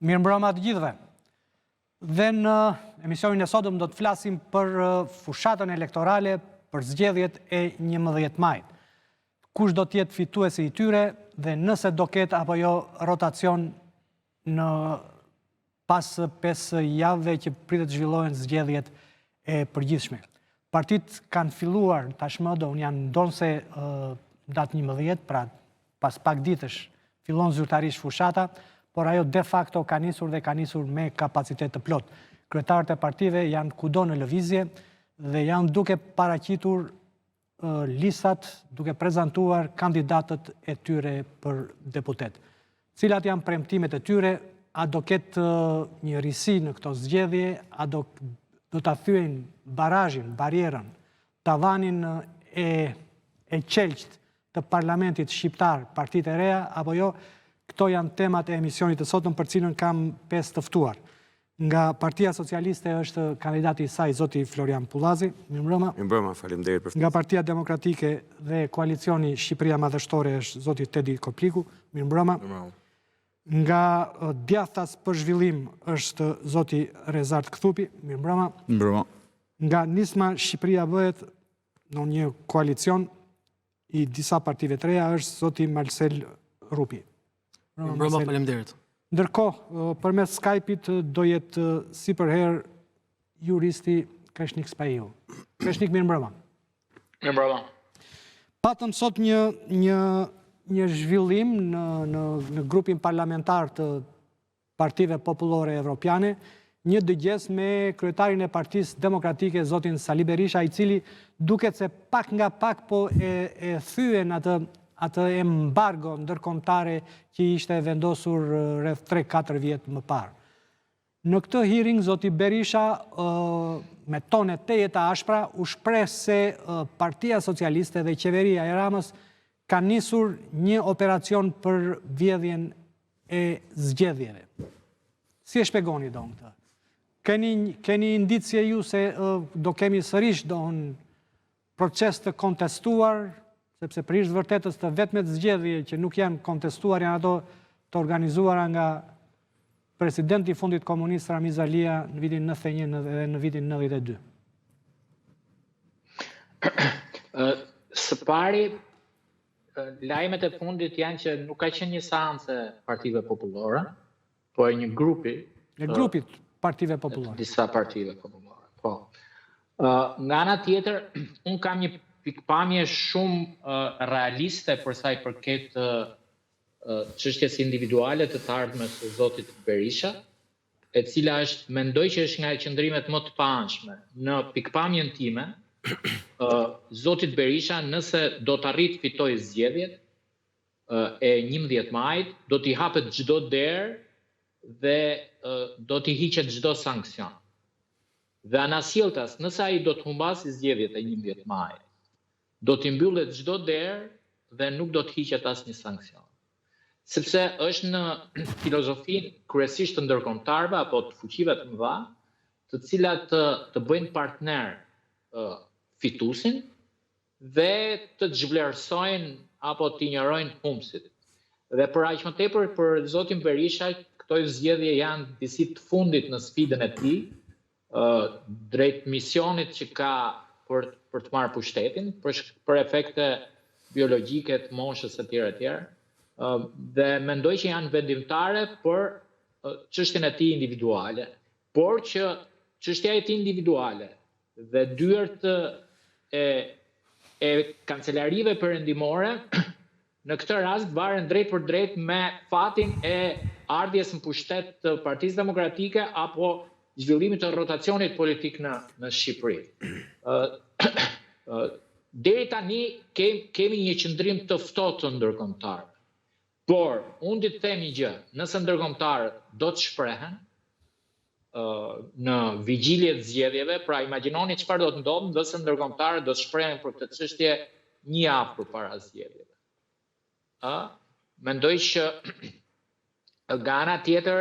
Mirëmbrëma të gjithëve. Dhe në emisionin e sotëm do të flasim për fushatën elektorale për zgjedhjet e 11 majit. Kush do të jetë fituesi i tyre dhe nëse do ketë apo jo rotacion në pas 5 javëve që pritet të zhvillohen zgjedhjet e përgjithshme. Partitë kanë filluar tashmë, janë ndonse datë 11, pra pas pak ditësh fillon zyrtarisht fushata, por ajo de facto ka nisur dhe ka nisur me kapacitet të plot. Kryetarët e partive janë kudo në lëvizje dhe janë duke paraqitur listat, duke prezantuar kandidatët e tyre për deputet. Cilat janë premtimet e tyre, a do ketë një risi në këto zgjedhje, a do ta thyen barazhin, barierën, tavanin e qelqt të parlamentit shqiptar, partitë e reja, apo jo. Këto janë temat e emisionit të sotëm për cilën kam 5 të ftuar. Nga Partia Socialiste është kandidati i saj, zoti Florian Pullazi. Mirëmbrëma. Mirëmbrëma, faleminderit për ftesën. Nga Partia Demokratike dhe Koalicioni Shqipëria Madhështore është zoti Tedi Kopliku. Mirëmbrëma. Nga Djathtas për Zhvillim është zoti Rezart Kthupi. Mirëmbrëma. Mirëmbrëma. Nga Nisma Shqipëria Bëhet, në një koalicion i disa partive të reja, është zoti Malsel Rupi. Mirëmbrëma, faleminderit. Ndërkohë, përmes Skype-it do jetë si për herë juristi Kreshnik Spahiu. Kreshnik, mirëmbrëma. Mirëmbrëma. Patëm sot një zhvillim në grupin parlamentar të partive popullore evropiane, një dëgjes me kryetarin e Partisë Demokratike, zotin Sali Berisha, i cili duket se pak nga pak po e thyen atë embargo ndërkombëtare që ishte vendosur rreth 3-4 vjet më parë. Në këtë hearing, zoti Berisha, me tone të ashpra, u shpreh se Partia Socialiste dhe qeveria e Ramës ka nisur një operacion për vjedhjen e zgjedhjeve. Si e shpjegoni do këtë? Keni indicje ju se do kemi sërish një proces të kontestuar, sepse për ishtë vërtetës të vetmet zgjedhje që nuk janë kontestuar, janë ato të organizuara nga presidenti i fundit komunist Ramiz Alia në vitin 91 dhe në vitin 92. Së pari, lajmet e fundit janë që nuk ka qenë një seancë partive popullore, por një grupi. E grupit partive popullore. Disa partive popullore, po. Nga ana tjetër, unë kam një pikpamje shumë realiste për sa i përket çështjes individuale të ardhmes së zotit Berisha, e cila mendoj që është nga qëndrimet më të paanshme. Në pikpamjen time, zotit Berisha, nëse do të arrit fitoj zgjedhjet e 11 majit, do t'i hapet çdo derë dhe do t'i hiqet çdo sankcion. Dhe anasjelltas, nëse ai do të humbasë zgjedhjet e 11 majit, do t'i mbyllet çdo derë dhe nuk do të hiqet asnjë sankcion. Sepse është në filozofinë kryesisht të ndërkombëtarëve apo të fuqive të mëdha, të cilat të bëjnë partner fituesin dhe të zhvlerësojnë apo të injorojnë humbësit. Dhe për aq më tepër për zotin Berisha, këto zgjedhje janë disi të fundit në sfidën e tij, drejt misionit që ka për të marrë pushtetin, për efekte biologjike të moshës e tjera, dhe mendoj që janë vendimtare për çështjen e tij individuale, por që çështja e tij individuale dhe dyert e kancelarive perëndimore në këtë rast varen drejt për drejt me fatin e ardhjes në pushtet të Partisë Demokratike apo zhvillimit të rotacionit politik në Shqipëri. Deri tani kemi një qëndrim të ftohtë të ndërkombëtarëve. Por, unë di të them një gjë, nëse ndërkombëtarët do të shprehen në vigjilje të zgjedhjeve, pra imagjinoni çfarë do të ndodhë nëse ndërkombëtarët do të shprehen për këtë çështje një javë përpara zgjedhjeve. Mendoj që nga ana tjetër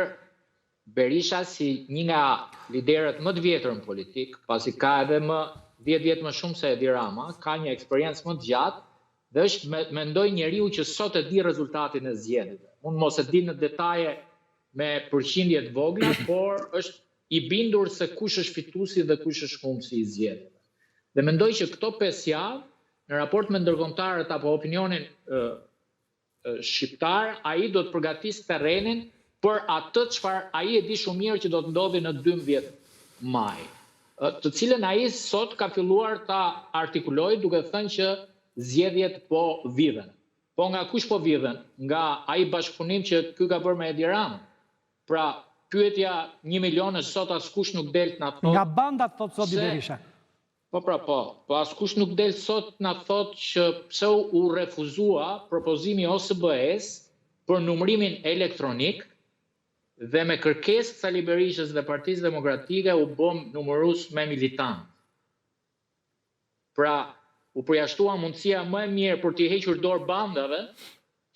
Berisha, si një nga liderët më të vjetër në politik, pasi ka edhe 10 vjet më shumë se Edi Rama, ka një eksperiencë më të gjatë dhe është mendoj njeriu që sot e di rezultatin e zgjedhjeve. Unë mos e di në detaje me përqindje të vogla, por është i bindur se kush është fituesi dhe kush është humbësi i zgjedhjeve. Dhe mendoj që këto 5 javë, në raport me ndërkombëtarët apo opinionin shqiptar, ai do të përgatisë terrenin për atë çfarë ai e di shumë mirë që do të ndodhi në 12 maj, të cilën ai sot ka filluar ta artikulojë duke thënë që zgjedhjet po vidhen. Po nga kush po vidhen? Nga ai bashkëpunim që ky ka bërë me Edi Ramën. Pra, pyetja 1 milion është sot askush nuk del na thotë. Nga bandat thotë zoti Berisha. Po askush nuk del sot na thotë që pse u refuzua propozimi OSBE-s për numërimin elektronik dhe me kërkesë të Sali Berishës dhe Partisë Demokratike u bëm numërues me militant. Pra, u përjashtua mundësia më e mirë për t'i hequr dorë bandave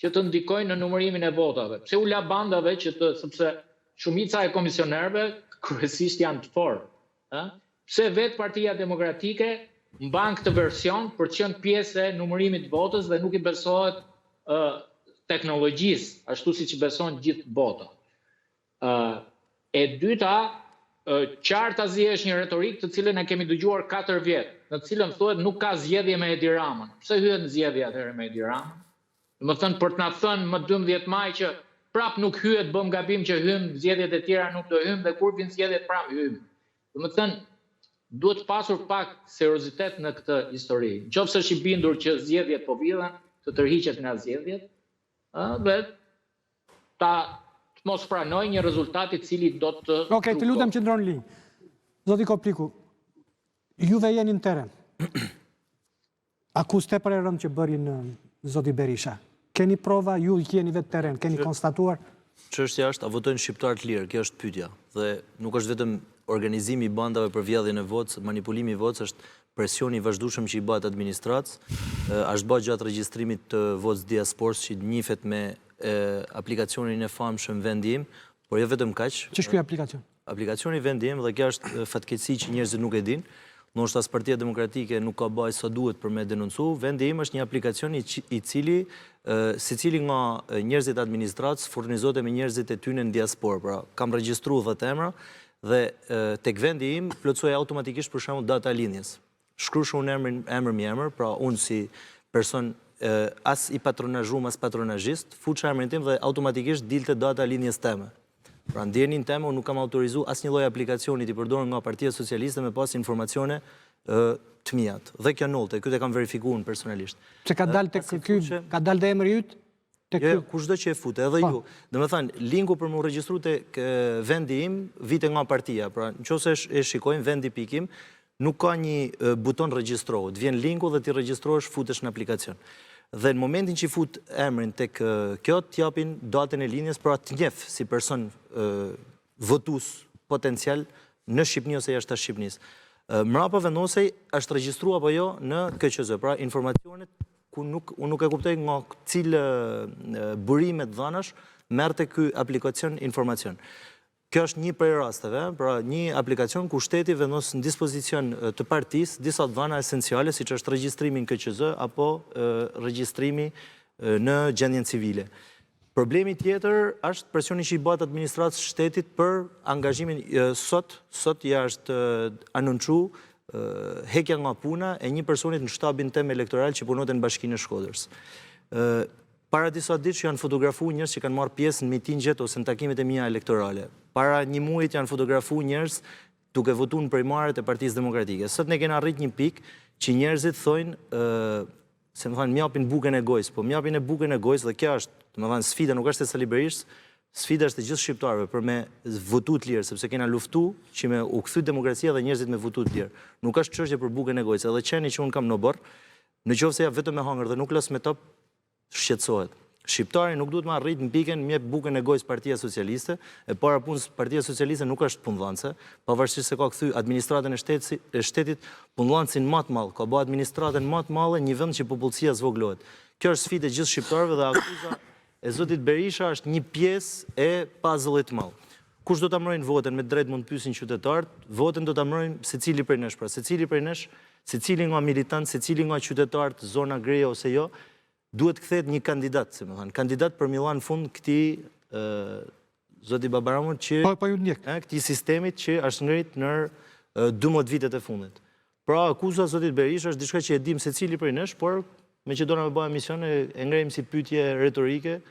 që të ndikojnë në numërimin e votave. Pse u la bandave sepse shumica e komisionerëve kryesisht janë të fortë. Pse vetë Partia Demokratike mban këtë version për të qenë pjesë e numërimit të votës dhe nuk i besohet teknologjisë, ashtu siç i beson gjithë bota. E dyta, qartazi është një retorikë të cilën e kemi dëgjuar 4 vjet, në të cilën thuhet nuk ka zgjedhje me Edi Ramën. Pse hyhet në zgjedhje atëherë me Edi Ramën? Domethënë për të na thënë më 12 maj që prap nuk hyhet, bëm gabim që hym, zgjedhjet e tjera nuk do hym dhe kur vin zgjedhjet prap hym. Domethënë duhet pasur pak seriozitet në këtë histori. Nëse është i bindur që zgjedhjet po vidhen, të tërhiqet nga zgjedhjet, dhe ta mos pranoj një rezultat i cili do të... Okej, të lutem qëndron linjë. Zoti Kopliku, juve jeni në teren. Akuz tepër e rëndë që bërin zoti Berisha. Keni prova, ju jeni vetë teren, keni konstatuar? Çështja është a votojnë shqiptar të lirë, kjo është pyetja. Dhe nuk është vetëm organizimi i bandave për vjedhjen e votës, manipulimi i votës, është presioni i vazhdueshëm që i bëhet administratës, është bërë gjatë regjistrimit të votës diasporës që njihet me aplikacionin e famshëm Vendim, por jo vetëm kaq. Ç'është ky aplikacion? Aplikacioni Vendim, dhe kjo është fatkeqësi që njerëzit nuk e dinë. Ndoshta as Partia Demokratike nuk ka bërë sa duhet për me denoncu. Vendim është një aplikacion i cili secili nga njerëzit administratës furnizohet me njerëzit e tyre në diasporë. Pra, kam regjistruar 10 emra dhe tek vendi im plotësoj automatikisht për shembull data linjes. Shkruaj unë emër, pra unë si person as i patronazhuar as patronazhist, fuça emrin tim dhe automatikisht dilte data linjes teme. Pra ndjenin teme, unë nuk kam autorizuar asnjë lloj aplikacioni të përdorur nga Partia Socialiste me pas informacione të mijat. Dhe kjo nolte, këtë e kam verifikuar personalisht. Se ka dalë tek ky, ka dalë dhe emri yt? Jo, kushdo që e fute, edhe ju. Domethënë, linku për më regjistru tek vendi im vite nga partia. Pra, nëse e shikojmë vendi pikim, nuk ka një buton regjistrohu. Të vjen linku dhe ti regjistrohesh, futesh në aplikacion. Dhe në momentin që i fut emrin tek kjo, t'japin datën e linjes pra të njeh si person votues potencial në Shqipëni ose jashtë Shqipënisë. Mrapa vendosej është regjistruar apo jo në KQZ, pra informacionet ku unë nuk e kuptoj nga cilë burimet dhënash merrte ky aplikacion informacion. Kjo është një prej rasteve, pra një aplikacion ku shteti vendos në dispozicion të partisë disa dhëna esenciale, siç është regjistrimi në KQZ apo regjistrimi në gjendjen civile. Problemi tjetër është presioni që i bëhet administratës shtetit për angazhimin sot ja është anoncuar heqja nga puna e një personit në shtabin tem elektoral që punonte në Bashkinë e Shkodrës. Para disa ditë që janë fotografuar njerëz që kanë marrë pjesë në mitingjet ose në takimet e mia elektorale. Para një muaji janë fotografuar njerëz duke votuar në primaret e Partisë Demokratike. Sot ne kemi arrit një pikë që njerëzit thonë, se më thonë, më japin bukën e gojës, po më japin e bukën e gojës dhe kjo është, më thonë, sfida nuk është e Sali Berishës, sfida është e gjithë shqiptarëve për me votu të lirë, sepse kena luftu që me u kthy demokracia dhe njerëzit me votu të lirë. Nuk është çështje për bukën e gojës, edhe qeni që unë kam në borë, nëse ja vetëm me hangër dhe nuk lës me top, shqetësohet. Shqiptari nuk duhet më arrit në pikën me bukën e gojës Partia Socialiste, e para punës Partia Socialiste nuk është punëdhënëse, pavarësisht se ka kthy administratën e shtetit punëdhënësin më të madh, ka bërë administratën më të madhe një vend që popullsia zvoglohet. Kjo është sfidë e gjithë shqiptarëve dhe akuza e zotit Berisha është një pjesë e puzzle-it të madh. Kush do ta mbrojnë votën, me drejt mund të pyesin qytetarët, votën do ta mbrojnë secili prej nesh, pra secili prej nesh, secili nga militant, secili nga qytetarët, zona greje ose jo, duhet kthehet një kandidat, si më thënë, kandidat për Milan fund këtij zoti Babaramon, që Po ju ndjek. këtij sistemit që është ngrit në 12 vitet e fundit. Pra, akuza zotit Berisha është diçka që e dim secili prej nesh, por me që dona me bëja emision e ngrejmë si pyetje retorike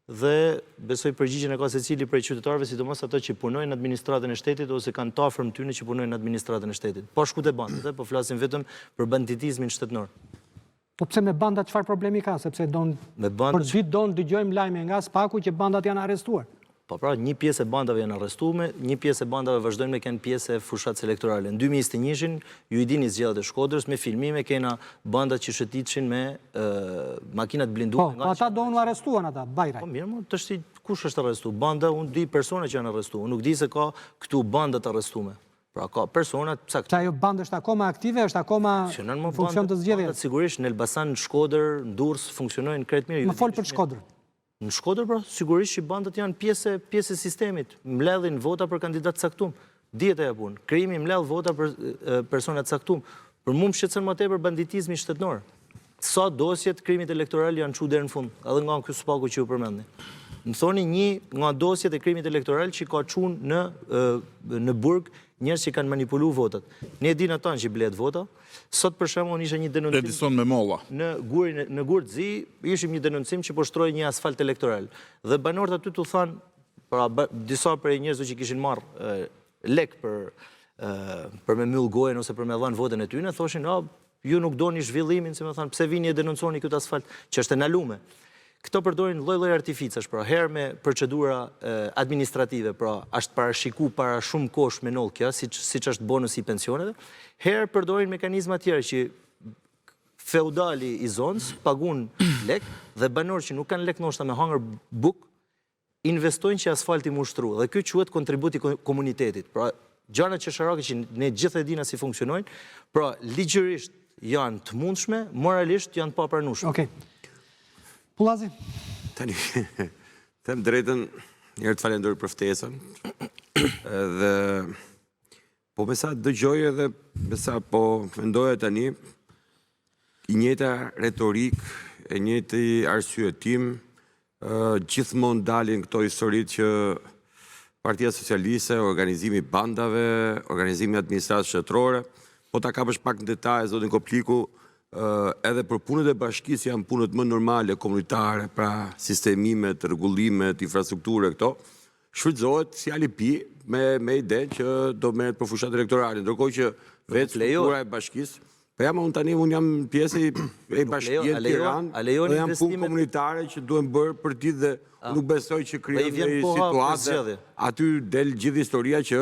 dhe besoj përgjigjen e ka secili prej qytetarëve, sidomos ato që punojnë në administratën e shtetit ose kanë të afërm tyne që punojnë në administratën e shtetit. Po shkut e bandat, po flasim vetëm për banditizmin shtetënor. Po pse me bandat çfarë problemi ka, sepse Me bandat për ditë dëgjojmë lajme nga Spaku që bandat janë arrestuar. Po pra, një pjesë e bandave janë arrestuar, një pjesë e bandave vazhdojnë me kënë pjesë e fushatës elektorale. Në 2021, ju i dini zgjedhjet e Shkodrës, me filmime kena bandat që shëtitëshin me makinat blinduar. Po, ata do në arrestuan ata, Bajraj. Po mirë, të shti, kush është arrestu? Banda, unë di persona që janë arrestu. Unë nuk di se ka këtu bandat arrestume. Pra, ka personat, saktë. Qa jo bandë është akoma aktive, është akoma funksion të zgjedhjet? Bandat sigurisht, në Elbasan, në Shkodër, në Durrës, funksionojnë krejt mirë. Më folë për Shkodrën. Në Shkodër, pra, sigurisht që bandat janë pjesë e sistemit. Mbledhin vota për kandidat caktum. Dihet e punë. Krijimi mbledh vota për persona caktum. Për mua më shqetëson më tepër banditizmi shtetënor. Sa dosjet krimit elektoral janë çu deri në fund, edhe nga ky Spaku që ju përmendni. Më thoni një nga dosjet e krimit elektoral që ka çu në burg njerëz që kanë manipuluar votat. Ne e dinë ata që blehet vota. Sot për shembull ishte një denoncim. Edison me molla. Në Gurzi ishim një denoncim që po shtroi një asfalt elektoral. Dhe banorët aty tu thanë, pra disa prej njerëzve që kishin marrë lek për me myll gojen ose për me dhënë votën e tyre, thoshin, ju nuk doni zhvillimin, se më thanë, pse vini e denonconi këtë asfalt, që është e ndaluar. Këto përdorin lloj-lloj artificash, pra herë me procedura administrative, pra është parashiku para shumë kosh me nollkja, siç është bonusi i pensioneve, herë përdorin mekanizma tjera që feudali i zonës pagun lek dhe banorë që nuk kanë lek ndoshta me hangër buk, investojnë që asfalti mu shtru, dhe ky quhet kontributi komunitetit. Pra, gjana qesharake që ne gjithë e dina si funksionojnë, pra ligjërisht janë të mundshme, moralisht janë të papranueshme. Okej. Pullazi? Tani, them drejtën, njerë të falendur për ftesën, dhe po me sa dëgjoj edhe me sa po mendoja tani, i njëjta retorik, e njëjti arsyetim, gjithmonë dalin këto historit që Partia Socialiste, organizimi bandave, organizimi administratës shtetërore, po ta kapësh pak në detaj, zotin Kopliku, edhe për punët e bashkisë janë punët më normale, komunitare, pra sistemimet, rregullimet, infrastrukture, këto, shfrytëzohet si alibi me ide që do merret për fushat elektorale, ndërkohë që vetë struktura e bashkisë, po jam unë tani, unë jam pjesë e bashkisë në Tiranë, dhe jam punë komunitare që duhen bërë për ditë dhe nuk besoj që krijon një situatë, aty del gjithë historia që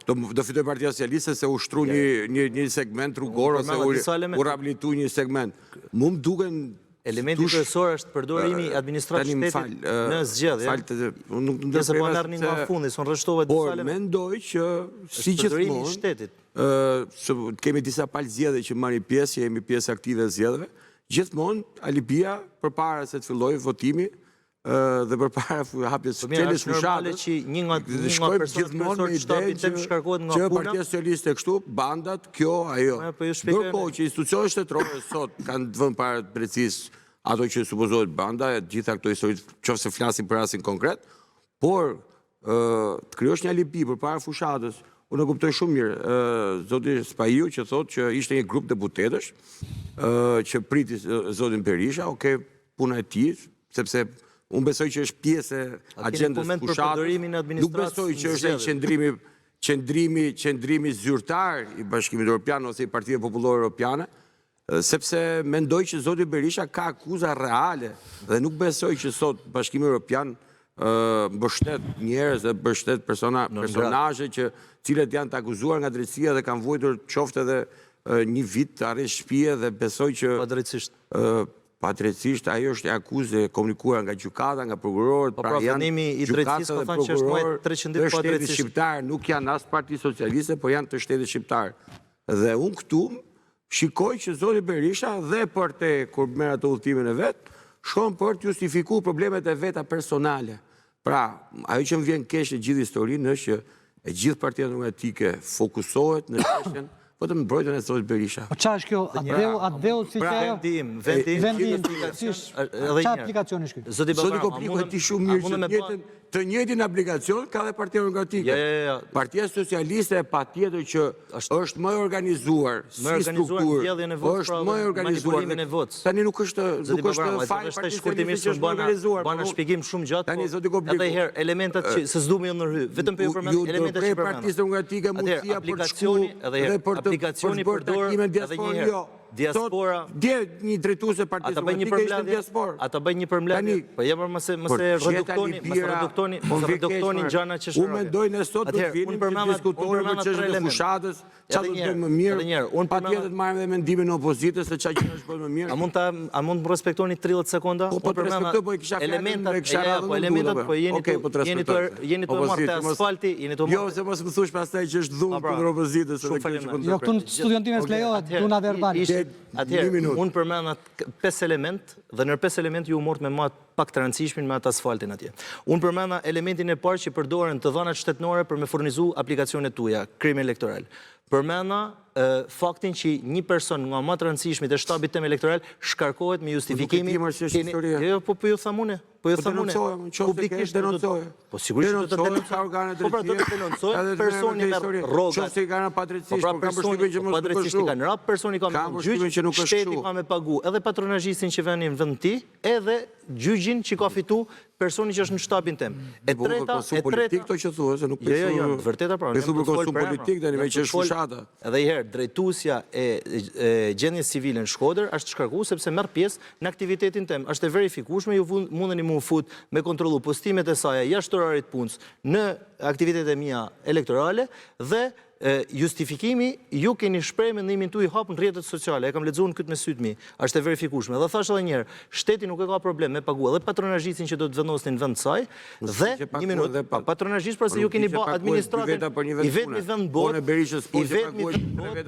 do fitoj Partia Socialiste se u shtru një segment rrugor ose u rehabilitu një segment. Mu më duken... Elementi kryesor është përdorimi administratës shtetit në zgjedhje. Nëse po merrni nga fundi, son rreshtove disa elemente. Por mendoj që si gjithmonë, kemi disa palë zgjedhje që marrin pjesë, jemi pjesë aktive e zgjedhjeve, gjithmonë alibia përpara se të fillojë votimi dhe përpara hapjes çelës fushatës, shkojmë gjithmonë me ide që Partia Socialiste kështu, bandat, kjo, ajo. Ndërkohë që institucionet shtetërore sot kanë vënë para drejtësisë ato që supozohet banda, gjitha këto historit, qoftë se flasim për rastin konkret, por të krijosh një alibi përpara fushatës, unë e kuptoj shumë mirë, zoti Spahiu që thotë që ishte një grup deputetësh që priti zotin Berisha, okay, puna e tij, sepse unë besoj që është pjesë e agendës fushatës, nuk besoj që është qendrimi zyrtar i Bashkimit Evropian ose i Partive Popullore Europiane, sepse mendoj që zoti Berisha ka akuza reale dhe nuk besoj që sot Bashkimi Evropian mbështet njerëz dhe mbështet personazhe që cilët janë të akuzuar nga drejtësia dhe kanë vuajtur qoftë edhe një vit të arresht shtëpie dhe besoj që padrejtësisht ajo është akuzë komunikuar nga gjykata, nga prokurorët, pra janë gjykata dhe prokurorët të shtetit shqiptar, nuk janë as Parti Socialiste, po janë të shtetit shqiptar. Dhe unë këtu shikoj që zoti Berisha dhe për te kur merr ato udhëtimin e vet, shkon për të justifikuar problemet e veta personale. Pra, ajo që më vjen keq në gjithë historinë është që e gjithë Partia Demokratike fokusohet në çështjen vetëm mbrojtjen e zotit Berisha. Po çfarë është kjo? Atë si që ajo? Vendim. Çfarë aplikacioni është ky? Zoti Kopliku e ti shumë mirë që të njëjtin aplikacion ka dhe Partia Demokratike. Ja. Partia Socialiste patjetër që është më organizuar si strukturë. Është më organizuar. Tani nuk është fal Partia Socialiste që është më organizuar. Bana shpjegim shumë gjatë. Tani zoti Kobliku. Edhe herë elementat që se s'du me jo ndërhy. Vetëm për ju përmend elementat që përmend. Partisë Demokratike mundësia për të shkuar dhe për të bërë takime diasporë. Diaspora. Dje një drejtuese Partisë Demokratike ishte në diasporë. Ata bëjnë një përmbledhje. Po jepër mëse reduktoni gjana që shërojnë. Unë mendoj në sot të vinim të diskutojnë për çështën e fushatës, çfarë do të bëjmë më mirë. Patjetër të marrim dhe mendimin e opozitës se çfarë që është bëjmë më mirë. A mund të më respektoni 30 sekonda? Po të respektoj, po i kisha elementat, po jeni të marrë të asfalti, jeni të marrë. Jo, se mos më thush pastaj që është dhunë kundër opozitës. Jo, këtu në studion time s'lejohet dhuna verbale. Atëherë, unë përmenda 5 element, dhe nër 5 element ju mort me ma pak të rëndësishmin me atë asfaltin atje. Unë përmenda elementin e parë që përdoren të dhënat shtetënore për me furnizu aplikacionet tuja, krimi elektoral. Përmenda faktin që një person nga më të rëndësishmit e shtabit tem elektoral shkarkohet me justifikimi. Jo, po ju thamune. Po ju thamune. Publikisht denoncoje. Po sigurisht do të denoncoje. Po pra do të denoncoje personi me rrogat. Qofse i kanë padrejtisht, po kam përshtypjen që mos padrejtisht i kanë rap, personi ka me gjyq, shteti ka me pagu edhe patronazhistin që vjen në vend ti, edhe gjyqin që ka fitu personi që është në shtabin tem. E treta, politik to që thua se nuk Jo, të vërteta pra. Për konsum politik tani me që është fushata. Edhe i herë drejtuesja e gjendjes civile në Shkodër është shkarkuar sepse merr pjesë në aktivitetin tem. Është e verifikueshme, ju mundeni mu fut me kontrollu postimet e saj jashtë orarit punës në aktivitetet e mia elektorale dhe justifikimi ju keni shprehë mendimin tuaj hap në rrjetet sociale. E kam lexuar këtë me sytë mi. Është e verifikueshme. Dhe thash edhe një herë, shteti nuk e ka problem me pagu edhe patronazhistin që do të vendosnin në vend të saj dhe një minutë patronazhist pra se ju keni bë administratën i vetmi vend bot.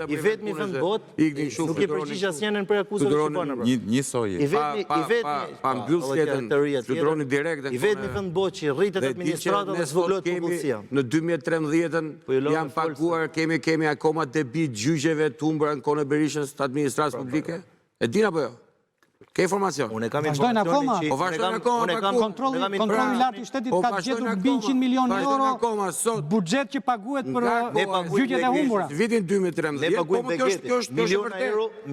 I vetmi vend bot. Nuk i përgjigj asnjërin për akuzat që bën. Një soje. Pa mbyll sketën. Fluturoni direkt. I vetmi vend bot që rritet administrata dhe zvoglohet popullsia. Në 2013 janë paguar kemi akoma debit gjyqeve të humbura në kohën e Berishës të administratës publike? E din apo jo? Ke informacion? Unë kam Vazhdojnë akoma? Po vazhdojnë akoma. Kontrolli i lartë i shtetit ka gjetur 100 milionë euro buxhet që paguhet për gjyqjet e humbura. Vitin 2013. Ne paguajmë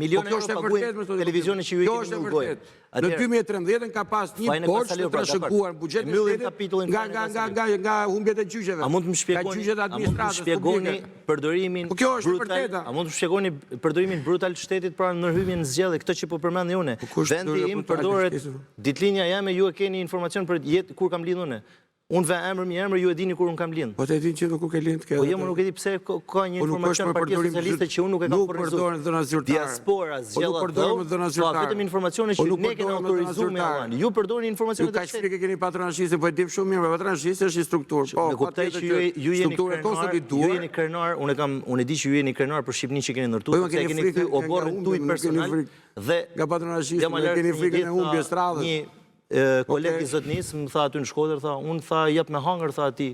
milion euro paguajmë televizionin që ju i kemi rrugoj. Në 2013 ka pas një borxh të trashëguar buxhetin e shtetit nga humbjet e gjyqeve. A mund të më shpjegoni përdorimin brutal? A mund të më shpjegoni përdorimin brutal të shtetit pra në ndërhyrjen në zgjedhje këtë që po përmend unë? Vendi im përdoret ditëlinja jame, ju e keni informacion për jetë kur kam lidhur unë. Unë ve emër mi emër, ju e dini kur unë kam lind. Po të e dini që kur ke lind? Po jo, më nuk e di pse ka një informacion Partia Socialiste që unë nuk e kam furnizuar. Diaspora, zgjella dhëu, pa vetëm informacione që ne kemi autorizuar me anë. Ju përdorni informacionet e shtetit. Ju ka frikë keni patronazhistin, po e dim shumë mirë, patronazhisti është një strukturë. Po, kuptoj që ju jeni krenar, unë e di që ju jeni krenar për Shqipërinë që keni ndërtuar, se keni kthy oborrin tuaj personal dhe nga patronazhisti keni frikën e humbjes radhës. Kolegi zotnis më tha aty në Shkodër, tha, unë tha jep me hangër, tha ati,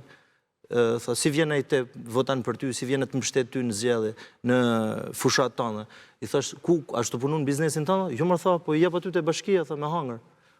tha, si vjen ai të votan për ty, si vjen të mbështet ty në zgjedhje, në fushat tënde. I thash, ku ashtu punon biznesin tënd? Jo më tha, po jep aty te bashkia, tha, me hangër.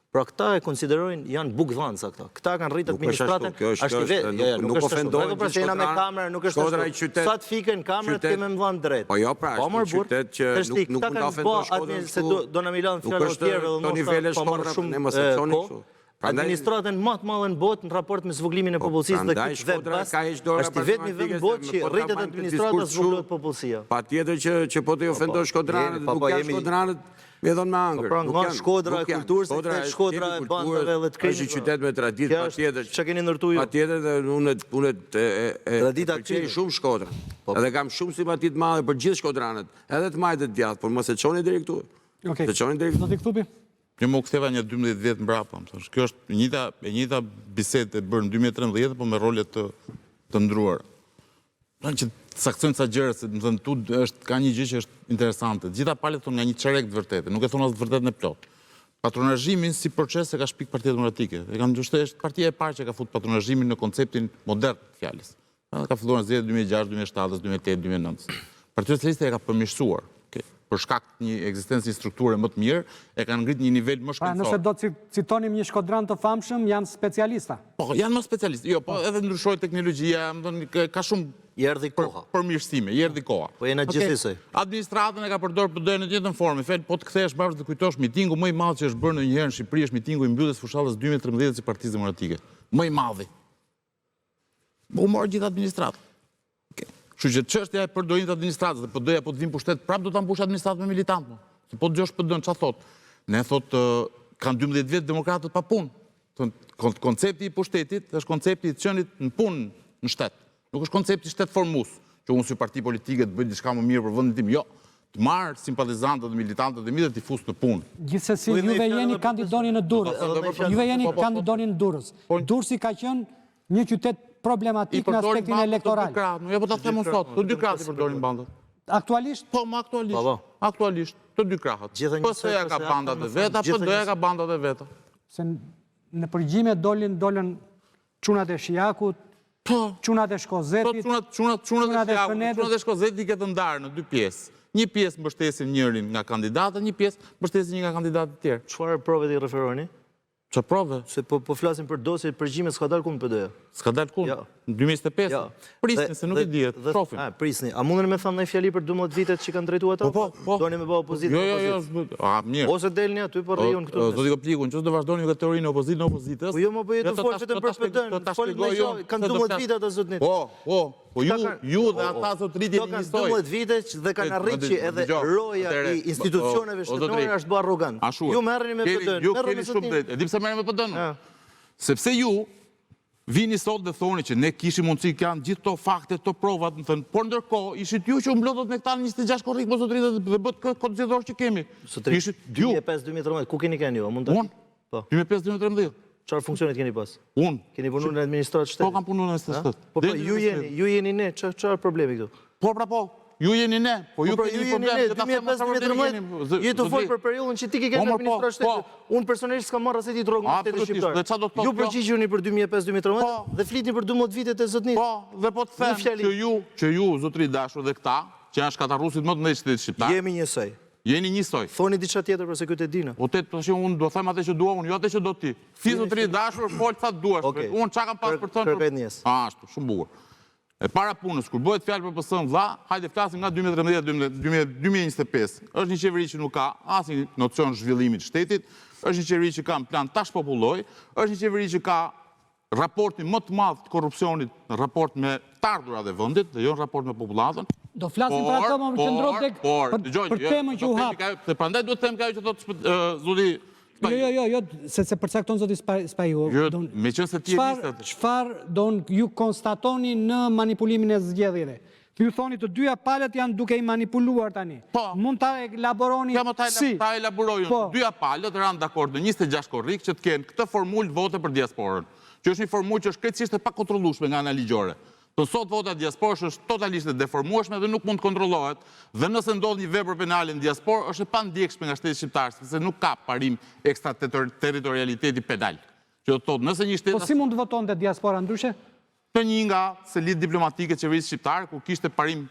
Pra këta e konsiderojnë janë bukdhanca këta. Këta kanë rritë administratën, është vetë, nuk është ashtu. Edhe pra se jena me kamerë, nuk është ashtu. Sa të fikën kamerët keme më dhanë drejtë. Po jo pra, është një qytet që nuk mund të ofendoj Shkodrën. Se do në Milan fjallë o tjerëve dhe nështë pa marrë shumë ko. Administratën më të madhe në botë në raport me zvogëlimin e popullsisë dhe këtë dhe bas, është i vetmi vend botë që rritet administrata zvogëlohet popullsia. Pa tjetër që po të ofendoj Shkodranët, nuk janë Shkodranët me dhonë me angër. Pra nga Shkodra e kulturës, Shkodra e bandave dhe të krimit. është një qytet me traditë, pa tjetër. Që keni ndërtu ju? Pa tjetër dhe unë përqej shumë Shkodra. Edhe kam shumë simpatit madhe për gjithë Shkodranët, edhe të majtë të djathë, por mos e qoni deri këtu. Okej, Se qoni deri këtu. do t'i kthupi? Një më ktheva një 12 vjetë mbrapa, më thash. Kjo është e njëjta bisedë e bërë në 2013, po me rolet të ndruara. Pra që të saksojnë ca gjëra, se më thënë tu ka një gjë që është interesante. Gjitha palët thonë nga një çerek të vërtetë, nuk e thonë as të vërtetën e plot. Patronazhimin si proces e ka shpik Partia Demokratike. E kam ndoshta është partia e parë që ka fut patronazhimin në konceptin modern të fjalës. Ka filluar në zgjedhjet 2006, 2007, 2008, 2009. Partia Socialiste e ka përmirësuar. për shkak të një ekzistencë një strukture më të mirë, e kanë ngrit një nivel më Pra, nëse shkencor. do të citonim një shkodran të famshëm, janë specialista. Po, janë më specialistë. Jo, po edhe ndryshoi teknologjia, më thënë, ka shumë I erdhi koha. përmirësime, i erdhi koha. Po jena gjithsesi. Administratën e ka përdorur PD-n në të njëjtën formë. Fel, po të kthehesh bashkë të kujtosh mitingu më i madh që është bërë ndonjëherë në Shqipëri është mitingu i mbylljes fushallës 2013 si Partisë Demokratike. Më i madhi. U morë gjithë administratën. Kështu që çështja e përdorimit të administratës dhe PD-ja po të vinë pushtet, prapë do ta mbush administratën me militantë. Se po dëgjosh PD-n çfarë thotë. Ne thotë kanë 12 vjet demokratët pa punë. Koncepti i pushtetit është koncepti i qenit në punë në shtet. Nuk është koncepti shtet formus, që unë si parti politike të bëj diçka më mirë për vendin tim. Jo, të marr simpatizantët dhe militantët e mi dhe t'i fus në punë. Gjithsesi, juve jeni kandidoni në Durrës. Juve jeni kandidoni në Durrës. Durrësi ka qenë një qytet problematik në aspektin elektoral. Jo, po ta them unë sot, të dy krahat i përdorin bandat. Aktualisht, Po, më aktualisht. Aktualisht, të dy krahat. Gjithë PS-ja ka bandat e veta, PD-ja ka bandat e veta. se në përgjime dolën çunat e Shijakut, Po, çunat e Po, Shkozetit, çunat e Shkozetit i ketë ndarë në dy pjesë. Një pjesë mbështesin njërin nga kandidatët, një pjesë mbështesin një nga kandidatët tjerë. Çfarë prove ti referoni? Ço prove? Se po flasim për dosje përgjime s'ka dalë ku në PD-ja. S'ka dalë ku? Ja. Në 2025? Ja. Prisni, se nuk i dihet. Trofim. Prisni. A mundën me thamë ndonjë fjali për 12 vitet që kanë drejtuar ata? Po. Doni me bë opozitë? Jo, mirë. Ose delni aty po rrijon këtu. Zoti Kopliku, nëse do vazhdoni këtë teorinë e opozitës. Po jo më bëhet të fol vetëm për PD-n. Fol më jo, kanë 12 vite ata zotnit. Po ju dhe ata zotritin Kanë njësoj. 12 vite dhe kanë arrit që edhe roja i institucioneve shtetërore është bërë arrogant. Ju merreni me PD-n. Ju keni shumë drejt. E di pse merreni me PD-n? Sepse ju vini sot dhe thoni që ne kishim mundësi kanë gjithë to fakte, to provat, më thënë, por ndërkohë ishit ju që mblodhët me këta 26 korrik, mos zotritet dhe bët kod zgjedhor që kemi. Ishit ju. 2005-2013, ku keni kanë ju? Mund të? Unë? Po. 2005-2013. Çfarë funksionet keni pas? Unë. Keni punuar në administratë Po shtetit? kam punuar në shtetit. Po ju jeni ne, çfarë problemi këtu? Po pra po, ju jeni ne, po ju keni jeni problem. ne, 2005-2013, je të folë për periudhën që ti ke në administratë shtetit. Unë personalisht s'kam marrë asnjë drogë në shtetin shqiptar. Ju përgjigjuni për 2005-2013 dhe flitni për 12 vitet e zotnit. Po, dhe po të them që ju, zotri dashur dhe këta, që janë shkatarrusit më të mëdhenj të shtetit shqiptar. Jemi njësoj. Jeni njësoj. Thoni diçka tjetër për se këtë e dina. Po tash unë do them atë që dua unë, jo atë që do ti. Ti zotri dashur, fol sa duash. Unë çka kam pas për thënë. Kërkoj njes. Ashtu, shumë bukur. E para punës, kur bëhet fjalë për PS-n vlla, hajde flasim nga 2013-2025. Është një qeveri që nuk ka asnjë nocion zhvillimit të shtetit, është një qeveri që ka plan tash populloj, është një qeveri që ka raportin më të madh të korrupsionit në raport me të ardhurat e vendit, dhe jo në raport me popullatën. do flasim për atë, më qëndro tek për temën që u hap. Se prandaj duhet të them ajo që thotë zoti. Jo, se përcakton zoti Spaju. Me qenë se ti e nisët. Çfarë do ju konstatoni në manipulimin e zgjedhjeve? Ju thoni të dyja palët janë duke i manipuluar tani. Mund ta elaboroni si? Ta elaboroj unë. Dyja palët ranë dakord në 26 korrik që të kenë këtë formulë vote për diasporën. Që është një formulë që është krejtësisht e pakontrollueshme nga ana ligjore. Për sot vota diasporës është totalisht e deformueshme dhe nuk mund të kontrollohet. Dhe nëse ndodh një vepër penale në diasporë, është e pandjekshme nga shteti shqiptar, sepse nuk ka parim ekstraterritorialiteti penal. Që do të thotë, nëse një shtet Po si mund të votonte diaspora ndryshe? Të një nga selit diplomatike të qeverisë shqiptare, ku kishte parim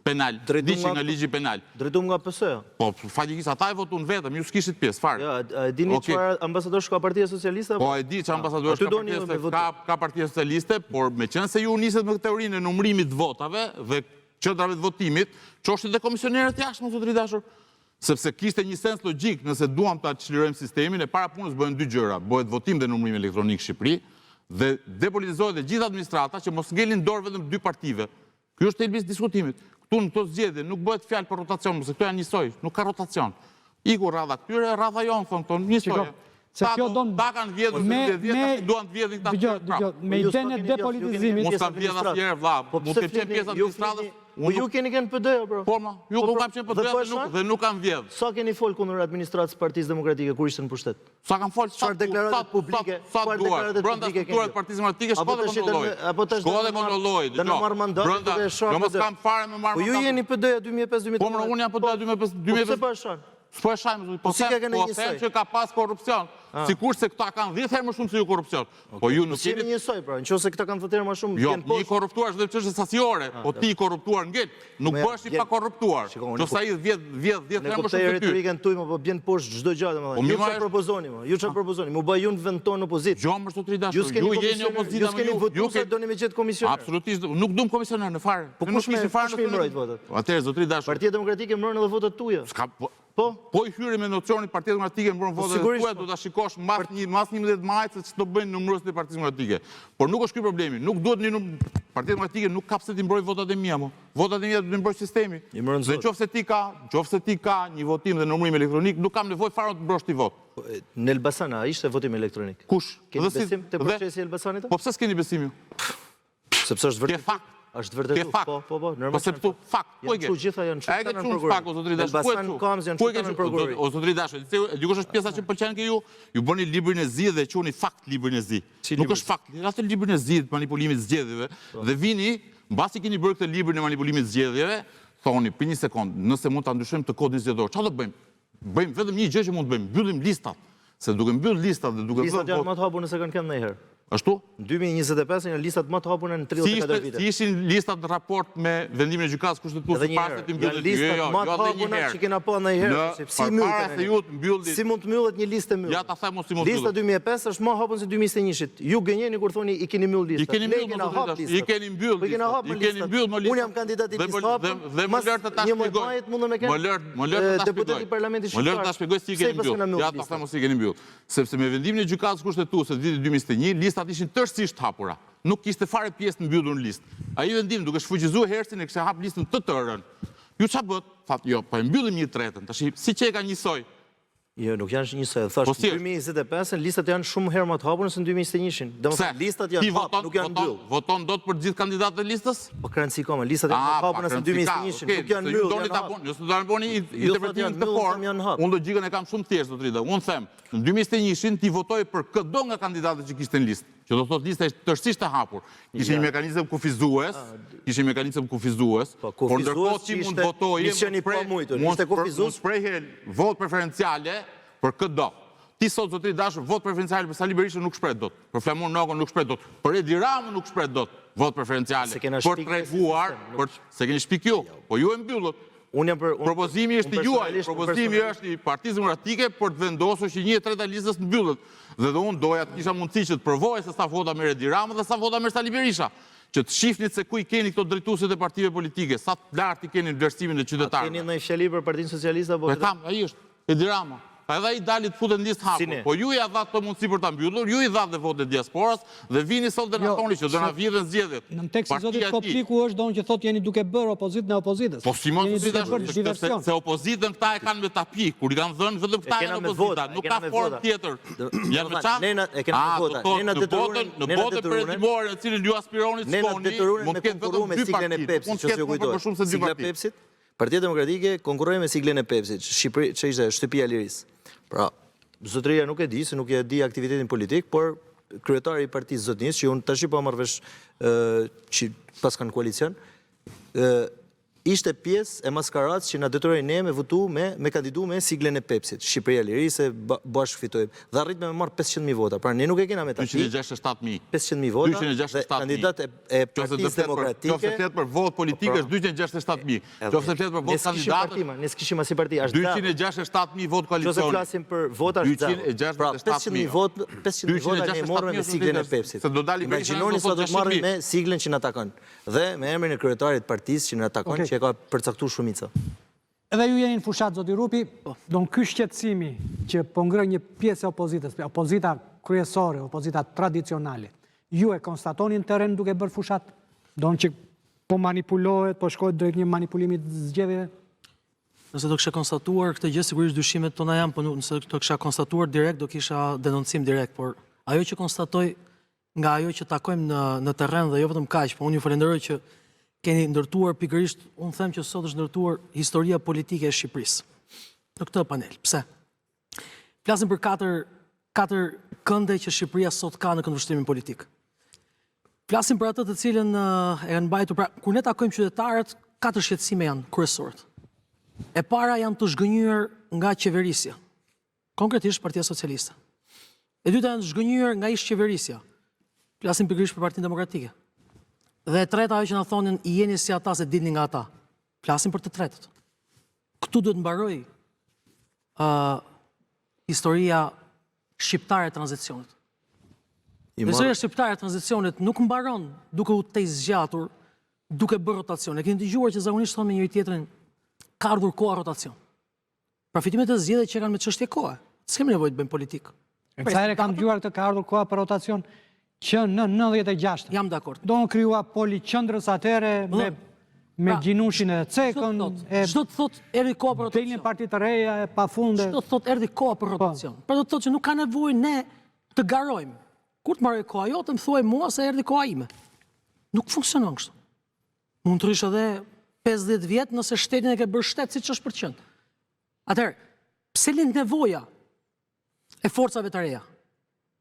penal, diçi nga ligji penal. Drejtum nga PS-ja. Po, fatikisht ata e votun vetëm, ju s'kishit pjesë fare. Ja, e dini çfarë ambasadorësh ka Partia Socialiste? Po, e di që ambasadorësh ka Partia Socialiste, por me qenë se ju niset me këtë teorinë e numërimit të votave dhe qendrave të votimit, çoshit dhe komisionerët jashtëm, zotëri dashur. Sepse kishte një sens logjik, nëse duam ta çlirojmë sistemin, e para punës bëhen dy gjëra, bëhet votim dhe numërim elektronik në Shqipëri, dhe depolitizohet dhe gjithë administrata që mos ngelin dorë vetëm dy partive. Ky është thelbi i diskutimit. Këtu në këto zgjedhje nuk bëhet fjalë për rotacion, sepse këto janë njësoj, nuk ka rotacion. Iku radha këtyre, radha jonë, thonë tonë, njësoj. Ta kanë vjedhur se duan të vjedhin këta të prapë. Me idenë e depolitizimit. Mos kanë vjedhur asnjëherë vlla, mos të qenë pjesë administratës. Ju keni qenë PD-ja, bro. Po, ju ku kam qenë PD-ja dhe nuk kanë vjedhur. Sa keni fol kundër administratës Partisë Demokratike kur ishte në pushtet? Sa kanë fol çfarë deklaratë publike, çfarë duar. Brenda strukturave të Partisë Demokratike shko dhe kontrolloj. Shko dhe kontrolloj. Do në marr mandat dhe shoh. Jo mos kam fare me marr mandat. Po ju jeni PD-ja 2005-2013. Po unë jam PD-ja 2005. Po pse pa shan? S'po e shajmë, po them që ka pas korrupsion. Sikur se këta kanë 10 herë më shumë se ju korrupsion. Po ju nuk Jemi jeni njësoj, pra, nëse këta kanë thënë më shumë, Jo, vjen një poshtë. korruptuar është dhe çështje sasiore, po ti i korruptuar ngel, nuk Me- bësh i pa korruptuar. Shikoni, Do sa i 10 Ne herë më kuptoj shumë se ty. retorikën tuaj, po bjen poshtë çdo gjë, Po domethënë. Ju mirë, çfarë propozoni, më? Ju çfarë propozoni? Mu bëj ju në vend tonë opozitë. Jo, më zotëri Ju dashur, s'keni ju jeni komisioner, opozita ju me s'keni ju. votuar se doni me gjetë komisioner. Absolutisht, nuk dum komisioner në fare. Po Ne nuk kush me- kishim fare kush me i mbrojt votat? Atëherë zotëri dashur. Partia Demokratike mbron edhe votat tuaja. S'ka Po, Po i hyri me nocionin Partia Demokratike mbron votat e sigurisht, tuaja, do ta shikosh mas 11 majit se ç'do bëjnë numëruesit e Partisë Demokratike. Por nuk është ky problemi. Nuk duhet një Partia Demokratike nuk ka pse ti mbroj votat e mia, mo. Votat e mia do të mbroj sistemi. I mbron Dhe zot. nëse ti ka një votim dhe numërim elektronik, nuk kam nevojë fare të mbrosh ti vot. Në Elbasan a ishte votim elektronik? Kush? Keni Dhe si- besim te dhe- procesi i Elbasanit? Po pse s'keni besim ju? Sepse është Ke vërtet. fakt. Është Ke vërtetu. fakt. Po, normal. Po se këtu fakt, ku e ke? Janë çu gjitha janë çu. A e ke çu fakt o zotëri dashur? Elbasan Kamz janë çu në prokurori. O zotëri dashur, dikush është pjesa që pëlqen ke ju bëni librin e zi dhe quheni fakt librin e zi. Si Nuk libër? është fakt, atë librin e zi të manipulimit zgjedhjeve dhe vini, mbasi keni bërë këtë librin e manipulimit zgjedhjeve, thoni për një sekond, nëse mund ta ndryshojmë të kodin zgjedhor, çfarë do bëjmë? Bëjmë vetëm një gjë që mund të bëjmë, mbyllim listat. Se duke mbyll listat dhe duke Listat janë më të hapur nëse kanë ndonjëherë. ashtu? Në 2025 janë listat më të hapura në 34 vite. Si ishin listat në raport me vendimin e gjykatës kushtetuese Edhe një pas herë, se ti janë mbyllet. listat Jo, më të edhe një hapura herë. që kena pa ndonjëherë, se si Përpara se ju myllet. të mbyllit. Si mund të mbyllet një listë e mbyllur? Ja ta them mos si mund Lista mbyllet. 2005 është më hapur se 2021-shit. Ju gënjeni kur thoni i keni mbyll I listat. keni Ne mbyll, kena mos hap zotëri listat. I keni mbyll. Po i kena hap I keni mbyll më listat. Unë jam kandidat i Dhe listë më- hapur. dhe më lër të ta Një muaj shpjegoj. majit mundem me kenë. Më lër të ta deputet shpjegoj. i Parlamentit Më lër të ta Shqiptar. shpjegoj si i Pse keni pas kena mbyll. mbyll Ja ta listat? them mos i keni mbyll. Sepse me vendimin e gjykatës kushtetuese vitit 2021, listat ishin tërësisht hapura. Nuk kishte fare pjesë të mbyllur në listë. Ai vendim duke shfuqizuar Hersin e kishte hap listën të tërën. Ju ç'a bët? Thatë, jo, po e mbyllim një tretën. Tash si që e ka njësoj? Jo, nuk janë njësoj. Thash, Po si në 2025 listat janë shumë herë më të hapura se në 2021-shin. Domethënë listat Ti janë hap, nuk janë mbyll. voton dot për të gjithë kandidatët e listës? Po kranci koma, listat janë më të hapura se në 2021-shin. Nuk janë mbyll, janë hap. Nëse do ta bëni interpretimin janë të mbyll, fortë, janë hap. unë logjikën e kam shumë thjesht, zotëri. Unë them, në 2021-shin ti votoi për çdo nga kandidatët që kishte në listë. Që do thotë lista ishte tërësisht e hapur. Kishte një mekanizëm kufizues, por ndërkohë ti mund votoje, misioni pa mujtur, ishte kufizues. mund shprehje vot preferenciale për këtë do. Ti sot zotëri dashur vot preferenciale për Sali Berishën nuk shpreh dot. Për Flamur Nokon nuk shpreh dot. Për Edi Ramën nuk shpreh dot vot preferenciale. Se kena Për shpik treguar, sistem, për se keni shpik ju, po ju e mbyllët. Unë jam për Propozimi është i juaj, propozimi është i Partisë Demokratike për të vendosur që 1/3 e listës të mbyllet. Dhe unë doja të kisha mundësi që të provoj se sa vota merr Edi Rama dhe sa vota merr Sali Berisha. Që të shifnit se ku i keni këto drejtuesit e partive politike, sa të lartë i keni në vlerësimin e Keni qytetarëve. ndonjë fjali për Partinë Socialiste apo Po e kam, ai është Edi Rama. Pa edhe ai dali të futet në listë Si hapur. ne? Po ju ja dha të mundësi për ta mbyllur, ju i dha dhe votet diasporas dhe vini sot dhe na Jo, thoni që do na vjedhën zgjedhjet. Në tekstin Partia zotit e tij. Kopliku është donë që thotë jeni duke bërë opozitë në opozitës. Po si mos Jeni si duke tash, bërë diversion. se opozitën këta e kanë me tapi, kur i kanë dhënë vetëm këta kena janë me opozita, vota, nuk e kena ka me formë vota. tjetër. Janë me çfarë? Nena e kena me vota. Nena detyruan, në botën perëndimore në cilën ju aspironi të Nena shkoni, detyruan mund me të ketë konkurru vetëm me dy siglën e parti. Pepsit, Mund të që ketë s'ju më kujtohet. shumë se dy Sigla parti. Pepsit. Partia Demokratike konkurroi me siglën e Pepsit, Shqipëri që ishte Shtëpia e Lirisë. Pra, zotëria nuk e di, se nuk e di aktivitetin politik, por kryetari i Partisë Zotnisë, që unë tash po marr vesh që pas kanë koalicion, ishte pjesë e maskaratës që na detyroi ne me votu me kandidu me siglën e Pepsit, Shqipëria e Lirisë, bashkë fitojmë. Dhe arritme me marr 500.000 vota. Pra ne nuk e kena me tani 267.000. 500.000 vota. 267.000. Dhe kandidat e Partisë Demokratike. Qofse flet për vot politik është 267.000. Qofse flet për vot kandidatët, ne s'kishim as i parti, është 267.000 vot Nëse koalicioni. flasim për vota është zero. Pra 500.000 vota, 500.000 vota ne morëm me siglën e Pepsit. Se do dali Berisha, Imagjinoni do sa do thotë të marrim 60.000. me siglën që na takon. Dhe me emrin e kryetarit të partisë që na takon, Okej. që e ka përcaktuar shumica. Edhe ju jeni në fushat, zoti Rupi, do në ky shqetësimi që po ngrë një pjesë e opozitës, opozita kryesore, opozita tradicionale, ju e konstatoni në teren duke bërë fushat? Do në që po manipulohet, po shkojt drejt një manipulimit zgjedhjeve? Nëse do kisha konstatuar këtë gjë, sigurisht dyshimet tona janë, po nëse do kisha konstatuar direkt, do kisha denoncim direkt, por ajo që konstatoj nga ajo që takojmë në terren dhe jo vetëm kaq, po unë ju falenderoj që keni ndërtuar pikërisht, unë them që sot është ndërtuar historia politike e Shqipërisë. Në këtë panel. Pse? Flasim për katër kënde që Shqipëria sot ka në këndvështrimin politik. Flasim për atë të cilën e kanë mbajtur, pra kur ne takojmë qytetarët, katër shqetësime janë kryesorët. E para janë të zhgënjur nga qeverisja, konkretisht Partia Socialiste. E dyta janë zhgënjur nga ish qeverisja. Flasim pikërisht për Partinë Demokratike. Dhe e treta ajo që na thonin i jeni si ata se dilni nga ata. Flasim për të tretët. Këtu duhet mbaroj historia shqiptare e tranzicionit. Historia shqiptare e tranzicionit nuk mbaron duke u të zgjatur, duke bërë rotacion. E keni dëgjuar që zakonisht thonë me njëri tjetrin ka ardhur koha rotacion. Përfitimet e zgjedhjeve që kanë me çështje kohe. S'kemi nevojë të bëjmë politikë. E sa herë kam dëgjuar këtë ka ardhur koha për rotacion që në 96. Jam dakord. Do në kryua poliqëndrës atere me gjinushin e cekën, Çdo të thotë erdhi koha për rotacion. delin parti të reja e pafunde. Çdo të thotë erdhi koha për rotacion. Pra do të thotë që nuk ka nevojë ne të garojmë. Kur të marrë koha jote, më thuaj mua se erdhi koha ime. Nuk funksionon kështu. Mund të rish edhe 50 vjet nëse shtetin e ke bërë shtet siç është për qenë. Atëherë, pse lind nevoja e forcave të reja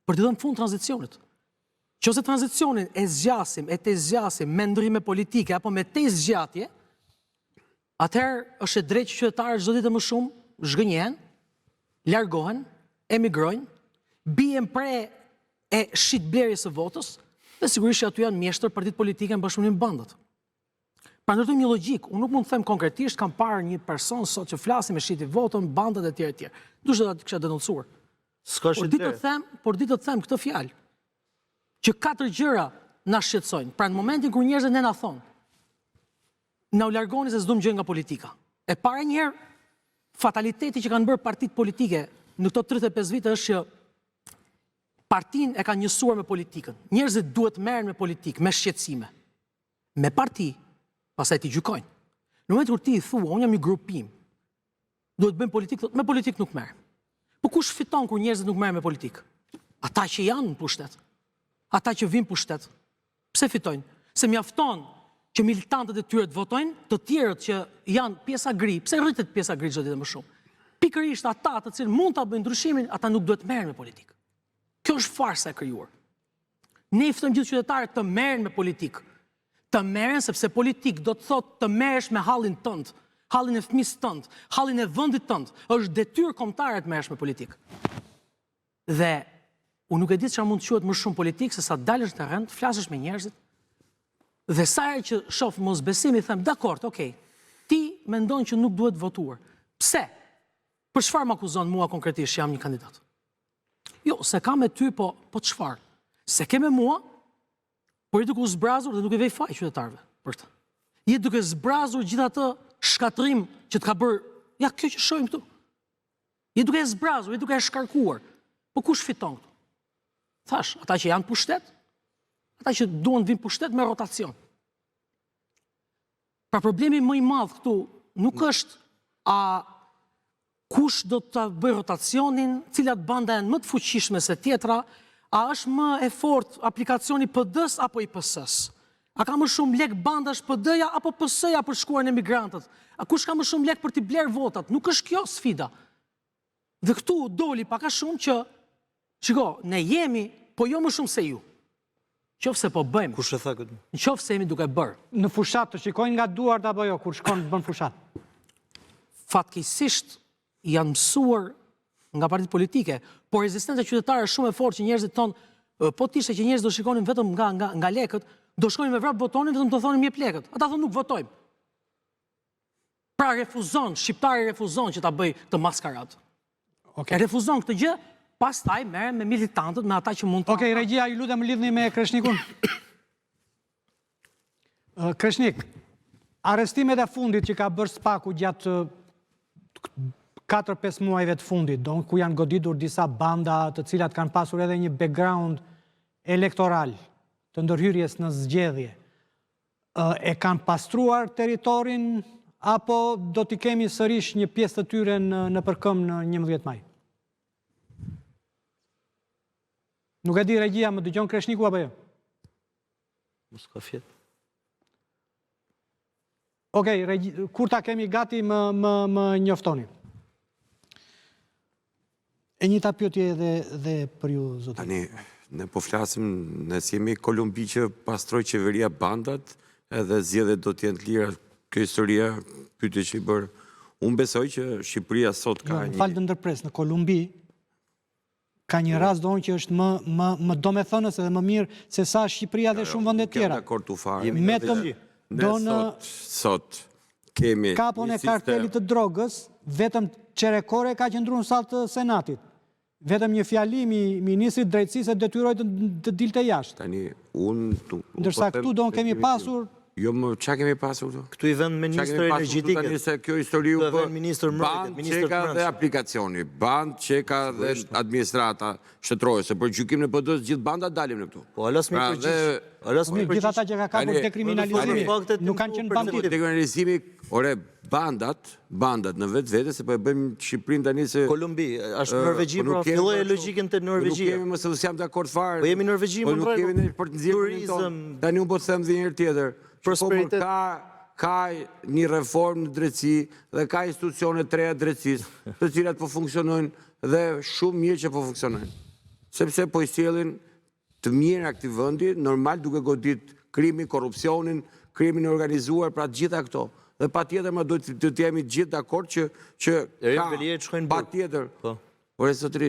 për të dhënë fund tranzicionit? Nëse tranzicionin e të zgjasim me ndryme politike apo me të zgjatje, atëherë është e drejtë që qytetarët çdo ditë më shumë zhgënjehen, largohen, emigrojnë, bien pre e shitblerjes së votës, dhe sigurisht që aty janë mjeshtër partitë politike në bashkëpunim bandat. Pra ndërtojmë një logjik, unë nuk mund të them konkretisht, kam parë një person sot që flasim me shiti votën, bandat e tjerë. Duhet ta kisha denoncuar. Por ditë të them këtë fjalë, që 4 gjëra na shqetësojnë. Pra në momentin kur njerëzit ne na thonë, na u largoni se s'duam gjë nga politika. E para njëherë, fataliteti që kanë bërë partitë politike në këto 35 vite është që partinë e kanë njësuar me politikën. Njerëzit duhet merren me politikë, me shqetësime. Me parti, pastaj ti gjykojnë. Në momentin kur ti i thua, unë jam një grupim, duhet bëjmë politikë, me politikë nuk merrem. Po kush fiton kur njerëzit nuk merren me politikë? Ata që janë në pushtet. Ata që vinë pushtet. Pse fitojnë? Se mjafton që militantët e tyre të votojnë, të tjerët që janë pjesa gri. Pse rritet pjesa gri çdo ditë më shumë? Pikërisht ata të cilët mund ta bëjnë ndryshimin, ata nuk duhet merren me politikë. Kjo është farsa e krijuar. Ne i ftojmë gjithë qytetarët të merren me politikë. Të merren sepse politikë do të thotë të merresh me hallin tënd, hallin e fëmisë tënd, hallin e vendit tënd. Është detyrë kombëtare të merresh me politikë. Dhe unë nuk e di çfarë mund të quhet më shumë politikë se sa dalësh në terren, të flasësh me njerëzit. Dhe sa herë që shoh mosbesim i them, dakord, okay. Ti mendon që nuk duhet votuar. Pse? Për çfarë më akuzon mua konkretisht që jam një kandidat? Jo, se kam me ty, po çfarë? Se ke me mua, por je duke u zbrazur dhe nuk e vej faj qytetarëve për këtë. Je duke zbrazur gjithë atë shkatrim që të ka bërë, ja kjo që shohim këtu. Je duke zbrazur, je duke shkarkuar. Po kush fiton këtu? Thash, ata që janë pushtet, ata që duan të vinë pushtet me rotacion. Pra problemi më i madh këtu nuk është a kush do të bëjë rotacionin, cilat banda janë më të fuqishme se tjetra, a është më e fortë aplikacioni PD-s apo i PS-s? A ka më shumë lek bandash PD-ja apo PS-ja për shkuar në emigrantët? A kush ka më shumë lek për t'i blerë votat? Nuk është kjo sfida. Dhe këtu doli paka shumë që, shiko, ne jemi, po jo më shumë se ju. Qofse po bëjmë. Kush e tha këtë? Në qofse se jemi duke bërë. Në fushat të shikojnë nga duart apo jo, kur shkon të bën fushat? Fatkeqësisht janë mësuar nga partitë politike, por rezistenca qytetare është shumë e fortë që njerëzit thonë, po t'ishte që njerëzit do shikonin vetëm nga lekët, do shkonin me vrap votonin, vetëm të thonin mjep lekët. Ata thonë nuk votojmë. Pra shqiptari refuzon që ta bëj të maskarat. E refuzon këtë gjë, pastaj merren me militantët, me ata që mund të... Okej, regjia, ju lutem lidhni me Kreshnikun. Kreshnik, arrestimet e fundit që ka bërë Spaku gjatë 4-5 muajve të fundit, ku janë goditur disa banda të cilat kanë pasur edhe një background elektoral të ndërhyrjes në zgjedhje, e kanë pastruar teritorin, apo do t'i kemi sërish një pjesë të tyre në përkëm në 11 maj? Nuk e di regjia, më dëgjon Kreshniku apo jo? Mos ka fjet. Okej, kur ta kemi gati më njoftoni. E një ta pyetje dhe për ju, zotë. Tani, ne po flasim, ne si jemi Kolumbi që pastroj qeveria bandat, edhe zgjedhjet do t'jenë të lira. Kjo historia, pyetje që i bërë. Unë besoj që Shqipëria sot ka një... Falë të ndërpres, në Kolumbi ka një rast donë që është më domethënës edhe më mirë se sa Shqipëria dhe shumë vende tjera. Dakord tu fare. Sot kemi kapon e kartelit të drogës, vetëm qerekore ka qëndruar në sallë të Senatit. Vetëm një fjalim i ministrit drejtësisë e detyroi të dilte jashtë. Tani ndërsa këtu do kemi pasur. Jo, më qa kemi pasur këtu? Këtu i vend ministër energjetike. Tani se kjo histori u bë ministër mbrojtjes, ministër çeka dhe aplikacioni, band çeka dhe administrata shtetërore, se për gjykimin e PD-s gjithë bandat dalim në këtu. Po alas më përgjigj. Gjithë ata që ka kapur dekriminalizimi nuk kanë qenë bandit. Dekriminalizimi, ore, bandat në vetë se po e bëjmë Shqipërinë tani se Kolumbi, është Norvegji, pra filloi logjikën te Norvegjia. Nuk kemi më se jam dakord fare. Po jemi Norvegji, po nuk kemi për të nxjerrë tani un po të them edhe një herë tjetër. Prosperitet. Ka një reformë në drejtësi dhe ka institucione të reja drejtësisë, të cilat po funksionojnë dhe shumë mirë që po funksionojnë. Sepse po i sjellin të mirë këtij vendi, normal duke godit krimin, korrupsionin, krimin e organizuar, pra të gjitha këto. Dhe patjetër më duhet të jemi gjithë dakord që ka patjetër. Ore sotri,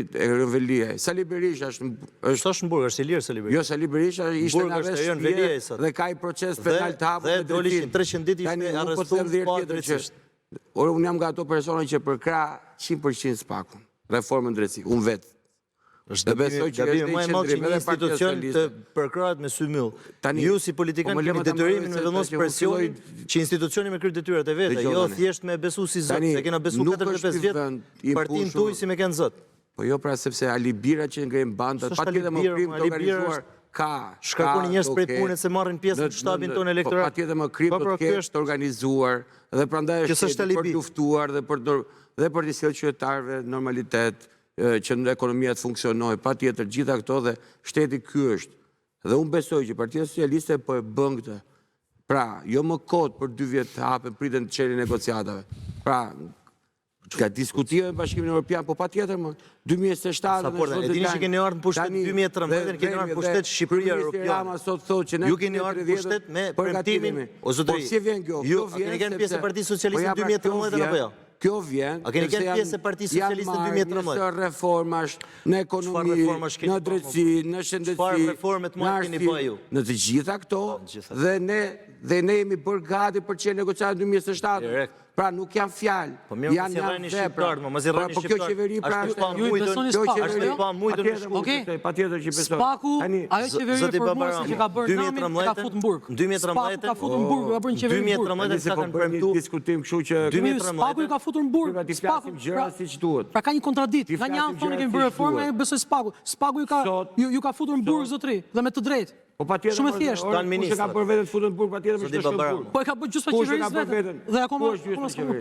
Velia, Sali Berisha është në burg, është i lirë Sali Berisha. Jo, Sali Berisha ishte në arrest shtëpie dhe ka i proces penal të hapur dhe doli 300 ditë ishte arrestuar pa drejtësisht. Ore, unë jam nga ato persona që përkrah 100% SPAK-un, reformën drejtësi, unë vetë. Është gabim më i madh që një institucion të përkrahet me sy myll. Ju si politikan keni detyrimin me vendos presionin që institucioni me kryet detyrat e veta, jo thjesht me besu si zot, se kena besu 45 vjet partinë tuaj si me kanë zot. Po jo, pra sepse Ali Bira që ngrenë bandat, patjetër më krim të organizuar ka shkarkoni njerëz prej punës se marrin pjesë në shtabin tonë elektoral. Patjetër më krim të kesh të organizuar dhe prandaj është për të luftuar dhe për të sjellë qytetarëve normalitet, që në ekonomia të funksionoj, pa tjetër gjitha këto dhe shteti ky është. Dhe unë besoj që Partia Socialiste po e bën këtë. Pra, jo më kot për 2 vjet të hapen pritën të çelin negociatave. Pra, ka diskutuar me Bashkimin Evropian, po pa tjetër më, 2027... E dini që keni ardhur në pushtet 2013, keni ardhur në pushtet Shqipëria Europiane. Ju keni ardhur në pushtet me premtimin, o zotëri, ju keni qenë pjesë e Partisë Socialiste në 2013 apo jo? Kjo vjen, a keni qenë pjesë e Partisë Socialiste në 2013? Janë marrë reformash në ekonomi, në drejtësi, në shëndetësi, çfarë reforme të mëdha keni bërë ju? Në të gjitha këto, dhe ne jemi bërë gati për çelë negociatë në 2007. Pra nuk janë fjalë. Po mirë, mos i rrani shqiptarët, mos i rrani shqiptarët. Po kjo qeveri pra është pa mujtën në shkollë. Okej, patjetër që besoj. SPAK-u, ajo qeveri e formuar që ka bërë namin, ka futur në burg. SPAK-u ka futur në burg, ka bërë një qeveri në burg. 2013 sa kanë premtuar diskutim kështu që 2013 SPAK-u ka futur në burg. Ti flasim gjëra siç duhet. Pra ka një kontradikt. Nga një anë thonë kemi bërë reformë, besoj SPAK-u. SPAK-u ju ka futur në burg zotëri dhe me të drejtë. Shumë e thjeshtë. Tan ministër. Ka bërë vetëm futën në burg, patjetër më shkon në burg. Po e ka bërë gjysmë qeverisë vetë. Dhe akoma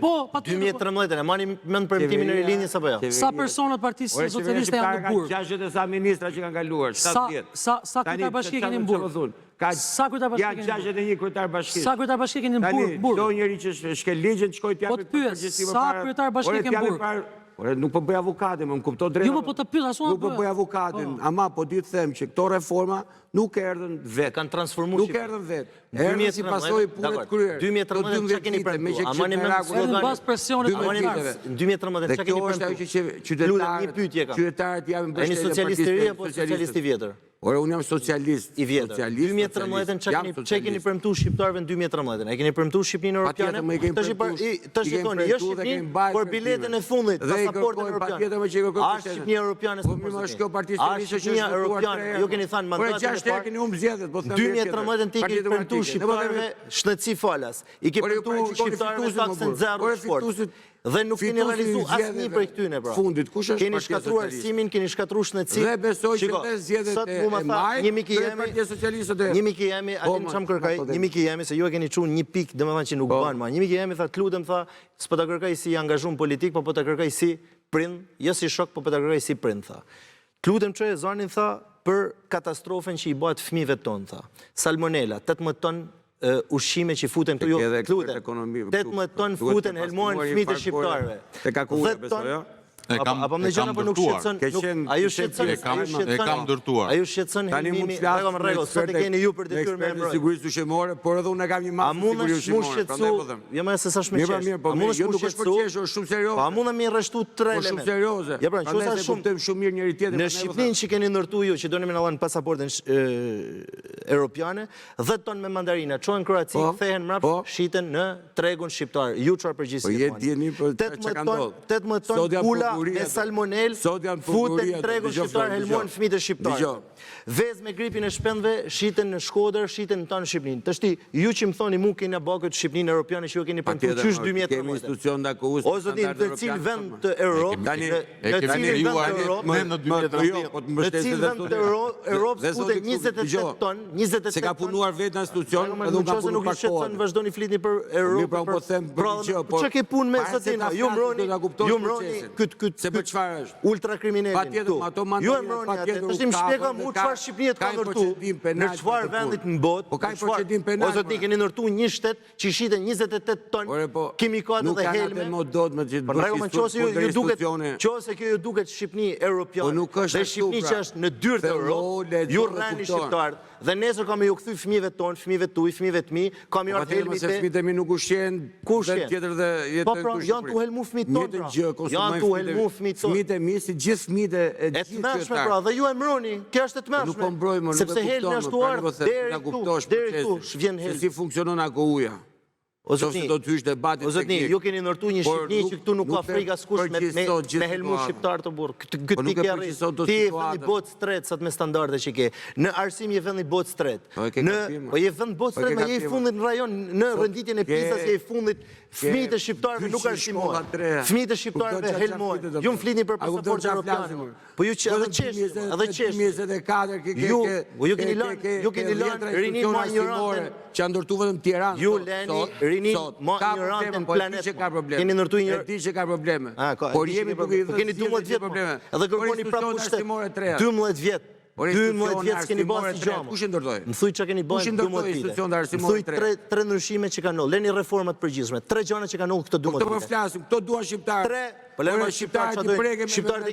po, patjetër. 2013 e mani mend premtimin e rilinjës apo jo? Sa personat Partisë Socialiste janë në burg? 60 sa ministra që kanë kaluar, 70. Sa kryetar bashkie keni në burg? Sa kryetar bashkie keni? Janë 61 kryetar bashkie. Sa kryetar bashkie keni në burg? Çdo njeri që shkel ligjin të shkojë Po të pyes, sa kryetar bashkie keni në burg? Ore, nuk po bëj avokatin, më kupto drejt. Jo, po të pyes asua. Nuk po bëj avokatin, ama po di të them që këto reforma nuk erdhën vetë. Kanë transformuar Nuk erdhën vetë. Erdhën si pasojë punë të kryer. 2013 çka keni premtuar? A mani mend sloganin pas presionit të viteve. 2013 çka keni premtuar? Dhe kjo është ajo që qytetarët japin mbështetje. Jeni socialistë ri apo socialist i vjetër? Ore, unë jam socialist. I vjetër. 2013 çka keni premtuar shqiptarëve në 2013? E keni premtuar Shqipërinë Europiane? Tash shikoni, jo Shqipërinë, por biletën e fundit, pasaportën europiane. A Shqipëria Europiane s'po më është kjo Partia Socialiste që është Europiane? Ju keni thënë mandatin e parë. Keni humbë zgjedhjet, po them. 2013 ti keni premtuar shqiptarëve shëndetësi falas. I ke premtuar shqiptarëve taksen zero sport. Dhe nuk keni realizuar asnjë prej këtyre pra. Fundit kush është? Keni shkatruar arsimin, keni shkatruar shëndetësinë. Dhe besoj që te zgjedhjet e majit, një mik i jemi Partia Socialiste do. Një mik i jemi, a keni çam kërkaj? Një mik i jemi se ju e keni çuar një pikë, domethënë që nuk bën më. Një mik i jemi tha, lutem tha, s'po ta kërkaj si angazhuar politik, po ta kërkaj si prind, jo si shok, po ta kërkaj si prind tha. Lutem çoj zonin tha për katastrofën që i bëhet fëmijëve tonë tha. Salmonella, 18 ton ushqime që futen këtu, jo, 18 ton futen helmohen fëmijët e shqiptarëve. 10 Apo më dëgjon apo nuk shqetëson? Ajo shqetëson. E kam ndërtuar. Ajo shqetëson Helmimi, rregull, sot e keni ju për detyrë me ekspertë sigurisë ushqimore, por edhe unë kam një masë sigurisë ushqimore. shqetësu, jo më se sa shmeqesh. Mirë, Mund jo të nuk është për qesh, është shumë serioze. Pa mund të më rreshtu 3 Po shumë elemente. serioze. Ja pra, Prandaj se kuptojmë shumë mirë njëri tjetrin. Në Shqipërinë që keni ndërtuar ju, që doni më na dhënë pasaportën europiane, 10 ton me mandarina çohen Kroaci, kthehen mbrapa, shiten në tregun shqiptar. Ju çfarë përgjegjësi Po jetë djeni për çka ka ndodhur. 18 ton pula me salmonel futen në tregun shqiptar, helmuan fëmijët e shqiptarë. Vezë me gripin e shpendëve shiten në Shkodër, shiten në tonë Shqipërinë. Tash ju që më thoni mua keni bakët Shqipërinë europiane që ju keni premtuar qysh 2013. Kemi institucion dakues. O zotin, në cilë vend të Europë, E kemi lejuar ne në 2013. Po të në mbështesin cilë vend të Europë futen 28 ton, 28 se ka punuar vetë në institucion, edhe unë kam nëse nuk punuar i shqetëson, vazhdoni flitni për Mirë, pra, Europë. po them për gjë, po. Çka ke punë me zotin? Ju mbroni, se për çfarë është? ultrakriminalin Patjetër, këtu. ato Ju e mbroni atë. Tash më shpjegoj mua çfarë Shqipëria ka ndërtu. Në çfarë vendit në botë? Po ka procedim penal. O zotin, keni ndërtu një shtet që shiten 28 ton kimikate dhe helme. Nuk kanë dot me gjithë. Po rregull, nëse ju duket, nëse kjo ju duket Shqipëni europiane, dhe Shqipëni që është në dyrë të Europë, ju rrani shqiptarët. Dhe nesër kam ju kthy fëmijëve tonë, fëmijëve tuaj, fëmijëve të mi, kam ju ardhur helmi se fëmijët e mi nuk ushqen. Ku ushqen? Tjetër dhe jetë. Po pra, janë tu helmu fëmijët tonë. Janë tu helmu fëmijët tonë. Fëmijët e mi si gjithë fëmijët e gjithë qytetarë. Pra, dhe ju e mbroni, kjo është e tmeshme. Nuk po mbrojmë, nuk e sepse helmi ashtu ardh deri këtu, vjen helmi. Si funksionon ako uja. O zotni, do të hysh debatin teknik. Ju keni ndërtu një Shqipëri që këtu nuk ka frikë askush me helmu shqiptar të burr. Këtë pikë arrit. Ti je vendi botë tret sot me standarde që ke. Në arsim je vendi botë tret. Po je vend botë tret, me je i fundit në rajon në renditjen e Pisas, je i fundit. Fëmijët e shqiptarëve nuk arsimojnë. Fëmijët e shqiptarëve helmojnë. Ju flitni për pasaportën europiane. Po ju edhe qesh. Ju keni lënë rinin më ignorante që ndërtu vetëm Tiranë. Ju lëni rinin më ignorante në planet. Keni ndërtu një di që ka probleme. Por jemi duke i dhënë. Keni 12 vjet probleme. Edhe kërkoni prapë pushtet. 12 vjet. 12 vjet s'keni bërë si gjama. Kush e ndërtoi? Më thuj çka keni bërë 12 vjet. Më thuj tre ndryshime që kanë ndodhur. Leni reformat përgjithshme. 3 gjëra që kanë ndodhur këto 12 vjet. Këto po flasim, këto duan shqiptarë. Po lëmë shqiptarët i prekë me shqiptarët e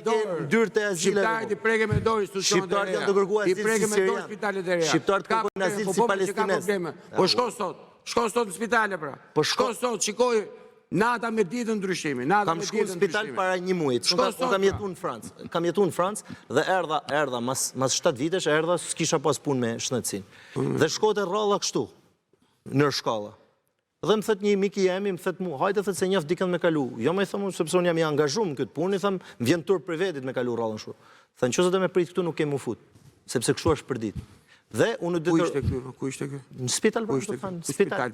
dyrtë e azileve. Shqiptarët i prekë me dorë institucionet e reja. Shqiptarët janë të kërkuar azil si sirian. Spitalet e reja. Shqiptarët kërkojnë azil si palestinez. Po shko sot. Shko sot në spitale pra. Po shko sot, shikoj nata me ditën ndryshimi. Kam shkuar në spital para një muaji. Unë kam jetuar në Francë. Kam jetuar në Francë dhe erdha mas 7 vitesh, erdha s'kisha pas punë me shëndetësinë. Dhe shkote rralla kështu në shkalla. Dhe më thët një miki jemi, më thët mu, hajde thët se njëftë dikën me kalu. Jo me i thëmë, sepse unë jam i angazhum në këtë punë, i thëmë, më vjen tur privetit me kalu rrallën shurë. Thënë, që se dhe me prit këtu nuk kemi u fut, sepse kështu është për ditë. Dhe unë Ku ishte kjo? Ku ishte kjo? Në spital, pra, të thënë, spital.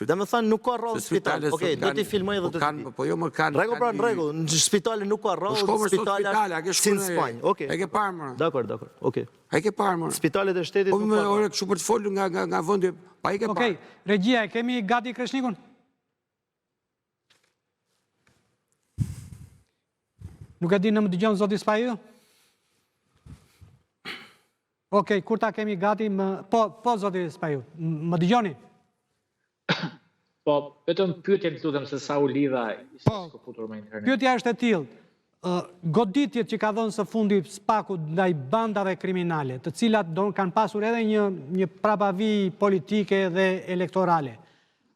Dhe më thënë, nuk ka rrallë spital. Okej, do t'i filmoj dhe të të Po jo më kanë. Rregull, pra, në rregull, në spitale nuk ka rrallë, spitale si në Spanjë. Okej. E ke parë më? Dakor, okej. E ke parë më? Spitalet e shtetit nuk ka. Po ore kështu për të folur nga vendi, pa i ke parë. Okej, regjia, e kemi gati Kreshnikun? Nuk e di në më dëgjon zoti Spaju? Okej, kur ta kemi gati, po zoti Spaju, më dëgjoni? Po, vetëm pyetjen lutem se sa u lidha ishte futur me internet. Pyetja është e tillë. Goditjet që ka dhënë së fundi Spaku ndaj bandave kriminale, të cilat kanë pasur edhe një prapavi politike dhe elektorale.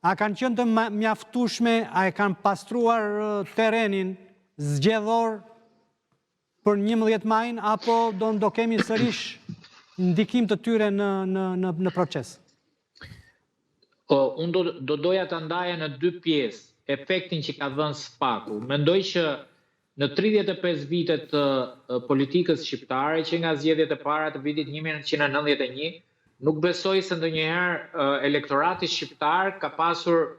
A kanë qenë të mjaftueshme, a e kanë pastruar terrenin zgjedhor për 11 majin, apo do kemi sërish ndikim të tyre në proces? Unë do doja të ndaja në 2 pjesë, efektin që ka dhënë Spaku. Mendoj që në 35 vitet të politikës shqiptare, që nga zgjedhjet e para të vitit 1991, nuk besoj se ndonjëherë elektorati shqiptar ka pasur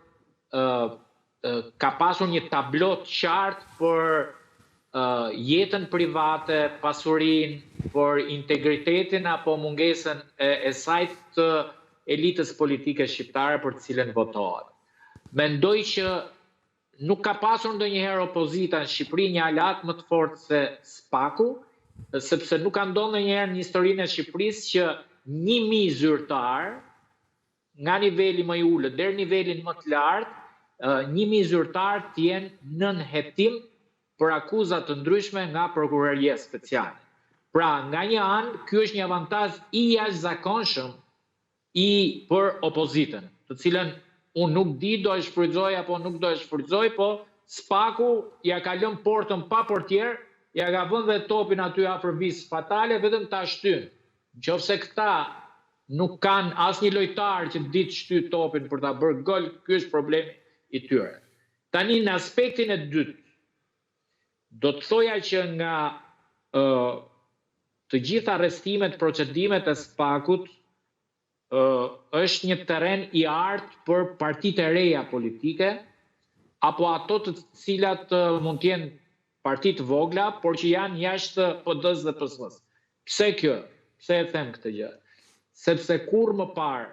një tablo të qartë për jetën private, pasurinë, për integritetin apo mungesën e saj të elitës politike shqiptare për të cilën votohet. Mendoj që nuk ka pasur ndonjëherë opozita në Shqipëri një aleat më të fortë se Spaku, sepse nuk ka ndodhur ndonjëherë në historinë e Shqipërisë që 1000 zyrtar nga niveli më i ulët deri në nivelin më të lartë, 1000 zyrtar të jenë nën hetim për akuzat të ndryshme nga prokuroria speciale. Pra, nga një anë, ky është një avantazh i jashtëzakonshëm për opozitën, të cilën unë nuk di do e shfrytëzoj apo nuk do e shfrytëzoj, po Spaku ja ka lënë portën pa portier, ja ka vënë dhe topin aty afër vis fatale, vetëm ta shtyn. Nëse këta nuk kanë asnjë lojtar që ditë shty topin për ta bërë gol, ky është problemi i tyre. Tani në aspektin e dytë, do të thoja që nga të gjitha arrestimet, procedimet e Spakut, është një terren i artë për partitë e reja politike, apo ato të cilat mund të jenë partitë vogla, por që janë jashtë PD-s dhe PS-s. Pse kjo? Pse e them këtë gjë? Sepse kur më parë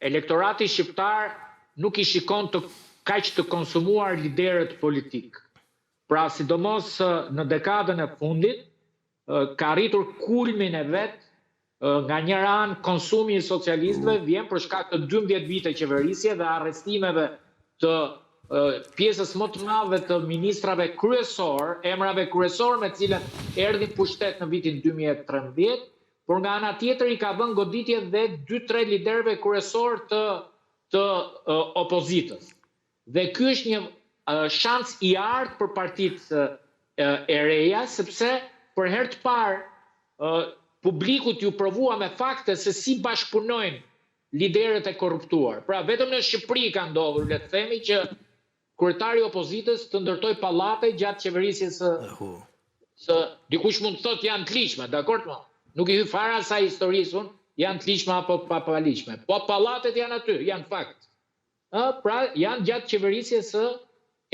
elektorati shqiptar nuk i shikon kaq të konsumuar liderët politik. Pra, sidomos në dekadën e fundit, ka arritur kulmin e vet. Nga një anë, konsumi i socialistëve vjen për shkak të 12 vite qeverisje dhe arrestimeve të pjesës më të madhe të ministrave kryesor, emrave kryesor me cilën erdhin pushtet në vitin 2013, por nga ana tjetër i ka vënë goditje dhe 2-3 liderëve kryesor të opozitës. Dhe ky është një shans i artë për partitë e reja, sepse për herë të parë publikut ju provua me fakte se si bashkëpunojnë liderët e korruptuar. Pra, vetëm në Shqipëri ka ndodhur, le të themi, që kryetari i opozitës të ndërtoj pallate gjatë qeverisjes së dikush mund të thotë janë të ligjshme, dakord mo? Nuk i hy fara asaj historisë unë, janë të ligjshme apo pa ligjshme. Po pallatet janë aty, janë fakt. Pra, janë gjatë qeverisjes së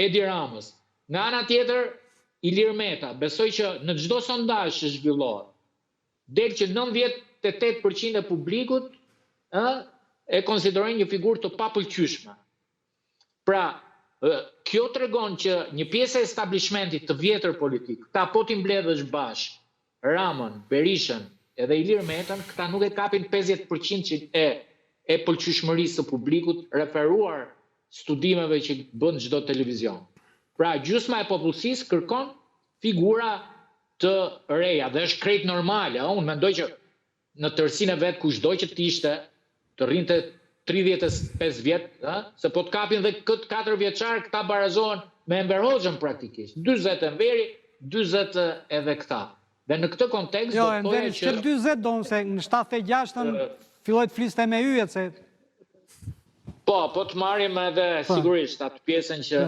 Edi Ramës. Nga ana tjetër, Ilir Meta, besoj që në çdo sondazh që zhvillohet, del që 98% e publikut e konsiderojnë një figurë të papëlqyeshme. Pra, kjo tregon që një pjesë e establishmentit të vjetër politik, këta po t'i mbledhësh bashkë, Ramën, Berishën edhe Ilir Metën, këta nuk e kapin 50% e pëlqyeshmërisë së publikut, referuar studimeve që bën çdo televizion. Pra, gjysma e popullsisë kërkon figura të reja, dhe është krejt normale. Unë mendoj që në tërsinë e vetë kushdo që t'ishte, të rrinte 35 vjetë, se po t'kapin dhe këtë 4 vjeçar, këta barazohen me Enver Hoxhën praktikisht. 40 Enveri, 40 edhe këta. Dhe në këtë kontekst Jo, do të thoya që 40 do se në 76-ën filloi të fliste me yjet se Po të marrim edhe sigurisht atë pjesën që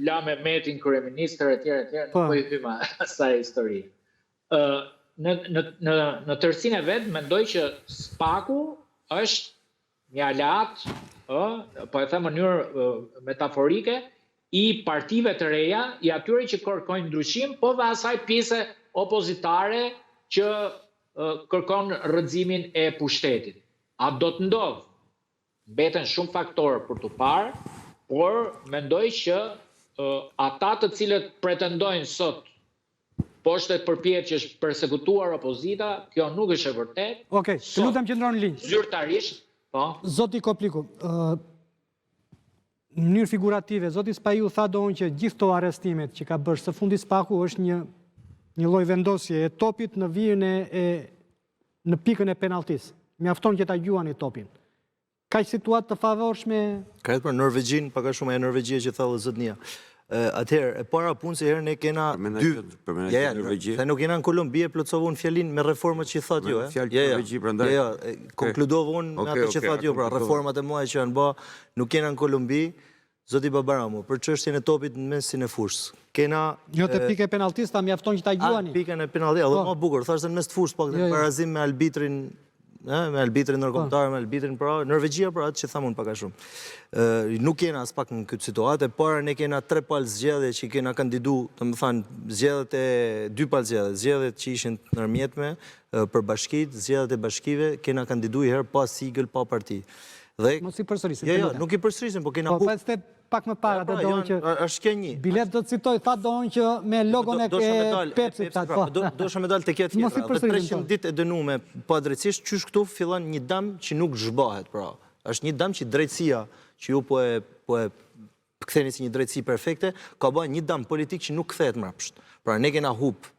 la me Metin kryeministër etj, po i hyma asaj histori. Në tërsinë e vet mendoj që Spaku është një aleat, po e them në mënyrë metaforike, i partive të reja, i atyre që kërkojnë ndryshim, po dhe asaj pjese opozitare që kërkon rrëzimin e pushtetit. A do të ndodhë? Mbeten shumë faktorë për të parë, por mendoj që ata të cilët pretendojnë sot poshtet përpjet që është persekutuar opozita, kjo nuk është e vërtet. Okej, të lutem qëndron në linjë. Zyrtarisht, po. Zoti Kopliku, në mënyrë figurative, zoti Spaiu tha doon që gjithë to arrestimet që ka bërë së fundi Spaku është një lloj vendosje e topit në vijën në pikën e penaltisë. Mjafton që ta gjuani topin. Ka situatë të favorshme? Ka jetë për Norvegjin, paka shumë e Norvegjia që thallë zëtnia. Atëherë, e para punë se herë ne kena dy... Se nuk kena në Kolumbi e plotësovë unë fjallin me reformat që i thot ju, konkludovë unë nga të që thot ju, pra reformat e muaj që janë ba, nuk kena në Kolumbi, zoti Babaramu, për çështjen e topit në mesin e fushës. Kena... Jo të pike penaltista, mjafton që ta gjuani. Pikën e penaltista, dhe më bukur, thashtë në mes të fushës, pak të parazim me arbitrin nërkombëtar, me arbitrin pra, Norvegjia pra atë që thamun paka shumë. Nuk kena as pak në këtë situatë, e para ne kena 3 palë zgjedhje që kena kandidu, të më thanë, zgjedhjet e 2 palë zgjedhje, zgjedhjet që ishin të nërmjetme për bashkit, zgjedhjet e bashkive, kena kandidu i herë pa sigël, pa parti. Mos i përsërisim. Jo, nuk i përsërisim, po kena Po, pa pak më para, dhe doon që... është kje një. Bilet do të citoj, tha doon që me logon e Pepsi. Do shë me dalë të kjetë fjera. Dhe 300 dit e dënume pa drejtësisht, qysh këtu fillan një dam që nuk zhbahet, pra. është një dam që drejtësia që ju po e ktheni si një drejtësi perfekte, ka bërë një dëm politik që nuk kthehet mbrapsht. Pra ne kena humb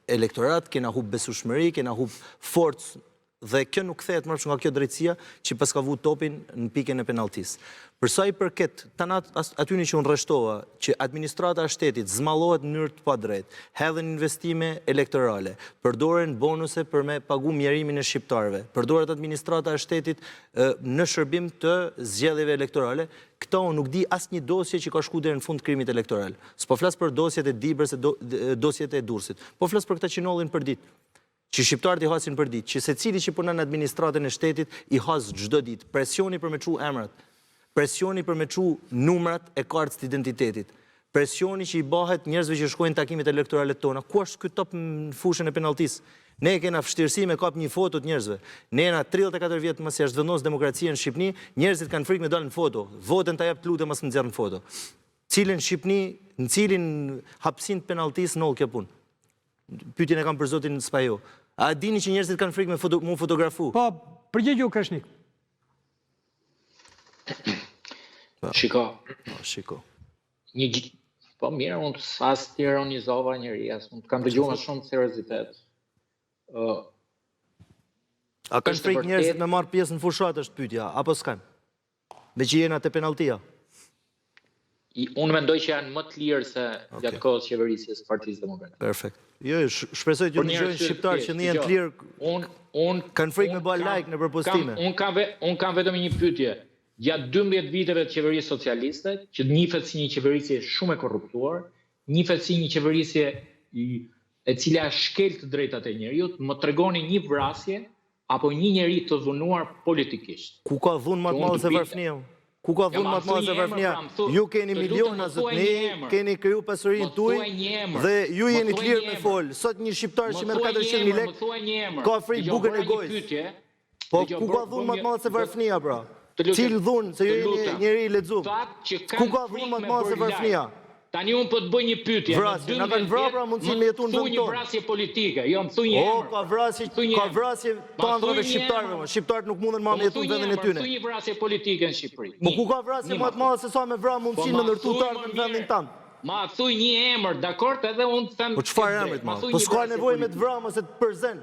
elektorat, kena humb besueshmëri, kena humb forcë dhe kjo nuk kthehet mbrapsht nga kjo drejtësia që pas ka vu topin në pikën e penaltisë. Për sa i përket atyni që unë rreshtova, që administrata e shtetit zmallohet në mënyrë të padrejtë, hedhin investime elektorale, përdoren bonuse për me pagu mjerimin e shqiptarëve, përdoret administrata e shtetit në shërbim të zgjedhjeve elektorale, këta unë nuk di asnjë dosje që ka shku deri në fund krimit elektoral. S'po flas për dosjet e Dibrës e dosjet e Durrësit, po flas për këta që nollin për ditë, që shqiptarët i hasin për ditë, që secili që punon në administratën e shtetit i has çdo ditë, presioni për me çu emrat, presioni për me çu numrat e kartës të identitetit, presioni që i bëhet njerëzve që shkojnë takimet elektorale tona. Ku është ky top në fushën e penaltisë? Ne kena vështirësi me kap një foto të njerëzve. Ne jena 34 vjet më së vendos demokracia në Shqipëri, njerëzit kanë frikë me dalë në foto. Votën ta jap të lutem mos më nxjerr në foto. Cilën Shqipëri, në cilin hapësinë të penaltisë nol kjo punë. Pyetjen e kam për zotin Spajo. A dini që njerëzit kanë frikë me mu fotografu? Po, përgjigju Kreshnik. Shiko. Po mirë, unë as të ironizova njëri, as unë kam dëgjuar me shumë seriozitet. A kanë frikë njerëzit me marrë pjesë në fushat është pyetja, apo s'kan? Me që jena te penaltia? Unë mendoj që janë më të lirë se gjatë kohës qeverisjes Partisë Demokratike. Perfekt. Jo, shpresoj të ndëgjojnë shqiptarë që janë të lirë. Kanë frikë me bë like në përpostime. Unë kam vetëm një pyetje. Gjatë 12 viteve të qeverisë socialiste, që njihet si një qeverisje shumë e korruptuar, njihet si një qeverisje e cila shkel të drejtat e njerëzit, më tregoni një vrasje apo një njeri të dhunuar politikisht. Ku ka dhunë më të madhe se Varfënia? Ku ka dhunë më të madhe se Varfënia? Ju keni miliona zot, ne keni kriju pasurinë tuaj dhe ju jeni të lirë me fol. Sot një shqiptar që merr 400.000 lekë ka frikë bukën e gojës. Po ku ka dhunë më të madhe se Varfënia, pra? Cilë dhunë, se ju jeni njeri i lexuar. Ku ka dhunë më të madhe se Varfënia? Tani unë po të bëj një pyetje. Vrasje, na kanë vrarë pra mundësinë me jetu në vendin tonë. Një vrasje politike, jo më thuj një emër. Ka vrasje të andrave shqiptarëve. Shqiptarët nuk mundën më me jetu në vendin e tyre. Thuj një vrasje politike në Shqipëri. Po ku ka vrasje më të madhe se sa me vrarë mundësinë me ndërtu të ardhmë në vendin tanë? Ma thuj një emër, dakord, edhe unë them. Po çfarë emrit ma? Po s'ka nevojë me të vrarë ose të përzen.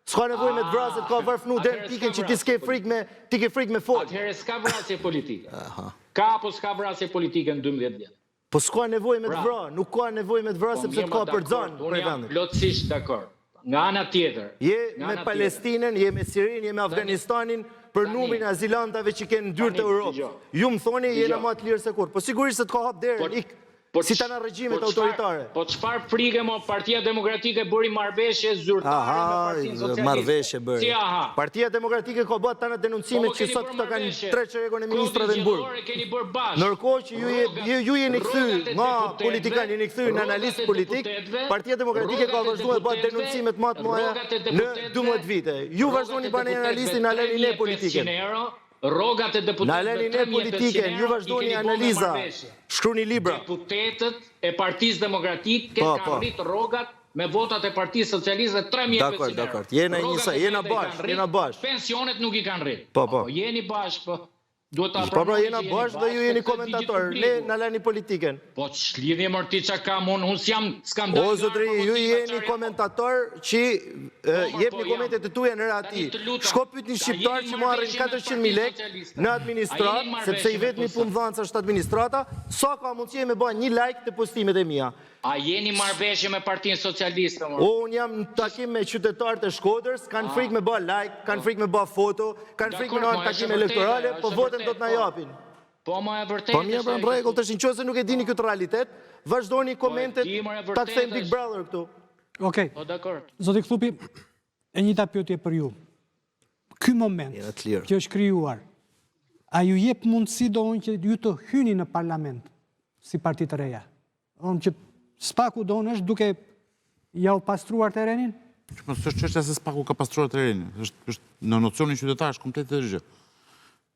S'ka nevojë me të vrasje të ka varfënu deri në pikën që ti ke frikë me fol. Atëherë s'ka vrasje politike. Ka apo s'ka vrasje politike në 12 vjet? Po s'ka nevojë me të vrarë, nuk ka nevojë me të vrarë sepse ka përzan për vendin. Plotësisht dakord. Nga ana tjetër. Je me Palestinën, je me Sirinë, je me Afganistanin për numrin e azilantave që kanë ndyrë të Europës. Ju më thoni jena më të lirë se kur. Po sigurisht se të ka hap derën, si të në regjimet autoritare. Po çfarë frike mo Partia Demokratike bëri marrëveshje zyrtare me Partinë Socialiste? Marrëveshje bëri. Si aha? Partia Demokratike ka bërë tana denuncimet që sot këto kanë 3 çerekon e ministrave në burg. Ndërkohë që ju jeni kthy nga politikanë, jeni kthy në analist politik, Partia Demokratike ka vazhduar të bëjë denuncimet më të mëdha në 12 vite. Ju vazhdoni bani analistin, na lëni ne politikën. Rrogat e deputetëve. Na lëni ne politikën, ju vazhdoni analiza. Shkruani libra. Deputetët e Partisë Demokratike kanë rrit rrogat me votat e Partisë Socialiste 3.500 euro. Dakor. Jena bashkë. Pensionet nuk i kanë rrit. Po. Jeni bashkë, po. Duhet ta Po pra jena bashkë dhe ju jeni komentator. Ne na lëni politikën. Po ç'lidhje morti çka kam unë s'jam skandal. O zotëri, ju jeni komentator që jepni komentet e tuaja në ati. Shko pyetni shqiptar që marrin 400.000 lekë në administrat, sepse i vetmi punëdhënës është administrata, sa ka mundësi me bën një like të postimet e mia. A jeni marrëveshje me Partinë Socialiste? Unë jam në takim me qytetarët e Shkodrës, kanë frikë me bë like, kanë frikë me bë foto, kanë frikë me në takime elektorale, po votën do të na japin. Po më e vërtetë. Po mirë, pra në rregull, tash nëse nuk e dini këtë realitet, vazhdoni komentet ta kthejmë Big Brother këtu. Okej. Po dakor. Zoti Kthupi, e njëjta pyetje për ju. Ky moment që është krijuar, a ju jep mundësi doon që ju të hyni në parlament si parti të reja? Që Spaku doon është duke ja u pastruar terrenin? S'është çështja se Spaku ka pastruar terrenin, është në nocionin qytetar, është komplet të gjë.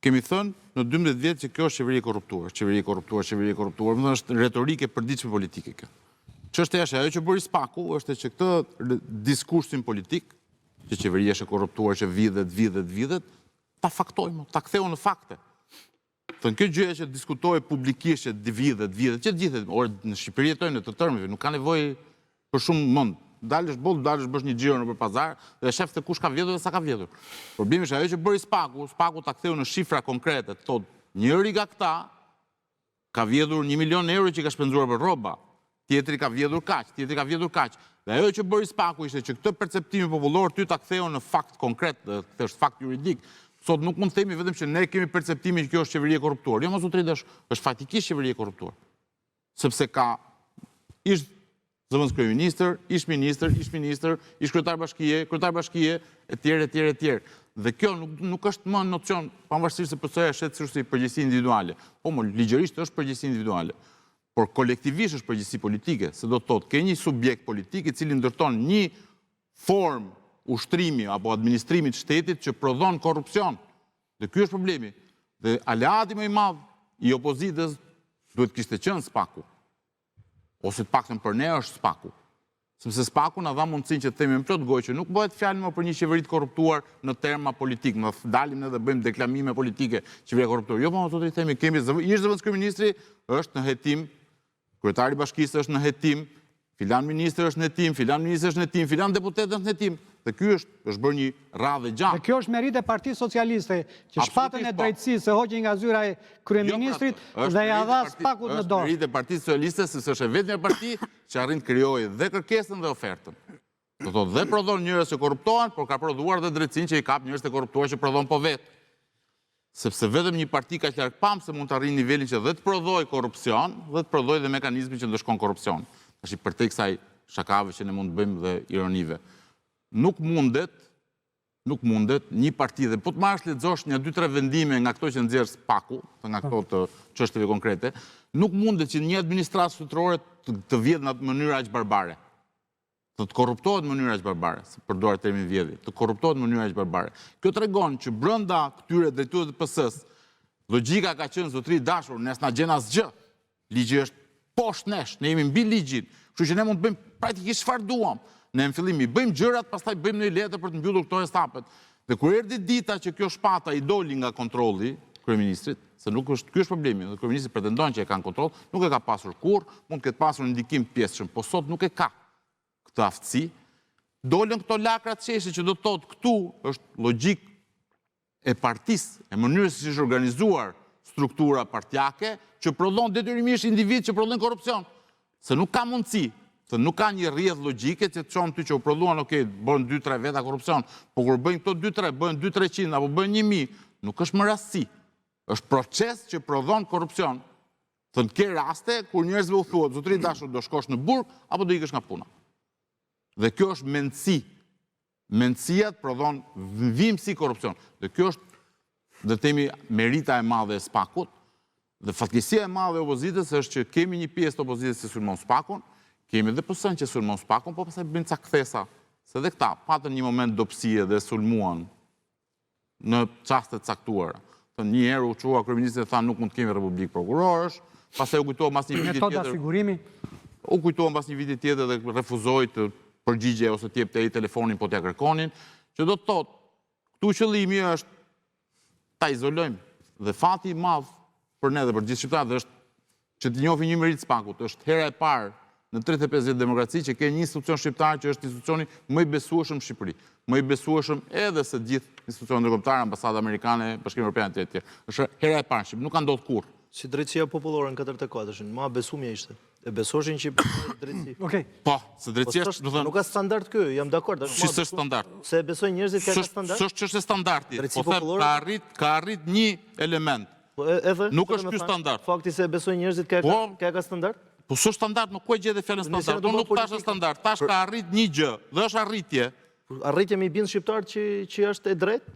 Kemi thënë në 12 vjet që kjo është qeveri e korruptuar, më thënë është retorike përditshme politike kjo. Çështja është ajo që bëri Spaku është që këtë diskursin politik, që qeveria është e korruptuar që vidhet, ta faktojmë, ta ktheu në fakte. Thënë, kjo gjëja që diskutohet publikisht që dividhet, që gjithet, orë në Shqipëri jetojnë në të tërmëve, nuk ka nevojë për shumë mend. Dalësh bësh një xhiro nëpër pazar dhe shef se kush ka vjedhur dhe sa ka vjedhur. Problemi është ajo që bëri Spaku ta ktheu në shifra konkrete, thotë, njëri nga këta ka vjedhur 1 milion euro që ka shpenzuar për rroba, tjetri ka vjedhur kaq, tjetri ka vjedhur kaq. Dhe ajo që bëri Spaku ishte që këtë perceptimi popullor ty ta ktheu në fakt konkret, dhe është fakt juridik. Sot nuk mund të themi vetëm që ne kemi perceptimin që kjo është qeveri e korruptuar. Jo, mos u trit, është faktikisht qeveri e korruptuar. Sepse ka ish zëvendës kryeministër, ish ministër, ish kryetar bashkie, etj. Dhe kjo nuk është më nocion, pavarësisht se përsoja shet si përgjegjësi individuale. Po, ligjërisht është përgjegjësi individuale. Por kolektivisht është përgjegjësi politike, se do të thotë ke një subjekt politik i cili ndërton një formë ushtrimi apo administrimit shtetit që prodhon korrupsion. Dhe ky është problemi. Dhe aleati më i madh i opozitës duhet kishte qenë Spaku. Ose të paktën për ne është Spaku. Sepse Spaku na dha mundësinë që të themi me plot gojë që nuk bëhet fjalë më për një qeveri të korruptuar në terma politik, më dalim ne dhe bëjmë deklamime politike, qeveria e korruptuar. Jo, po ato i themi kemi ish zëvendës kryeministri është në hetim, kryetari i bashkisë është në hetim, filan ministër është në hetim, filan ministër është në hetim, filan deputet është në hetim. Dhe ky është bërë një radhë gjatë. Dhe kjo është merit e Partisë Socialiste, që shpatën e drejtësisë se hoqi nga zyra e kryeministrit dhe ja dha Spakut në dorë. Është merit e Partisë Socialiste, sepse është vetëm një parti që arrin të krijojë dhe kërkesën dhe ofertën. Do thotë dhe prodhon njerëz që korruptohen, por ka prodhuar dhe drejtësinë që i kap njerëz të korruptuar që prodhon po vetë. Sepse vetëm një parti kaq largpam se mund të arrijë nivelin që dhe të prodhojë korrupsion dhe të prodhojë dhe mekanizmin që ndëshkon korrupsion. Tash përtej kësaj shakave që ne mund të bëjmë dhe ironive. Nuk mundet një parti dhe po të marrësh lexosh një 2-3 vendime nga këto që nxjerr Spaku, nga këto të çështjeve konkrete, nuk mundet që një administratë shtetërore të vjedhë në mënyrë aq barbare. Të korruptohet në mënyrë aq barbare, se përdoar termin vjedhje, të korruptohet në mënyrë aq barbare. Kjo tregon që brenda këtyre drejtuesve të PS-s, logjika ka qenë zotëri dashur, ne s'na gjen asgjë. Ligji është poshtë nesh, ne jemi mbi ligjin, kështu që ne mund të bëjmë praktikisht çfarë duam. Ne në fillim i bëjmë gjërat, pastaj bëjmë një letër për të mbyllur këto estapet. Dhe kur erdhi dita që kjo shpata i doli nga kontrolli kryeministrit, se nuk është ky është problemi, dhe kryeministri pretendon që e kanë kontroll, nuk e ka pasur kurrë, mund të ketë pasur një ndikim pjesëshëm, po sot nuk e ka këtë aftësi. Dolën këto lakra të qeshit që do të thotë këtu është logjik e partisë, e mënyrës si është organizuar struktura partijake, që prodhon detyrimisht individ që prodhon korrupsion. Se nuk ka mundësi. Nuk ka një rrjedh logjike që të qonë ty që u prodhuan, bën 2-3 veta korrupsion, po kur bëjnë këto 2-3, bëjnë 200-300, apo bëjnë 1000, nuk është më rastësi. Është proces që prodhon korrupsion. Thënë ke raste kur njerëzve u thuhet, zotëri dashur do shkosh në burg apo do ikësh nga puna. Dhe kjo është mendësi. Mendësia prodhon vimësi korrupsion. Dhe kjo është, dhe temi, merita e madhe e Spakut, dhe fatkeqësia e madhe e opozitës është që kemi një pjesë të opozitës që sulmon Spakun. Kemi dhe pësën që sulmon Spakun, po pastaj bëjnë ca kthesa. Se dhe këta patën një moment dopsie dhe sulmuan në çaste të caktuara. Një herë u qua kryeministri tha nuk mund të kemi republik prokurorësh, pastaj u kujtoa mbas një viti tjetër. Metoda sigurimi. U kujtoa mbas një viti tjetër dhe refuzoi të përgjigje ose të jepte ai telefonin po t'ia kërkonin, që do të thotë, këtu qëllimi është ta izolojmë. Dhe fati i madh për ne dhe për gjithë shqiptarët është që të njohim një merit Spakut, është hera e parë në 35 vjet demokraci që ke një institucion shqiptar që është institucioni më i besueshëm në Shqipëri, më i besueshëm edhe se gjithë institucionet ndërkombëtare, ambasadë amerikane, Bashkimi Evropian etj. Është hera e parë, nuk ka ndodhur kurrë. Si drejtësia popullore në 44-shin, ma besumja ishte. E besoshin që drejtësi. Okej. Po, se drejtësia është, do të Nuk ka standard ky, jam dakord. Si s'është standard? Se e besojnë njerëzit ka standard? S'është çështje standardi. Drejtësi Po them popullore? ka arrit një element. Nuk është ky standard. Fakti se e besojnë njerëzit ka standard? Po s'është standard, nuk ku e gjetë fjalën standard. Unë nuk thash standard, tash ka arrit një gjë, dhe është arritje. Arritje me i bind shqiptar që është e drejtë?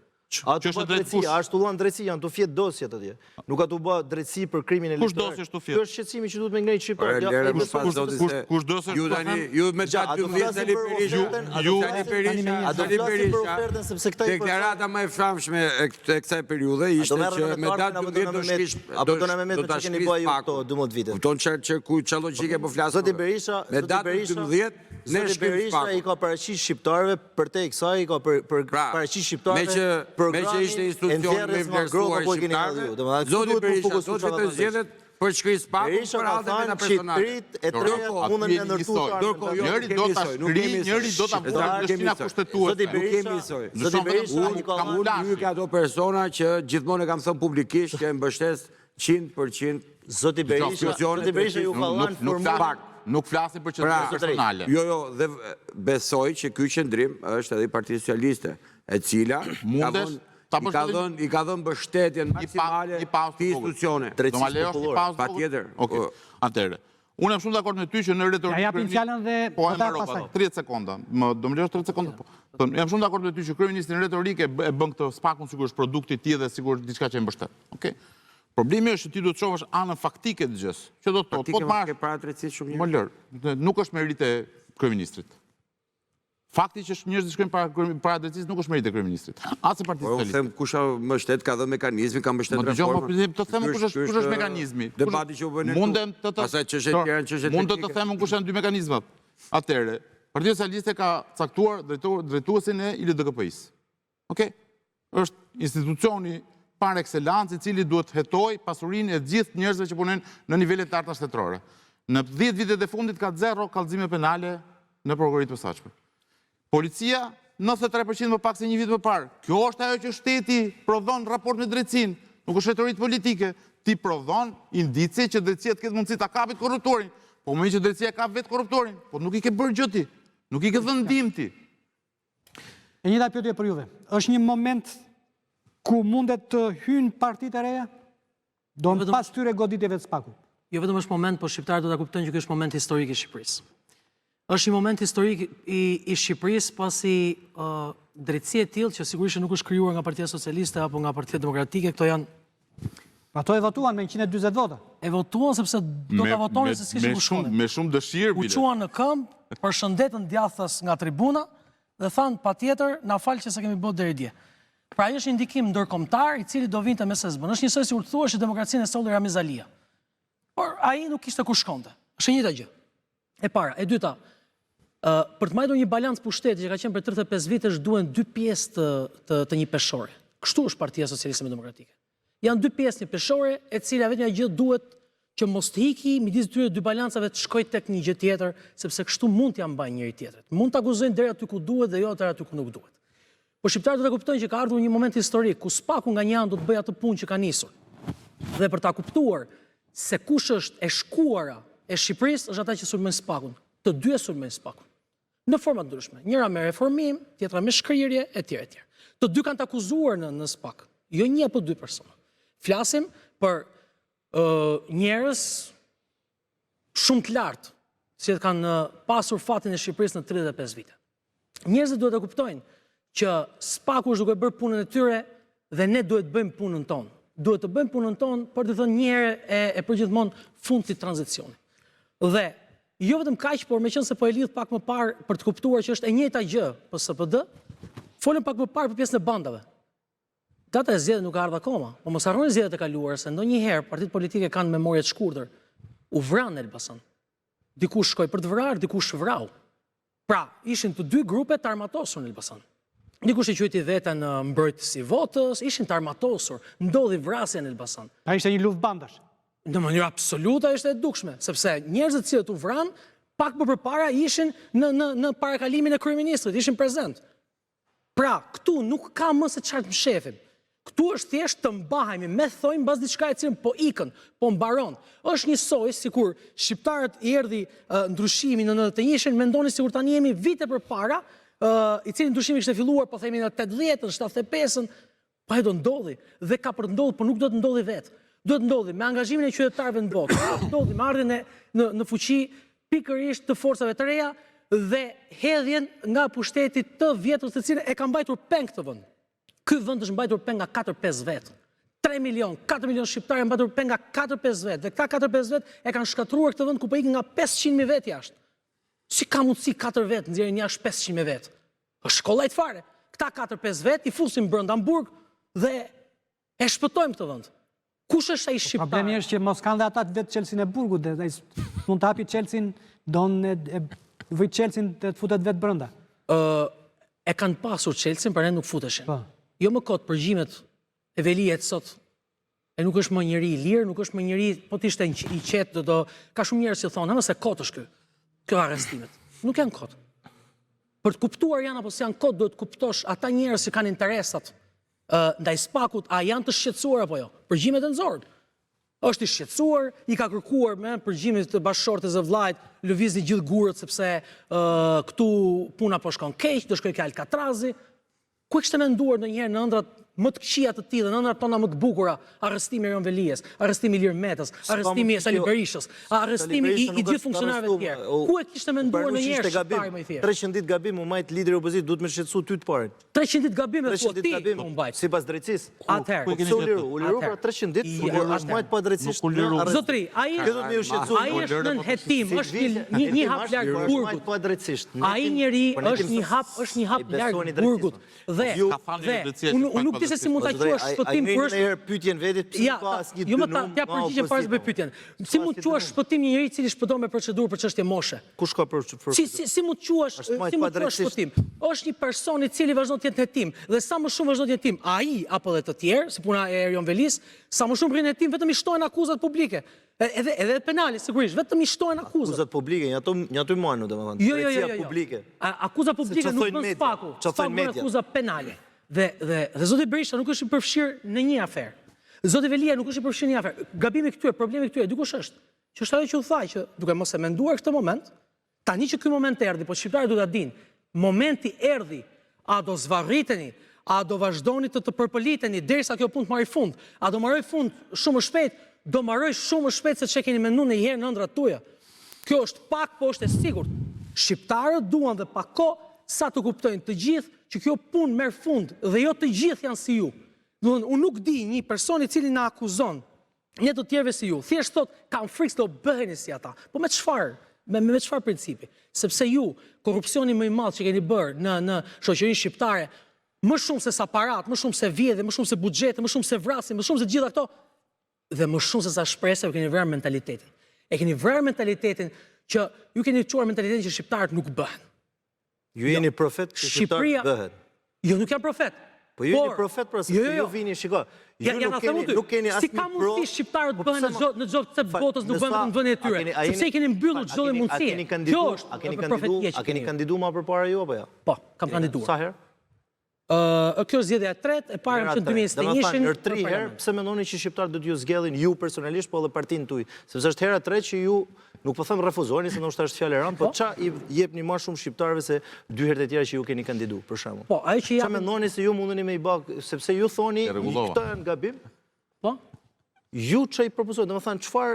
A të bë drejtësi, a është tullan drejtësi, janë të fjet dosjet atje. Nuk ka të bë drejtësi për krimin elektoral. Kush dosje është të fjet? Kjo është shqetësimi që duhet me ngrejt shqiptar. Kush dosje Ju tani, ju me gjatë 12 Sali Berisha, deklarata më e famshme e kësaj periudhe ishte që me datë 12 do shkish apo do na me të keni bëj këto 12 vite. Kupton çfarë që ku ç'a logjike po flas. Zoti Berisha, me datë 12 Ne Zoti shkrim Berisha spakun. i ka paraqish shqiptarëve përtej kësaj i ka paraqish shqiptarëve Me që ishte institucioni me vlerësuar shqiptarëve, Zoti Berisha do të zgjedhet për të shkruar spakun Berisha për ka radhën e thënë personale. Shqipërit e treja mundën me ndërtu Njëri do ta shkri, njëri do ta vura Prishtina kushtetuese. Zoti Berisha i ka Unë hyj ka ato persona që gjithmonë e kam thënë publikisht që e mbështes 100% Zoti Berisha ju ka dhënë formulën. Nuk flasim për qëndrim personale. Jo, dhe besoj që ky qendrim është edhe i Partisë Socialiste, e cila i ka dhënë mbështetjen maksimale këtij institucione. Do ma lejosh një pauzë? Patjetër. Okej. Atëherë, unë jam shumë dakord me ty që në retorikë. Ja japim fjalën dhe po e ta marrova pastaj. 30 sekonda. Do më lejosh 30 sekonda? Po. Jam shumë dakord me ty që kryeministri në retorikë e bën këtë spakun sigurisht produkti i tij dhe sigurisht diçka që e mbështet. Okej. Problemi është që ti do të shohësh anën faktike të gjës. Që do të thotë, po të marrësh para drejtësisë shumë mirë. Më lër, nuk është merit e kryeministrit. Fakti që njerëzit shkojnë para drejtësisë nuk është merit e kryeministrit. As e Partisë Po, Socialiste. them kush ka mbështet, ka dhënë mekanizmin, ka mbështet reformën. Të them kush është mekanizmi. Debati që u bën. Mundem të Pastaj çështjet tjera janë çështje mund të them kush janë dy mekanizmat. Atëherë, Partia Socialiste ka caktuar drejtuesin e ILDKP-s. Okej? Është institucioni par excellence i cili duhet hetoj pasurinë e gjithë njerëzve që punojnë në nivelet të larta shtetërore. Në 10 vitet e fundit ka 0 kallëzime penale në prokuroritë e posaçme. Policia 93% më pak se një vit më parë. Kjo është ajo që shteti prodhon raport me drejtësinë, nuk është retorik politike. Ti prodhon indicie që drejtësia të ketë mundësi ta kapit korruptorin. Po më që drejtësia ka vetë korruptorin, po nuk i ke bërë gjë ti, nuk i ke dhënë ndihmë ti. E njëjta pyetje për juve. Është një moment ku mundet të hyjnë partitë e reja? Do në pas tyre goditjeve të spakut. Jo vetëm është moment, po shqiptarët do ta kuptojnë që ky është moment historik i Shqipërisë. Është një moment historik i Shqipërisë pasi drejtësia e tillë që sigurisht nuk është krijuar nga Partia Socialiste apo nga Partia Demokratike, këto janë Ato e votuan me 140 vota. e votuan sepse do ta votonin se s'kishin ku shkonin. Me shumë dëshirë U bile. quan në këmbë, përshëndetën djathtas nga tribuna dhe thanë patjetër na fal që sa kemi bërë deri dje. Pra ai është një ndikim ndërkombëtar i cili do vinte me SSB. Është njësoj si u thuash që demokracinë e solli Ramiz Alia. Por ai nuk kishte ku shkonte. Është e njëjta gjë. E para, e dyta, për të mbajtur një balancë pushteti që ka qenë për 35 vitesh duhen dy pjesë të një peshore. Kështu është Partia Socialiste Demokratike. Janë dy pjesë një peshore e cila vetëm gjë duhet që mos të hiki midis tyre dy balancave të shkojë tek një gjë tjetër, sepse kështu mund t'ja mbajnë njëri tjetrit. Mund ta akuzojnë deri aty ku duhet dhe jo aty ku nuk duhet. Po shqiptarët do të kuptojnë që ka ardhur një moment historik ku spaku nga një anë do të bëjë atë punë që ka nisur. Dhe për ta kuptuar se kush është e shkuara e Shqipërisë është ata që sulmojnë spakun. Të dy e sulmojnë spakun. Në forma të ndryshme. Njëra me reformim, tjetra me shkrirje etj. etj. Të dy kanë të akuzuar në spak. Jo një apo dy persona. Flasim për njerëz shumë të lartë, që kanë pasur fatin e Shqipërisë në 35 vite. Njerëzit duhet të kuptojnë që spaku është duke bërë punën e tyre dhe ne duhet bëjmë punën tonë. Duhet të bëjmë punën tonë, por të thënë njëherë e përgjithmonë fundit të tranzicionit. Dhe jo vetëm kaq, por meqense po e lidh pak më parë për të kuptuar që është e njëjta gjë për SPD, folëm pak më parë për pjesën e bandave. Data e zgjedhjeve nuk ka ardhur akoma, po mos harroni zgjedhjet e kaluara se ndonjëherë partitë politike kanë memorie të shkurtër. U vran në Elbasan. Dikush shkoi për të vrarë, dikush vrau. Pra, ishin të dy grupe të armatosur në Elbasan. Dikush e quajti veten mbrojtësi votës, ishin të armatosur, ndodhi vrasje në Elbasan. Pra ishte një luftë bandash. Në mënyrë absolute ishte e dukshme, sepse njerëzit që u vran pak më përpara ishin në parakalimin e kryeministrit, ishin prezent. Pra, këtu nuk ka më se çfarë të mshefim. Këtu është thjesht të mbahemi, me thojmë mbas diçka e cilën po ikën, po mbaron. Është njësoj sikur shqiptarët i erdhi ndryshimi në 91-shin, mendonin sikur tani jemi vite përpara, i cili ndryshimi kishte filluar po themi në 80-ën, 75-ën, pa e do ndodhi dhe ka për të ndodhur, por nuk do të ndodhi vetë. Do të ndodhi me angazhimin e qytetarëve në botë, do të ndodhi me ardhjen në fuqi pikërisht të forcave të reja dhe hedhjen nga pushteti të vjetër të cilën e ka mbajtur peng këtë vend. Ky vend është mbajtur peng nga 4-5 vetë. 3 milion, 4 milion shqiptarë janë mbajtur peng nga 4-5 vetë. Dhe këta 4-5 vetë e kanë shkatruar këtë vend ku po ikin nga 500.000 vetë jashtë. Si ka mundësi 4 vetë nxjerrin jashtë 500.000 vetë? Është shkollajt fare. Këta 4-5 vetë i fusin brenda Hamburg dhe e shpëtojmë këtë vend. Kush është ai shqiptar? Problemi është që mos kanë dhe ata vetë Chelsea e Burgut, dhe mund të hapi Chelsea don vëj Chelsea të futet vetë brënda. E kanë pasur Chelsea, për ne nuk futeshin. Po. Jo më kot përgjimet e Velijet sot, e nuk është më njëri i lirë, nuk është më njëri, po t'ishte i qetë, ka shumë njerëz që thonë, nëse kot është kjo arrestimet. Nuk janë kot. Për të kuptuar janë apo se janë kot, duhet të kuptosh ata njerëz që kanë interesat ndaj SPAK-ut, a janë të shqetësuar apo jo. Përgjimet e nxorët. Është i shqetësuar, i ka kërkuar me përgjimet të bashkëshortes e vllajt, lëvizni gjithë gurët sepse këtu puna po shkon keq, do shkoj ke Alcatrazi. Ku e kishte menduar ndonjëherë në ëndrat më të këqija të tilla, në ëndrat tona më të bukura, arrestimi i Erion Velijes, arrestimi i Ilir Metës, arrestimi i Sali Berishës, arrestimi i gjithë funksionarëve të tjerë. Ku e kishte menduar ndonjëherë shqiptari më i thjeshtë? 300 ditë gabim u majt lideri i opozitë, duhet më shqetësu ty të parën. 300 ditë gabim e thua 300 ti, ditë gabim u mbajt. sipas drejtësisë. Atëherë. U liru pra 300 ditë, është majt pa drejtësisht. Zotri, ai është nën hetim, është një hap larg burgut. Pa drejtësisht. Ai njeri është një hap larg burgut. Dhe unë nuk di se si mund ta quash shpëtim kur është herë pyetjen vetit pse ja, ka asnjë jo më dënim. ta përgjigjem para se bëj pyetjen. Si mund të quash shpëtim një njeri i cili shpëton me procedurë për çështje moshe? Kush ka për Si mund të quash shpëtim? Është një person i cili vazhdon të jetë në hetim dhe sa më shumë vazhdon të jetë hetim, ai apo edhe të tjerë, si puna e Erion Velis, sa më shumë rrinë hetim vetëm i shtohen akuzat publike. Edhe penale sigurisht, vetëm i shtohen akuzat. Akuzat publike, një aty manu domethënë. Jo. Publike. Akuza publike nuk bën SPAK-u. SPAK bën akuza penale. Dhe zoti Berisha nuk është i përfshirë në një aferë. Zoti Velia nuk është i përfshirë në një aferë. Gabimi këtyre, problemi këtyre, dikush është. Që është ajo që u thaj që duke mos e menduar këtë moment, tani që ky moment erdhi, po shqiptarët duhet ta dinë, momenti erdhi, a do zvarriteni, a do vazhdoni të përpëliteni derisa kjo punë të marrë fund, a do marrë fund shumë shpejt, do marrë shumë shpejt se çe keni menduar në herë në ëndrat tuaja. Kjo është pak, po është e sigurt. Shqiptarët duan dhe pak kohë sa të kuptojnë të gjithë që kjo punë merr fund dhe jo të gjithë janë si ju. Unë nuk di një person i cili na akuzon, një të tjerëve si ju, thjesht thot kam frikë se do bëheni si ata. Po me çfarë? Me çfarë principi? Sepse ju, korrupsioni më i madh që keni bërë në shoqërinë shqiptare, më shumë se sa parat, më shumë se vjedhje, më shumë se buxhete, më shumë se vrasje, më shumë se gjitha këto, dhe më shumë se sa shpresë, keni vrarë mentalitetin. E keni vrarë mentalitetin që ju keni çuar mentalitetin që shqiptarët nuk bëhen. Ju jeni profet që shqiptarët bëhen. Jo, nuk jam profet. Po ju jeni profet pra se ju vini, shiko. Ju nuk keni si ka mundësi shqiptarët bëhen në çdo botës nuk bëhen në vendin e tyre. Sepse i keni mbyllur çdo mundësi. Kjo është a keni kandiduar më përpara ju apo jo? Po, kam kandiduar. Sa herë? Kjo është zgjedhja e tretë, e para në 2021-shin. Në 3 herë, pse mendoni që shqiptarët do t'ju zgjedhin ju personalisht, po edhe partinë tuaj? Sepse është hera e tretë që ju nuk po them refuzoni, se ndoshta është fjalë e rëndë, po ç'a i jepni më shumë shqiptarëve se 2 herët e tjera që ju keni kandiduar, për shembull. Po, ajo që ç'a mendoni se ju mundeni me i bë, sepse ju thoni këto janë gabim? Po. Ju që i propozojnë, dhe më thanë, qëfar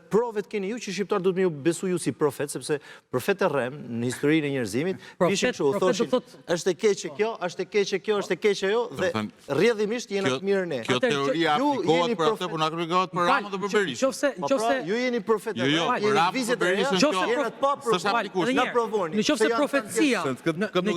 provet keni ju që shqiptarë du të më besu ju si profet, sepse profet e rem në historinë e njerëzimit, pishin që u thoshin, është e keqe kjo, është e keqe kjo, është e keqe jo, dhe rrjedhimisht jena të mirë ne. Kjo teoria aplikohet për atë, por në aplikohet për Ramën dhe për Berishën. Ju jeni profet e rem, për Ramën dhe Berishën kjo s'është aplikuar, na provoni. Në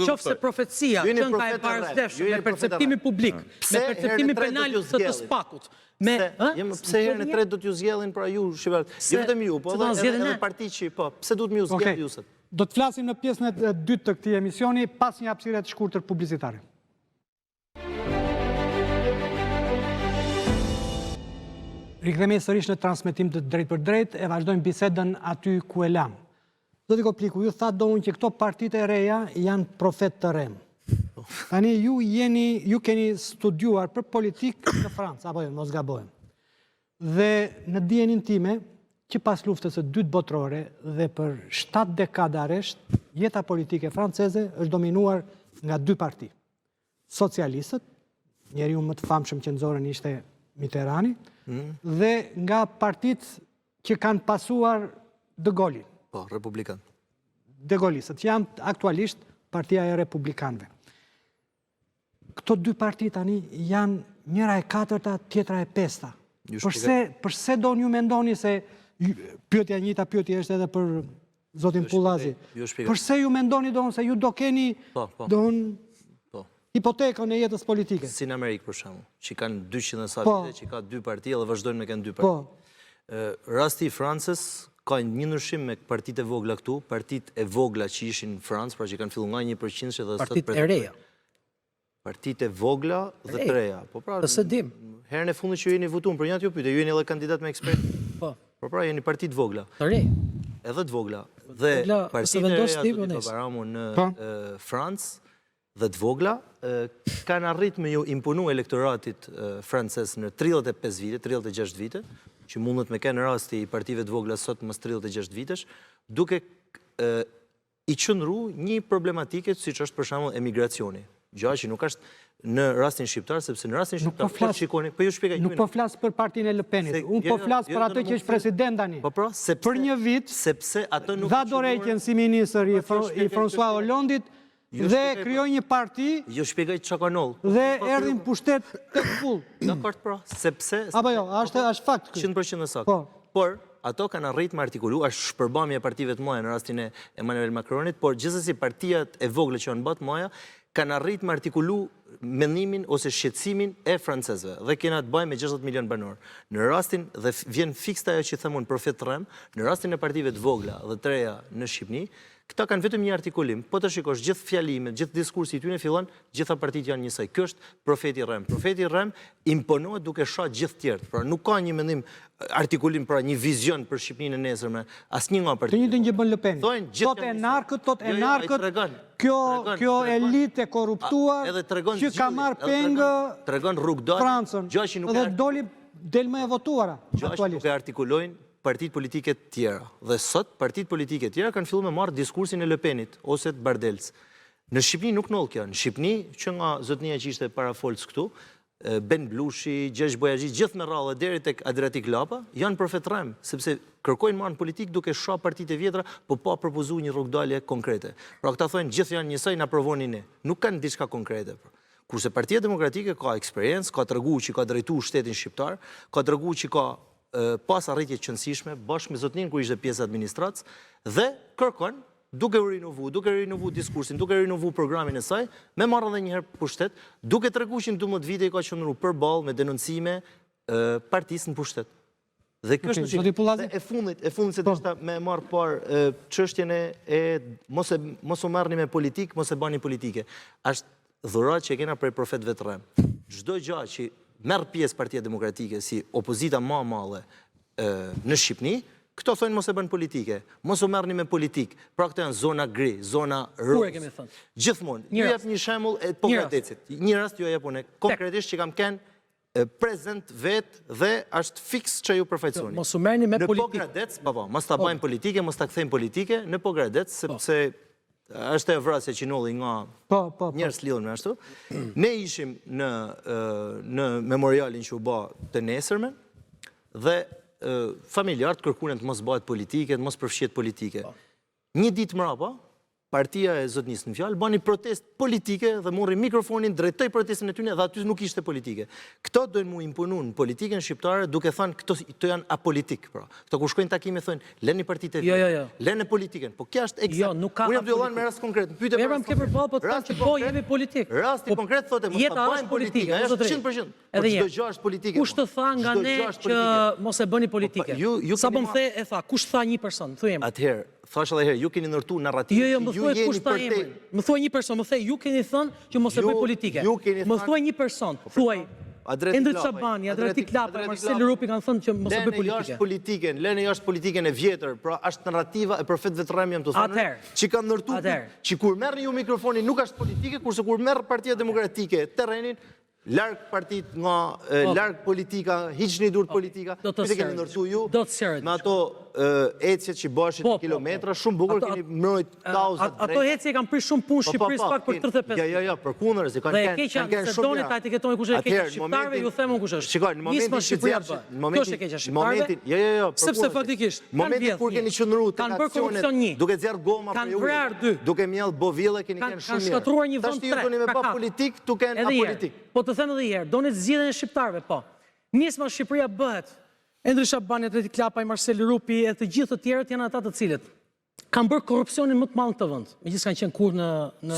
qofse profecia, që nga e parëzdefshme, me perceptimi publik, me perceptimi penal të SPAK-ut, pse herën e tretë do t'ju zgjedhin pra ju shqiptarët? Jo vetëm ju, po edhe parti që po. Pse duhet më ju zgjedh ju sot? Do të flasim në pjesën e dytë të këtij emisioni pas një hapësire të shkurtër publicitare. Rikthehemi sërish në transmetim të drejt për drejt e vazhdojmë bisedën aty ku e lam. Zoti Kopliku, ju tha domun që këto partitë e reja janë profet të rem. Tani ju keni studiuar për politikë në Francë, apo jo, mos gabojmë. Dhe në dijenin time, që pas luftës së dytë botërore dhe për 7 dekada rresht, jeta politike franceze është dominuar nga 2 parti. Socialistët, njeriu më të famshëm që nxorën ishte Mitterrandi, dhe nga partitë që kanë pasuar De Gaulin. Po, republikan. De Gaulistët, që janë aktualisht partia e republikanëve. Këto 2 parti tani janë njëra e 4-ta, tjetra e 5-ta. Përse do një mendoni se pyetja njëta pyetje është edhe për zotin Pullazi. Përse ju mendoni se ju do keni hipotekën e jetës politike? Si në Amerikë për shembull, që kanë 200 sa vite, që ka 2 parti dhe vazhdojnë me kanë 2 parti. Rasti i Francës ka një ndryshim me partitë e vogla këtu, partitë e vogla që ishin në Francë, pra që kanë filluar nga 1% dhe Partitë e reja. Partitë e vogla dhe të reja. Po pra, Se dim. herën e fundit që jeni votuar për një t'ju pyete, ju jeni edhe kandidat me eksperiencë. Po. Po pra, jeni partitë vogla. Të rej. Edhe të vogla. Dhe vogla, se partitë e vendos reja ti, të po Paparamu në Po. Francë dhe të vogla kanë arrit me ju imponu elektoratit francez në 35 vite, 36 vite, që mundet me kenë rasti i partive të vogla sot mës 36 vitesh, duke i qëndru një problematike si që është për shembull emigracioni. Gjë që nuk është në rastin shqiptar, sepse në rastin shqiptar po shikoni, po ju shpjegoj. Nuk po flas për partinë e Le Penit, unë po flas për atë që është president tani. Po pra, Për një vit, sepse ato nuk dha dorëheqjen si ministër i François Hollandit dhe krijoi një parti ju shpjegoj çka ka ndodhur. dhe erdhin pushtet tek full. Dakor, pra, sepse Apo jo, është fakt ky. 100% e saktë. Po. Por ato kanë arrit me artikulu, është shpërbamje e partive të mëdha në rastin e Emmanuel Macronit, por gjithsesi partijat e vogla që janë bot mëdha kanë arrit me artikulu mendimin ose shqetësimin e francezëve dhe kena të bëjmë me 60 milion banor. Në rastin, dhe vjen fikst ajo që themun profet Rem, në rastin e partive të vogla dhe të reja në Shqipni, këta kanë vetëm një artikulim, po të shikosh gjithë fjalimet, gjithë diskursi i tyre fillon, gjitha partitë janë njësoj. Kjo është profeti Rem. Profeti Rem imponohet duke shoh gjithë tjerët. Pra nuk ka një mendim artikulim, pra një vizion për Shqipninë e nesërme, asnjë nga Të partitë. njëjtën që bën Le Peni. Thonë, gjithë Tot janë enarkët, tot Jo, jo, ai enarkët, tregon. kjo elitë e korruptuar Edhe tregon që ka zgjidhje, marrë edhe pengë tregon rrugdalje, Francën gjë që nuk dhe ka- del më e votuara Gjë që aktualisht. nuk e artikulojnë partitë politike të tjera. Dhe sot partitë politike të tjera kanë filluar me marrë diskursin e Le Penit ose të Bardels. Në Shqipëni nuk ndodh kjo. Në Shqipëni, që nga zotnia që ishte para folës këtu, Ben Blushi, Gjesh Bojazhi, gjithë me radhë deri tek Adriatik Lapa, janë profet Rem, sepse kërkojnë marrë në politikë duke shoh partitë e vjetra, po pa propozuar një rrugdalje konkrete. Pra këta thonë gjithë janë njësoj, na provoni ne. Nuk kanë diçka konkrete. Kurse Partia Demokratike ka eksperiencë, ka treguar që ka drejtuar shtetin shqiptar, ka treguar që ka pas arritje të qëndësishme, bashkë me zotnin kur ishte pjesë administratës, dhe kërkon, duke rinovu diskursin, duke rinovu programin e saj, me marrë edhe njëherë pushtet, duke treguar që në 12 vite i ka qëndru përballë me denoncime partisë në pushtet. Dhe kjo është zoti Pullazi. e fundit se dishta me marrë parë çështjen e mos u marrni me politikë, mos e bani politike. Është dhurat që e kena prej profetëve të Rem. Çdo gjë që merr pjesë Partia Demokratike si opozita më e madhe në Shqipëni, këto thonë mos e bën politike, mos u merrni me politikë. Pra këto janë zona gri, zona Kur e kemi roz. thënë? Gjithmonë. Një Ju rast. jap një shembull e Pogradecit. Një rast ju jap unë konkretisht që kam kenë prezent vetë dhe është fiks që ju përfaqësoni. Mos u merrni me Në politikë. Pogradec, po, mos ta bëjmë politike, mos ta kthejmë politike në Pogradec, sepse është e vrasja që nolli nga Po. njerëz lidhur me ashtu. Ne ishim në memorialin që u bë të nesërmen dhe familjarët kërkuan të mos bëhet politike, të mos përfshihet politike. Një ditë mbrapa, partia e zotnis në fjalë bani protest politike dhe morri mikrofonin, drejtoi protestën e tyre dhe aty nuk ishte politike. Këto doin mu imponu në politikën shqiptare duke thënë këto janë apolitik, pra. Këto kur shkojnë takime thonë lëni partitë e Jo. lëni politikën. Po kjo është Jo, nuk ka Unë jam apolitik. dyllan me rast konkret. Pyete Emra më ke përballë, po të thënë që po jemi politik. Rasti konkret thotë mos ta Jeta bëjmë është politikë, politike, ajo zotëri. është 100%. Edhe Çdo një. gjë është politike. Kush të tha nga Çdo ne gjë është që politike. mos e bëni politike? ju Sa keni më the e tha, kush tha një person? Thuaj emrin. Atëherë, thash edhe herë, ju keni ndërtuar narrativin. Jo, më thuaj kush tha emrin. Më thuaj një person, më the ju keni thënë që mos e bëj politike. ju keni Më thënë- thuaj një person, thuaj Endrit Çabani, Adriatik Lapa, Marcel Rupi kanë thënë që mos e bëj politike. Lënë jashtë politikën e vjetër, pra është narrativa e profetëve të Rem jam të thonë, Atëherë. që kanë ndërtuar, Atëherë. që kur merrni ju mikrofonin nuk është politike, kurse kur merr Partia Demokratike terrenin, larg partitë nga larg politika, hiqni dur politika, do të keni sqarohet. ndërtuar ju Do të sqarohet. me ato ecjet që bashit kilometra, shumë bukur keni mbrojt kauzat. Ato ecje kanë prish shumë punë Shqipërisë pak për 35. Jo, përkundër se Dhe e kanë keqja, kanë se shumë doni mira. ta etiketoni kush e keqja Atëherë, në shqiptarëve, ju them unë kush është. Shikoj, në momentin Nisma që Shqipëria zjapshin, bë. në momentin, Kjo është e keqja në shqiptarëve. momentin, jo, Sepse faktikisht në momentin kur keni qëndruar tek kanë bërë korrupsion një, duke zjarr goma kanë për vrarë dy, duke mjell boville keni kanë shumë mirë. shkatruar një vend Tash ju doni me pa politik, tu kanë apolitik. Po të them edhe një herë, doni të zgjidhen e shqiptarëve, po. Nisma Shqipëria bëhet. Endrit Çabani, Adriatik Lapa, Marcel Rupi e të gjithë të tjerët janë ata të cilët kanë bërë korrupsionin më të madh në këtë vend. Megjithëse kanë qenë kurrë në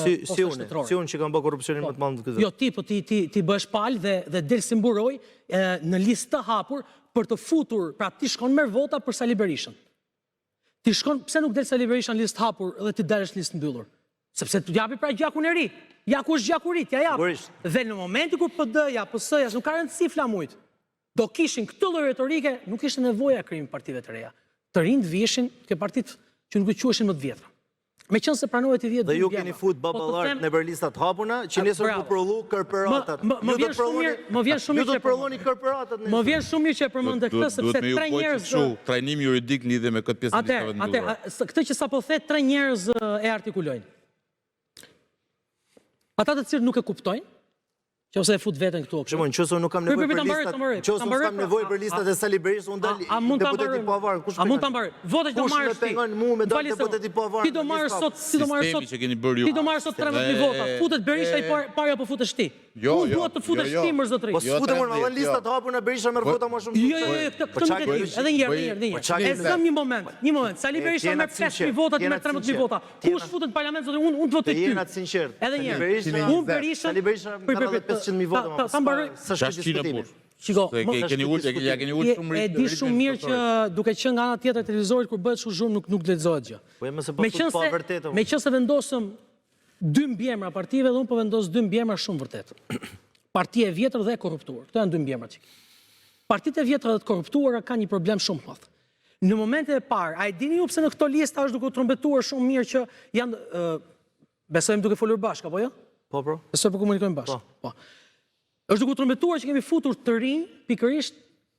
Si unë që kanë bërë korrupsionin më të madh në këtë vend. Jo, po ti bësh palë dhe del si mburoj në listë të hapur për të futur, pra ti shkon merr vota për Sali Berishën. Ti shkon, pse nuk del Sali Berisha në listë hapur dhe ti dalësh në listë mbyllur? Sepse të japi pra gjakun e ri. Gjaku është gjaku ri, t'ja jap. Dhe në momenti kur PD-ja, PS-ja, nuk ka rëndësi flamujt, do kishin këtë lloj retorike, nuk ishte nevoja krimi partive të reja. Të rinjt vishin ke partitë që nuk quheshin më të vjetra. Meqense pranohet i 10 Dhe ju keni fut baballarët në listat hapuna, që nesër ku prollu kërpëratat. Më vjen shumë mirë, më vjen shumë mirë. Ju do të prollloni kërpëratat nesër. Më vjen shumë mirë që e përmendë këtë sepse tre njerëz trajnim juridik në lidhje me këtë pjesë të listave të ndryshme. Këtë që sapo the tre njerëz e artikulojnë. Ata të cilët nuk e kuptojnë, që ose e fut veten këtu. Shembull, nëse nuk kam nevojë për listat, nëse nuk kam nevojë për listat e Sali Berishës, unë dal deputeti pavarur. A mund ta mbaroj? Votet do marrësh ti. Kush më pengon mua me dal deputeti pavarur? Ti do marrësh sot, ti do marrësh sot. Ti do marrësh sot 13 vota. Futet Berisha i parë apo futesh ti? Unë dua të futesh ti më zotëri. Po futem unë në listat hapur në Berisha merr vota më shumë. Jo, këtë nuk e di. Edhe një herë. E zëm një moment. Sali Berisha merr 5000 vota, ti merr 13000 vota. Kush futet në parlament zotëri? Unë votoj ty. Jena të sinqert. Edhe një herë. Unë Berisha, Sali Berisha merr 500.000 vota. Shiko, keni ulë shumë e di shumë mirë që duke qenë nga ana tjetër e televizorit kur bëhet shumë zhurmë nuk lexohet gjë. Meqense vendosëm 2 mbiemra partive dhe unë po vendos 2 mbiemra shumë vërtet. Partia e vjetër dhe e korruptuar. Këto janë 2 mbiemra që. Partitë e vjetra dhe të korruptuara kanë një problem shumë të madh. Në momentin e parë, a e dini ju pse në këto lista është duke u trombetuar shumë mirë që janë besojmë duke folur bashkë apo jo? Po. Besoj po komunikojmë bashkë. Po. Është duke u trombetuar që kemi futur të rinj pikërisht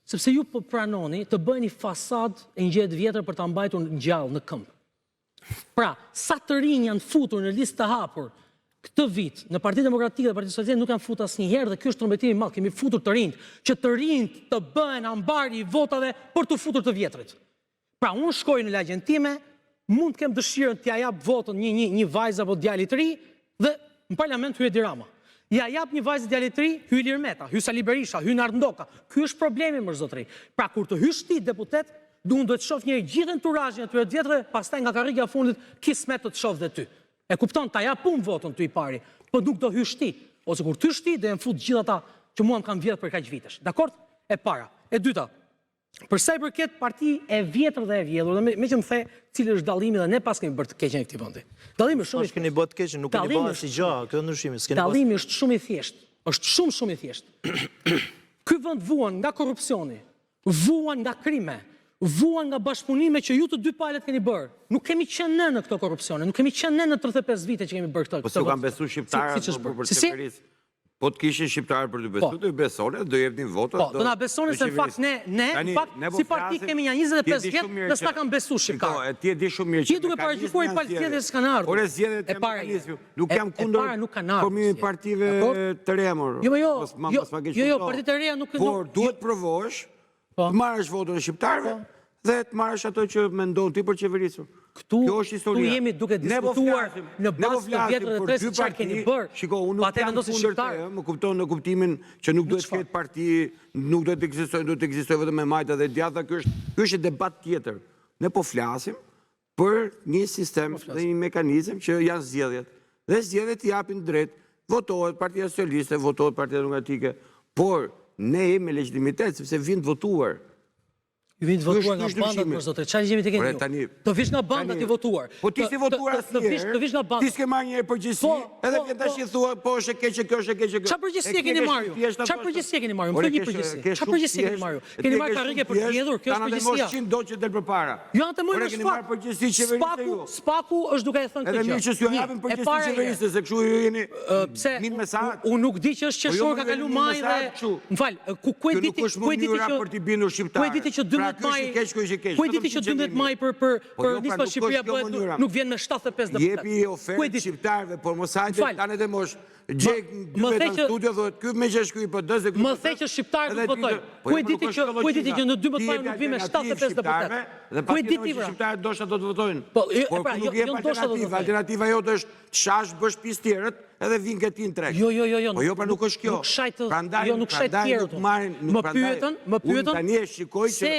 sepse ju po pranoni të bëheni fasadë e një gjë të vjetër për ta mbajtur gjallë në këmbë. Pra, sa të rinj janë futur në listë të hapur këtë vit në Partinë Demokratike dhe Partinë Socialiste nuk kanë futur asnjëherë dhe ky është trombetimi i madh. Kemi futur të rinj që të rinjt të bëhen ambari i votave për të futur të vjetrit. Pra, unë shkoj në lagjen time, mund të kem dëshirën t'ia jap votën një vajzë apo djalit të ri dhe në parlament hyj Edi Rama. Ja jap një vajzë djalit të ri, hyj Ilir Meta, hyj Sali Berisha, hyj Nard Ndoka. Ky është problemi më zotëri. Pra kur të hysh ti deputet, duhet të shoh një gjithë enturazhin atyre të vjetrave, pastaj nga karrika e fundit kismet të shoh dhe ty. E kupton, ta jap pun votën ty i pari, po nuk do hysh ti, ose kur ty hysh ti do mfut gjithë ata që mua më kanë vjedhur për kaq vitesh. Dakor? E para. E dyta. Për sa i përket parti e vjetër dhe e vjedhur, dhe me që më the cili është dallimi dhe ne pas kemi bërë të keqen e këtij vendi. Dallimi është shumë i keni bërë të keqen, nuk keni bërë asnjë gjë, kjo ndryshimi s'keni. Dallimi është shumë i thjeshtë. Është shumë i thjeshtë. Ky vend vuan nga korrupsioni, vuan nga krime, vuan nga bashkëpunime që ju të dy palët keni bërë. Nuk kemi qenë ne në këto korrupsione, nuk kemi qenë ne në 35 vite që kemi bërë këto. Po s'u kanë besuar shqiptarët për qeverisë. Po të kishin shqiptarë për të besuar, do i besone, do jepnin vota. Po, do na besone se në fakt ne si parti kemi një 25 vjet, dhe s'ta kanë besuar shqiptarë. Po, ti e di shumë mirë që ti duke paraqituar i palë tjetër s'kan ardhur. Por e zgjedhjet e mekanizmi. Nuk jam kundër formimin e partive të reja, mor. Jo, partitë të reja nuk. Por duhet provosh të marrësh votën e shqiptarëve dhe të marrësh ato që mendon ti për qeverisur. Këtu jemi duke diskutuar në bazë të vjetër dhe tresë çfarë keni bërë. Shiko, unë nuk jam kundër të, më kupton në kuptimin që nuk duhet të ketë parti, nuk duhet të ekzistojë, duhet të ekzistojë vetëm me majta dhe djatha. Ky është debat tjetër. Ne po flasim për një sistem dhe një mekanizëm që janë zgjedhjet. Dhe zgjedhjet i japin drejt, votohet Partia Socialiste, votohet Partia Demokratike, por ne jemi me legjitimitet sepse vijnë të votuar. Ju vini të votuar nga bandat për zotë, çfarë gjemi të keni ju? Të vish nga bandat i votuar. Po ti si votuar asnjëherë? Të vish nga bandat. Ti s'ke marrë një përgjegjësi, edhe vjen tash i thua po është e keqe kjo, është e keqe kjo. Çfarë përgjegjësi keni marrë? Çfarë përgjegjësi keni marrë? Më thoni një përgjegjësi. Çfarë përgjegjësi keni marrë? Keni marrë karrige për të hedhur, kjo është përgjegjësia. 100 do që del përpara. Jo atë më keni marrë përgjegjësi qeverisë ju. Spaku është duke e thënë këtë gjë. Edhe mirë që s'ju japin përgjegjësi qeverisë, se kështu ju jeni pse mirë me sa. Unë nuk di që është qeshor ka kalu maj dhe m'fal, ku e diti që për të bindur shqiptarë. Ku e diti që 12 maj ku e diti që 12 maj për nisma Shqipëria bëhet nuk vjen me 75 deputet. Jepi ofertë shqiptarëve, por mos hajde tani dhe mosh gjek dy vetë në studio thotë ky me që shkruaj po do se më the që shqiptarët nuk votojnë. Ku e diti që në 12 maj nuk vjen me 75 deputet. Ku e diti pra? Shqiptarët ndoshta do të votojnë. Po nuk jep alternativë. Alternativa jote është të shash bësh pis tjerët edhe vin këti në treg. Jo. Po jo, pra nuk është kjo. Nuk shajt tjerët. Më pyetën tani e shikoj që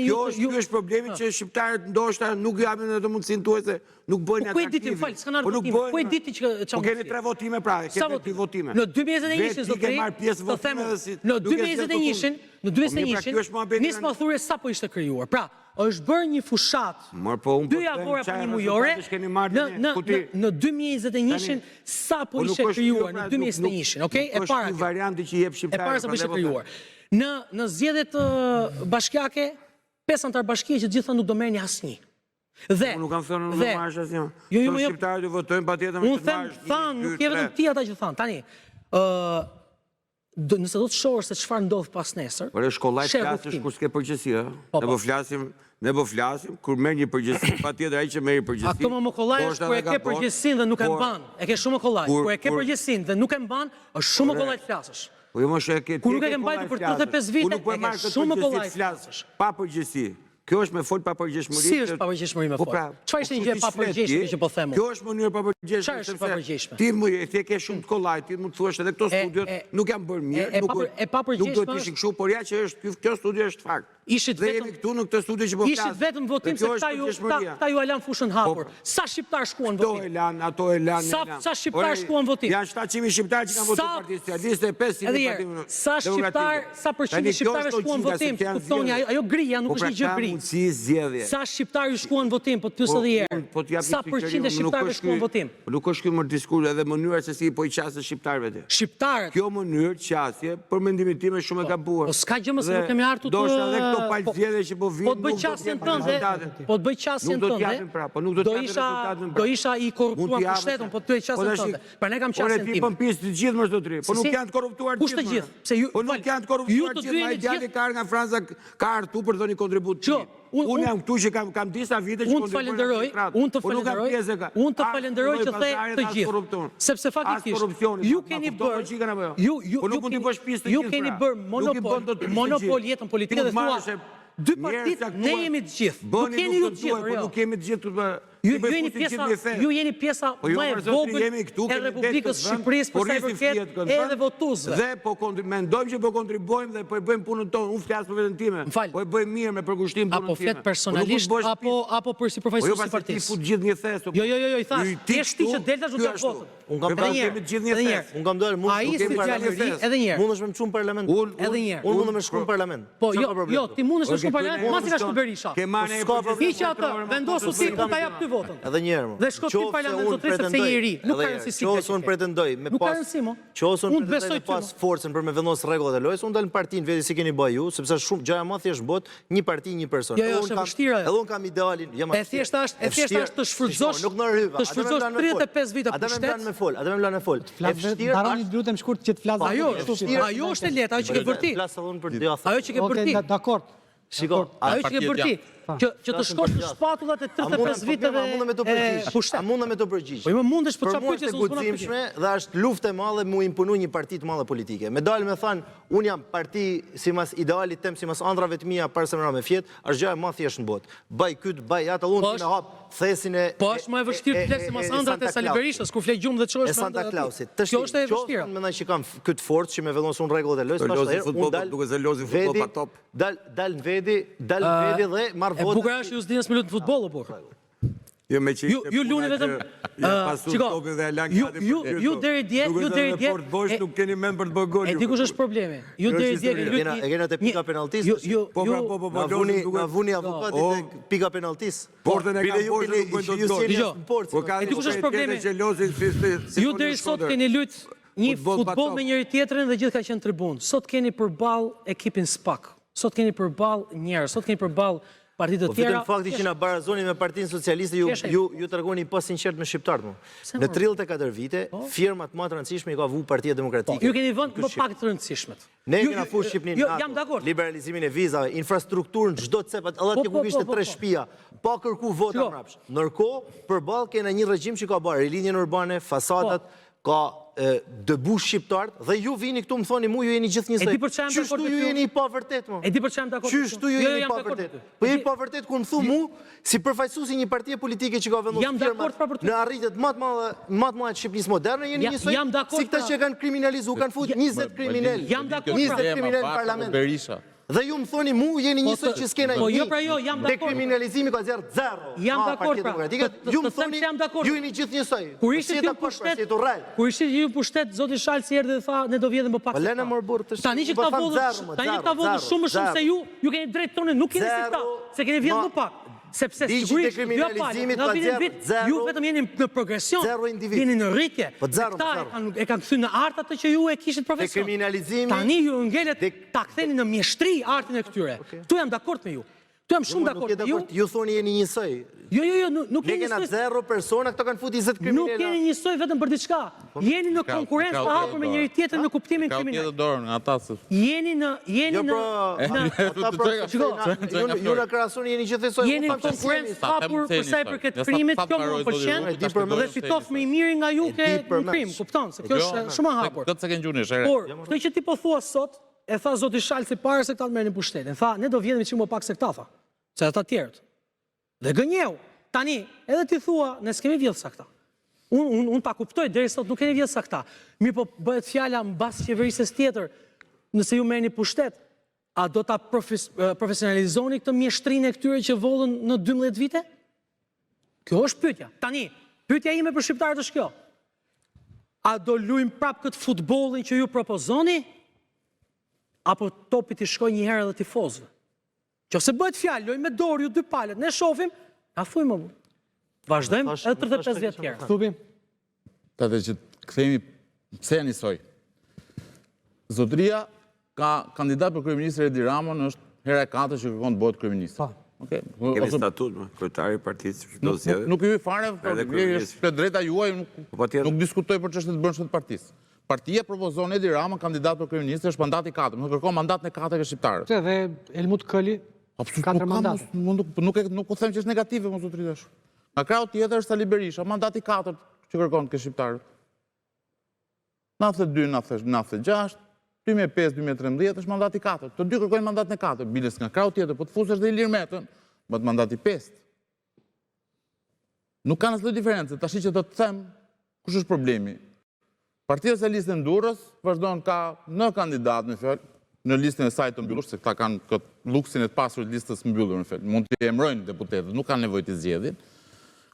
kjo është problemi që shqiptarët ndoshta nuk japin atë mundësinë tuaj se nuk bëjnë atraktive. Po ku e diti, fal, s'kan ardhur. Ku e diti që po keni 3 votime pra. dy votime. Në 2021-shin, Vetë ti ke marrë pjesë të them, votime dhe si- në nuk e zgjedh 2021-shin, në Po, mirë, pra, kjo është muhabeti nisë më thurje sa po ishte krijuar. Pra, është bërë një fushat Po, unë 2 javore për 1 mujore, në 2021-shin sa po ishe krijuar, në 2021-shin, okej? E para. Nuk është varianti që jep E shqiptarët. para sa po ishte krijuar. Në zgjedhjet bashkiake, 5 antar bashkie që gjithë nuk do merrni asnjë. Dhe Unë nuk kam thënë në marrësh asnjë. Jo, Shqiptarët do votojnë patjetër. unë them, nuk je vetëm ti ata që thanë. Tani, nëse do të shohësh se çfarë ndodh pas nesër. Por shkollaj flasësh kur s'ke përgjegjësi, ë? Ne po flasim kur merr një përgjegjësi, patjetër ai që merr përgjegjësi. A këto më kollaj është kur e ke përgjegjësinë dhe nuk e mban. E ke shumë kollaj. Kur e ke përgjegjësinë dhe nuk e mban, është shumë kollaj të flasësh. Po jo mos e ke. Kur nuk e ke mbajtur për 35 vite, e ke shumë kollaj të flasësh. Pa përgjegjësi. Kjo është me fol pa përgjegjësi. Si është pa përgjegjësi me fol? Çfarë ishte një gjë pa përgjegjësi që po them? Kjo është mënyrë pa përgjegjësi. Çfarë është pa përgjegjësi? Ti më e ke shumë të kollaj, ti mund të thuash edhe këto studiot nuk janë bërë mirë, nuk do të ishin kështu, por ja që është kjo studio është fakt. Ishit vetëm jemi këtu në këtë studio që po flas. Ishit vetëm votim se ta ju alan fushën hapur. Sa shqiptar shkuan votim? Ato e lan. Sa shqiptar shkuan votim? Janë 700.000 shqiptarë që kanë votuar Partia Socialiste, 500.000 Partia Sa shqiptar, sa përqind e shqiptarëve shkuan votim? Kuptoni, ajo grija nuk është një gjë gri. Sa shqiptar ju shkuan votim, po të pyes edhe një herë. Sa përqind e shqiptarëve shkuan votim? Nuk është ky më diskursi edhe mënyra se si po i qasë shqiptarëve ti. Shqiptarët. Kjo mënyrë qasje për mendimin tim është shumë e gabuar. Po s'ka gjë më se nuk kemi hartu të. Do të edhe këto palëzjedhje që po vinë. Po të bëj qasjen tënde. Po të bëj qasjen tënde. Do isha i korruptuar për shtetën, po të bëj qasjen tënde. Pra ne kam qasjen tim. Po ti pis të gjithë më zotri. Po nuk janë të korruptuar gjithë. Kush të gjithë? Pse ju? Po nuk janë të korruptuar gjithë. Ai djali ka nga Franca ka artu për dhënë kontribut. Unë jam këtu që kam disa vite që kontribuoj. Unë të falenderoj që the të gjithë. Sepse faktikisht ju keni bërë ju keni bërë monopol jetën politike dhe thua dy partitë ne jemi të gjithë. Nuk keni ju të gjithë, nuk kemi të gjithë. Ju jeni pjesa më e vogël e Republikës Shqipërisë për sa i përket edhe votuesve. Dhe po mendojmë që po kontribuojmë dhe po e bëjmë punën tonë. Unë flas për veten time. Po e bëjmë mirë me përkushtim punën time. Apo flet personalisht apo për si përfaqësues i partisë. Ti fut gjithë një thes. Jo, i thash. Ti je ti që deltash u të votën. Unë kam dalë gjithë një thes. Unë kam dalë mund të kemi galerie edhe një herë. Mundesh me më çum parlament. Edhe një herë. Unë mund të më shkruaj në parlament. Po jo, ti mundesh të shkruaj në parlament, mos i ka shku Berisha. Hiq atë, vendosu ti ku ta jap ty votën. Edhe një herë. Dhe shko ti në parlament zotëri sepse je i ri. Nuk ka rëndësi si. Qose unë pretendoj me pas. Qose unë pretendoj me pas forcën për me vendosur rregullat e lojës, unë dal në partinë vetë si keni bëj ju, sepse shumë gjëra më thjesht bot, një parti, një person. Edhe unë kam idealin, jam e thjeshta është të shfrytëzosh. Të shfrytëzosh 35 vite për shtet. A do më lanë fol. Mbaroni lutem shkurt që të flas. Ajo është e lehtë, ajo që ke bërë ti. Ajo që ke bërë ti. Dakor. Shiko, ajo që ke bërë ti. Që të shkosh në shpatullat e 35 viteve e pushtet. A mundem me të përgjigj? Po më mundesh për çfarë pyetjes unë guximshme dhe është luftë e madhe me u imponu një parti të madhe politike. Me dalë me thënë, unë jam parti sipas idealit tem, sipas ëndrave të mia para se më ra me fjet, është gjë e madhe thjesht në botë. Baj kyt, baj atë unë në hap thesin e. Po është më e vështirë të flesh sipas ëndrat e Sali Berishës, kur flet gjumë dhe çosh me Santa Clausit. Kjo është e vështirë. Unë mendoj që kam këtë forcë që me vendosun rregullat e lojës, pastaj unë dal duke se lozi futboll pa top. Dal në vedi dhe marr votë. Bukur është ju s'dini as me lut futboll apo? Jo me që ju luni vetëm ju deri dje nuk keni mend për të bërë gol. E di kush është problemi. Ju deri dje e keni te pika penaltisë. Na vuni avokatit tek pika penaltisë. Portën e ka poshtë nuk bën dot gol. E di kush është problemi. Ju deri sot keni lut një futboll me njëri tjetrin dhe gjithë ka qenë tribun. Sot keni përball ekipin SPAK. Sot keni përball njerëz, sot keni përball partitë të tjera. Po vetëm fakti që na barazoni me Partinë Socialiste ju tregoni pa sinqert me shqiptarët më. Në 34 vite, firmat më të rëndësishme i ka vu Partia Demokratike. Ju keni vënë më pak të rëndësishmet. Ne kena fushë Shqipërinë NATO, liberalizimin e vizave, infrastrukturën, çdo cepat, edhe ti ku kishte 3 shtëpia, pa kërku vota mbrapsht. Ndërkohë, përballë kena një regjim që ka bërë rilinjen urbane, fasadat, ka dëbu shqiptarët dhe ju vini këtu më thoni mu ju jeni gjithë njësoj. Qështu ju jeni pa vërtet mu? E di për çfarë dakord. Qështu ju jeni pa vërtet? Po jeni pa vërtet ku më thu mu si përfaqësuesi një partie politike që ka vendosur firmat në arritjet më të mëdha të Shqipërisë moderne jeni njësoj. Si këta që kanë kriminalizuar, kanë futur 20 kriminal. 20 kriminal në parlament. Dhe ju më thoni mu jeni njësoj që s'kena Po jo pra jo, jam dakord. Dekriminalizimi ka zjarë zero. Jam dakord pra. Ju më Të them thoni, se jam dakord. ju jeni gjithë njësoj. Kur ishte Si ju ta poshtë, si pushtet, tu rraj. kur ishte ju pushtet, zoti Shalci erdhi dhe tha ne do vjedhim më pak. Po se lene këta. mor burr të Tani që këta vollën shumë se ju keni drejt tonë, nuk keni si këta, se keni vjedhë më pak. Sepse Ligji sigurisht dekriminalizimit jo ka palë, zero, zero. ju vetëm jeni në progresion, Zero individ. jeni në rritje. Po zero, Këta e kanë kthyer në art atë që ju e kishit profesion. Dekriminalizimi. Tani ju ngelet ta ktheni në mjeshtri artin e këtyre. Tu jam dakord me ju. Tu jam shumë dakord me ju. Ju thoni jeni njësoj. Jo, nuk Ne jeni kena njësoj. zero persona, këto kanë futi 20 kriminala. Nuk jeni njësoj vetëm për diçka. Jeni në konkurrencë të hapur me njëri tjetrin në kuptimin Ka kriminal. tjetër dorën nga ata se... Jeni në Jo ju na krahasoni jeni gjithë thjesoj. jeni në konkurrencë të hapur për sa i përket krimit, kjo më pëlqen. Dhe fitof më i miri nga ju ke në krim, kupton, se kjo është shumë e hapur. Këtë se kënë gjuni, shere. Por, këtë që ti po thua sot, e tha zoti Shalci para se këta të merrin pushtetin. Tha, ne do vjedhemi çik më pak se këta, tha. Se ata të tjerët. Dhe gënjeu. Tani, edhe ti thua, ne s'kemi vjedhë sa këta. Unë pa kuptoj, deri sot nuk keni vjedhë sa këta. Mirë po bëhet fjala mbas qeverisës tjetër, nëse ju merrni pushtet, a do ta profesionalizoni këtë mjeshtrinë e këtyre që vollën në 12 vite? Kjo është pyetja. Tani, pyetja ime për shqiptarët është kjo. A do luajm prap këtë futbollin që ju propozoni? Apo topi t'i shkoj një herë edhe tifozëve? Qofse bëhet fjalë, lojmë me dorë ju dy palët, ne shohim, a thuj më. Vazhdojmë edhe 35 vjet tjerë. Thubi. Tate që këthejmi, pse e njësoj? Zotria ka kandidat për kryeministër Edi Ramon është hera e 4 që kërkon të bëhet kryeministër. Kemi statut, kryetari i partisë do zgjedhë. Nuk ju fare, është drejta juaj, nuk diskutoj për çështjet të brendshme të partisë. Partia propozon Edi Ramon kandidat për kryeministër, është mandati 4, më kërkon mandatin e 4 e shqiptarët. Se dhe Helmut Këli 4 mandate. Nuk u them që është negative, mos zotri dash. Nga krau tjetër është Sali Berisha, mandati 4 që kërkon ke shqiptarët. 92, 96, 2005-2013 është mandati 4. Të dy kërkojnë mandatin e 4. Biles nga krau tjetër, po të fusësh dhe Ilir Metën, bëhet mandati 5. Nuk ka asnjë diferencë. Tash që do të them, kush është problemi? Partia Socialiste e Durrës vazhdon ka në kandidat në fjalë, në listën e saj të mbyllur, se këta kanë këtë luksin e të pasur listës mbyllur në fjalë. Mund të emërojnë deputetët, nuk kanë nevojë të zgjedhin.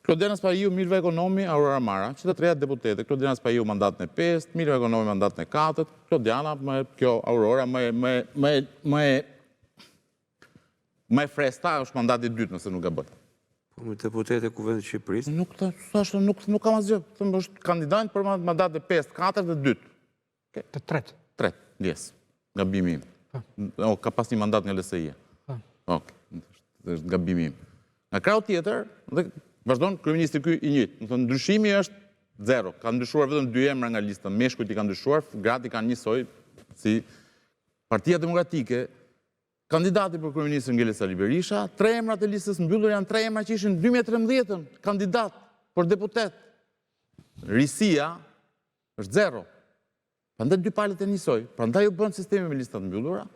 Klodiana Spahiu, Milva Ekonomi, Aurora Mara, që të treja deputete. Klodiana Spahiu mandatin e 5, Milva Ekonomi mandatin e 4, Klodiana, kjo Aurora, më e fresta është mandati i dytë nëse nuk e bën. Po me deputete kuvendit të Shqipërisë. Nuk kam asgjë, është kandidat për mandat e 5, 4 dhe 2. Të tretë. 3, yes. Gabimi im. Ka pas një mandat nga LSI-ja. Ok, është gabimi im. Nga krau tjetër, vazhdon kryeministri ky i njëjtë. Do të thonë ndryshimi është zero. Ka ndryshuar vetëm 2 emra nga lista. Meshkujt i kanë ndryshuar, gratë kanë njësoj si Partia Demokratike. Kandidati për kryeministër ngjelet Sali Berisha, 3 emrat e listës mbyllur janë 3 emra që ishin 2013 kandidat për deputet. Risia është zero. Prandaj 2 palët e njësoj. Prandaj u bën sistemi me listat mbyllura,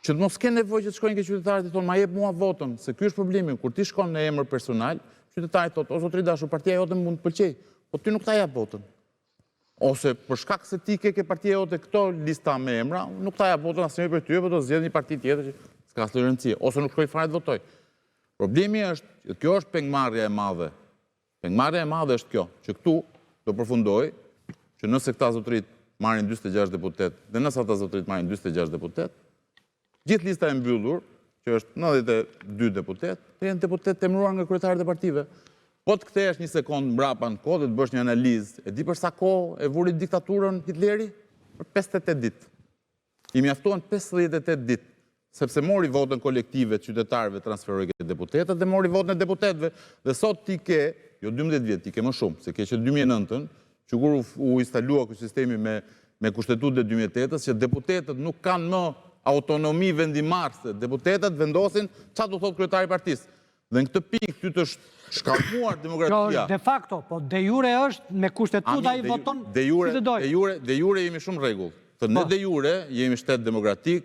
që të mos kenë nevojë që të shkojnë ke qytetarët e thonë ma jep mua votën, se ky është problemi. Kur ti shkon në emër personal, qytetari thotë, o zotri dashur, partia jote mund të pëlqej, po ti nuk ta jap votën. Ose për shkak se ti ke partia jote këto lista me emra, nuk ta jap votën asnjëri për ty, por do zgjedh një parti tjetër që s'ka asnjë rëndësi, ose nuk shkoj fare të votoj. Problemi është, kjo është pengmarrja e madhe. Pengmarrja e madhe është kjo, që këtu do përfundoj që nëse këta zotrit marrin 46 deputet, dhe nëse ata zotrit marrin 46 deputet, gjithë lista e mbyllur, që është 92 deputet, të jenë deputet të emëruar nga kryetarët e partive. Po të kthehesh një sekond mbrapa në kohë dhe të bësh një analizë, e di për sa kohë e vuri diktaturën Hitleri? Për 58 ditë. I mjaftuan 58 ditë, sepse mori votën kolektive të qytetarëve, transferoi ke deputetët dhe mori votën e deputetëve. Dhe sot ti ke, jo 12 vjet, ti ke më shumë, se ke që 2009-ën, që kur u instalua ky sistemi me kushtetutën e 2008-s, që deputetët nuk kanë më autonomi vendimarrëse. Deputetët vendosin çfarë do thotë kryetari i partisë. Dhe në këtë pikë ty të shkallmuar demokracia. Kjo është de facto, po de jure është me kushtetuta i voton si të dojë. De jure jemi shumë rregull. Ne de jure jemi shtet demokratik,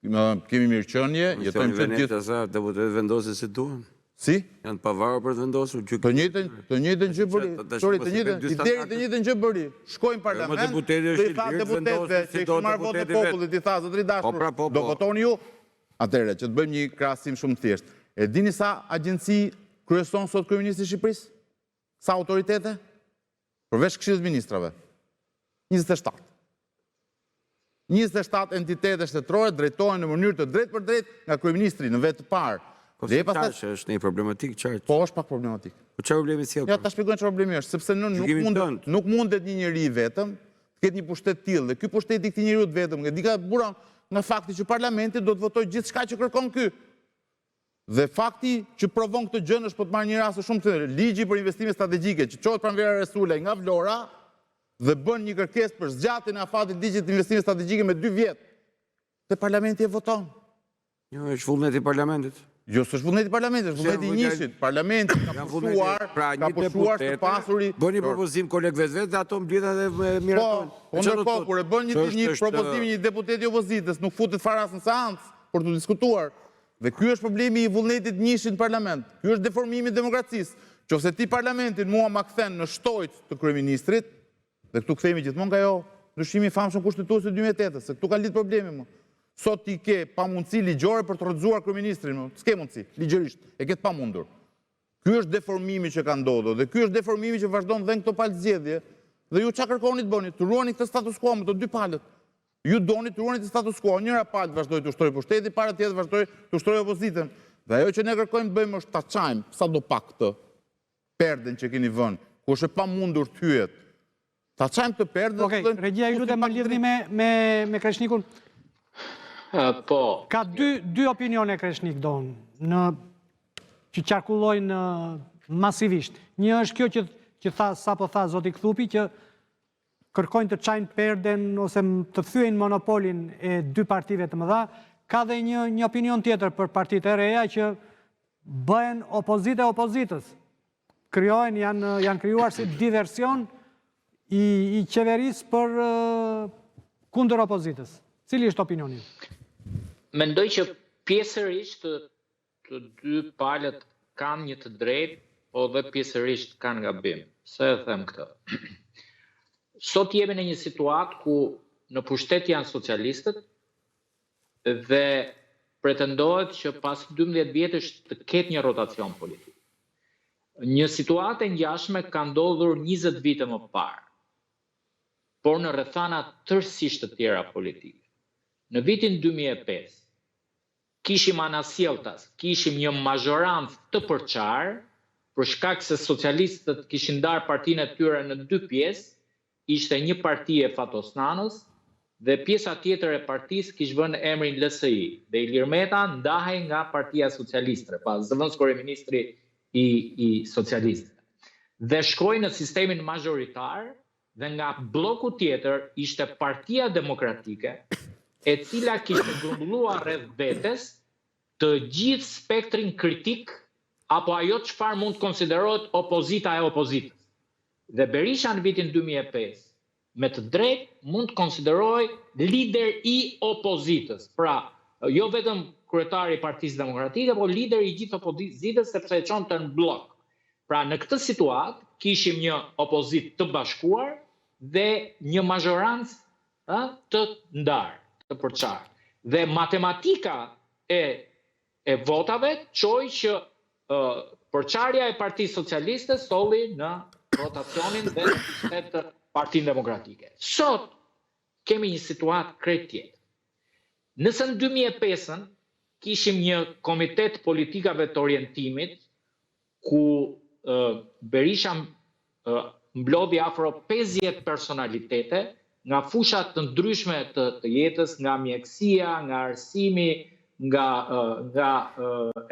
kemi mirëqenie, jetojmë që gjithë. Deputetët vendosin si duan. Si? Janë të pavarur për të vendosur. Të njëjtën gjë bëri. Të njëjtën gjë bëri. Shkojnë në parlament, dhe i tha deputetëve që kishë marrë votë në popullit, i tha zotri dashur, do votoni ju. Atëherë, që të bëjmë një krahasim shumë të thjeshtë. E dini sa agjenci kryeson sot kryeministri i Shqipërisë? Sa autoritete? Përveç Këshillit të Ministrave. 27. 27 entitete shtetërore drejtohen në mënyrë të drejtë për drejtë nga kryeministri në vetë të parë. Dhe pastaj është një problematik qartë. po është pak problematik. Po çfarë problemi sjell? Ja ta shpjegoj çfarë problemi është, sepse nuk mundet një njeri vetëm të ketë një pushtet të tillë dhe ky pushtet i këtij njeriu të vetëm, nga dika bura nga fakti që parlamenti do të votojë gjithçka që kërkon ky. Dhe fakti që provon këtë gjë është, po të marrë një rast shumë të ligji për investime strategjike që çohet pranvera Resulaj nga Vlora dhe bën një kërkesë për zgjatjen e afatit ligjit të investime strategjike me 2 vjet. Dhe parlamenti e voton. Jo, është vullneti i parlamentit. Jo, s'është vullneti i parlamentit, është vullneti i njëshit. Parlamenti ka pushuar të pasuri. Bëni propozim koleg vetë, ato mbledhen dhe miratojnë. Po ndërkohë, kur e bën një propozim një deputeti opozitës, nuk futet fare as në seancë për të diskutuar. Dhe ky është problemi i vullnetit njëshit në parlament. Ky është deformimi i demokracisë. Qofse ti parlamentin mua ma kthen në shtojt të kryeministrit, dhe këtu kthehemi gjithmonë nga ajo ndryshimi i famshëm kushtetues të 2008, se këtu ka lidh problemi më. Sot ti ke pamundësi ligjore për të rrëzuar kryeministrin, s'ke mundësi, ligjërisht, e ke të pamundur. Ky është deformimi që ka ndodhur dhe ky është deformimi që vazhdon dhe në këto palë zgjedhje. Dhe ju çfarë kërkoni të bëni? Të ruani këtë status quo me të dy palët. Ju doni të ruani të status quo, njëra palë vazhdoi të ushtrojë pushteti, para tjetër vazhdoi të ushtrojë opozitën. Dhe ajo që ne kërkojmë të bëjmë është ta çajmë sadopak këtë perden që keni vënë, ku është e pamundur të hyet. Ta çajmë këtë perden. Okej, Regjia, ju lutem më lidhni me Kreshnikun. Po. Ka dy opinione Kreshnik që qarkullojnë masivisht. Një është kjo që sapo tha zoti Kthupi, që kërkojnë të çajnë perden ose të thyejnë monopolin e dy partive të mëdha. Ka dhe një opinion tjetër për partitë e reja që bëhen opozitë e opozitës. Janë krijuar si diversion i qeverisë për kundër opozitës. Cili është opinioni? Mendoj që pjesërisht të dy palët kanë një të drejtë, po dhe pjesërisht kanë gabim. Se e them këtë. Sot jemi në një situatë ku në pushtet janë socialistët dhe pretendohet që pas 12 vjetësh të ketë një rotacion politik. Një situatë e ngjashme ka ndodhur 20 vite më parë, por në rrethana tërësisht të tjera politike. Në vitin 2005, kishim anasjelltas, kishim një mazhorancë të përçarë, për shkak se socialistët kishin ndarë partinë e tyre në 2 pjesë, ishte një parti e Fatosnanës dhe pjesa tjetër e partisë kishte vënë emrin LSI. Dhe Ilir Meta ndahej nga Partia Socialiste, zëvendës kryeministri i socialistëve. Dhe shkoi në sistemin mazhoritar dhe nga bloku tjetër ishte Partia Demokratike, e cila kishte grumbulluar rreth vetes të gjithë spektrin kritik apo ajo çfarë mund të konsiderohet opozita e opozitës. Dhe Berisha në vitin 2005, me të drejtë mund të konsideroj lider i opozitës. Pra, jo vetëm kryetari i Partisë Demokratike, por lider i gjithë opozitës sepse e çonte në blok. Pra, në këtë situatë kishim një opozitë të bashkuar dhe një mazhorancë të ndarë, të përçarë. Dhe matematika e votave çoi që përçarja e Partisë Socialiste solli në rotacionin dhe në pushtet të Partinë Demokratike. Sot kemi një situatë krejt tjetër. Nëse në 2005 kishim një komitet politikave të orientimit ku Berisha mblodhi afro 50 personalitete nga fushat të ndryshme të jetës, nga mjekësia, nga arsimi, nga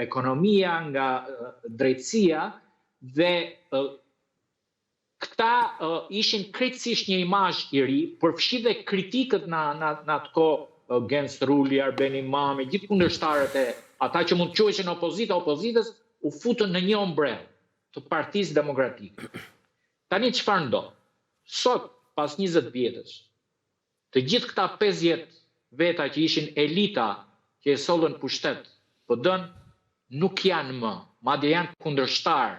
ekonomia, nga drejtësia, dhe këta ishin krejtësisht një imazh i ri, përfshi dhe kritikët në atë kohë Gens Ruli, Arben Imami, gjithë kundërshtarët e ata që mund të quheshin opozitës, u futën në një ombrell të Partisë Demokratike. Tani çfarë ndodh? Sot, pas 20 vjetësh, të gjithë këta 50 veta që ishin elita që e sollën pushtet PD-n nuk janë më, madje janë kundërshtar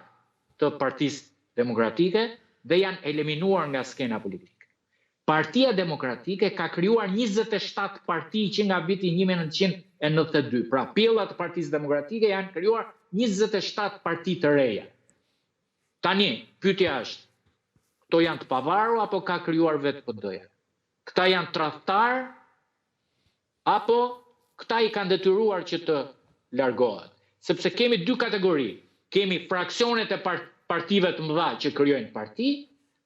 të Partisë Demokratike dhe janë eliminuar nga skena politike. Partia Demokratike ka krijuar 27 parti që nga viti 1992. Pra pjellat e Partisë Demokratike janë krijuar 27 parti të reja. Tani, pyetja është, këto janë të pavarur apo ka krijuar vetë PD-ja? Këta janë tradhtar apo këta i kanë detyruar që të largohet? Sepse kemi dy kategori. Kemi fraksionet e partive të mëdha që krijojnë parti,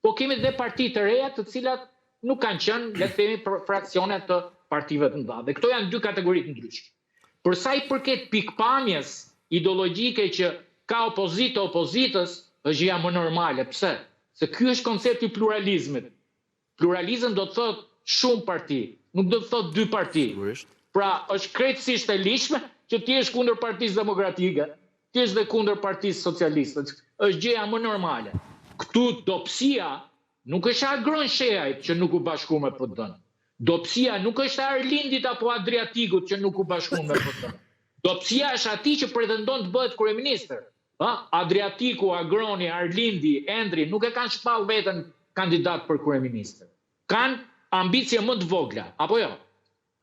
po kemi dhe parti të reja të cilat nuk kanë qenë, le të themi, fraksionet të partive të mëdha. Dhe këto janë dy kategori të ndryshme. Për sa i përket pikpamjes ideologjike që ka opozitës, është gjëja më normale. Pse? Se ky është koncepti i pluralizmit. Pluralizëm do të thotë shumë parti, nuk do të thotë dy parti. Pra, është krejtësisht e lishme që ti je kundër Partisë Demokratike, ti je dhe kundër Partisë Socialiste. Është gjëja më normale. Këtu dopsia nuk është Agron Shehajt që nuk u bashku me PD-n. Dopsia nuk është Arlindit apo Adriatikut që nuk u bashku me PD-n. Dopsia është atij që pretendon të bëhet kryeministër. Adriatiku, Agroni, Arlindi, Endri nuk e kanë shpall veten kandidat për kryeministër. Kanë ambicie më të vogla, apo jo?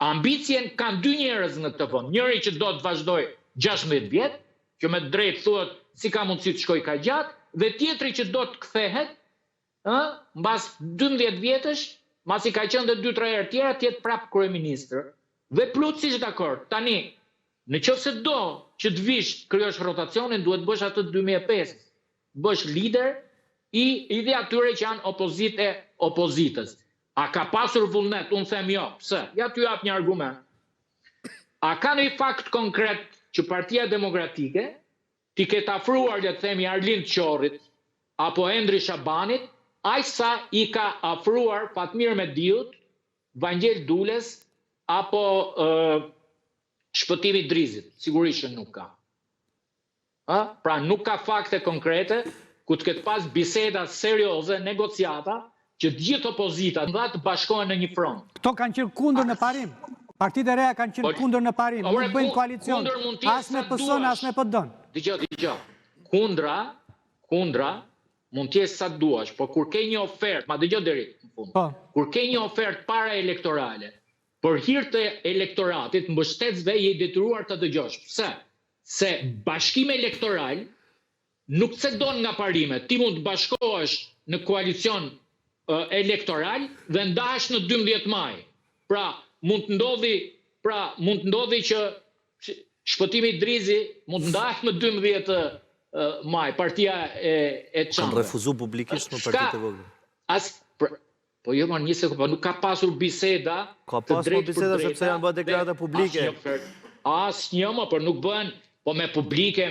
Ambicien kanë dy njerëz në këtë vend. Njëri që do të vazhdoj 16 vjet, që me drejt thuhet si ka mundësi të shkoj kaq gjatë, dhe tjetri që do të kthehet mbas 12 vjetësh, masi ka qenë dhe 2-3 herë tjera, të jetë prapë kryeministër. Dhe plotësisht dakord. Tani, nëse do që të vish krijosh rotacionin, duhet bësh atë 2005. Bësh lider i dhe atyre që janë opozitë e opozitës. A ka pasur vullnet? Unë them jo. Pse? Ja t'ju jap një argument. A ka një fakt konkret që Partia Demokratike ti ketë afruar, le të themi, Arlind Qorrit apo Endri Shabanit, aq sa i ka afruar Fatmir Mediut, Vangjel Dules apo Shpëtimi Drizit? Sigurisht që nuk ka. Pra nuk ka fakte konkrete ku të ketë pas biseda serioze, negociata, që të gjithë opozita të bashkohen në një front. Këto kanë qenë kundër në parim. Partitë e reja kanë qenë kundër në parim. Nuk bëjnë koalicion. As me PS-n, as me PD-n. Dgjoj. Kundra mund të jesh sa duash, por kur ke një ofertë, ma dëgjoj deri në fund. Kur ke një ofertë para elektorale, për hir të elektoratit, mbështetësve je i detyruar të dëgjosh. Pse? Se bashkimi elektoral nuk cedon nga parimet. Ti mund të bashkohesh në koalicion elektoral dhe ndahesh në 12 maj. Pra, mund të ndodhi që Shpëtimi Drizi mund të ndahet në 12 maj, partia e Çamrës. Kanë refuzuar publikisht në partitë e vogla. Po jo, një sekondë, nuk ka pasur biseda. Ka pasur biseda sepse janë bërë deklarata publike. Asnjë, por nuk bëhen, po me publike,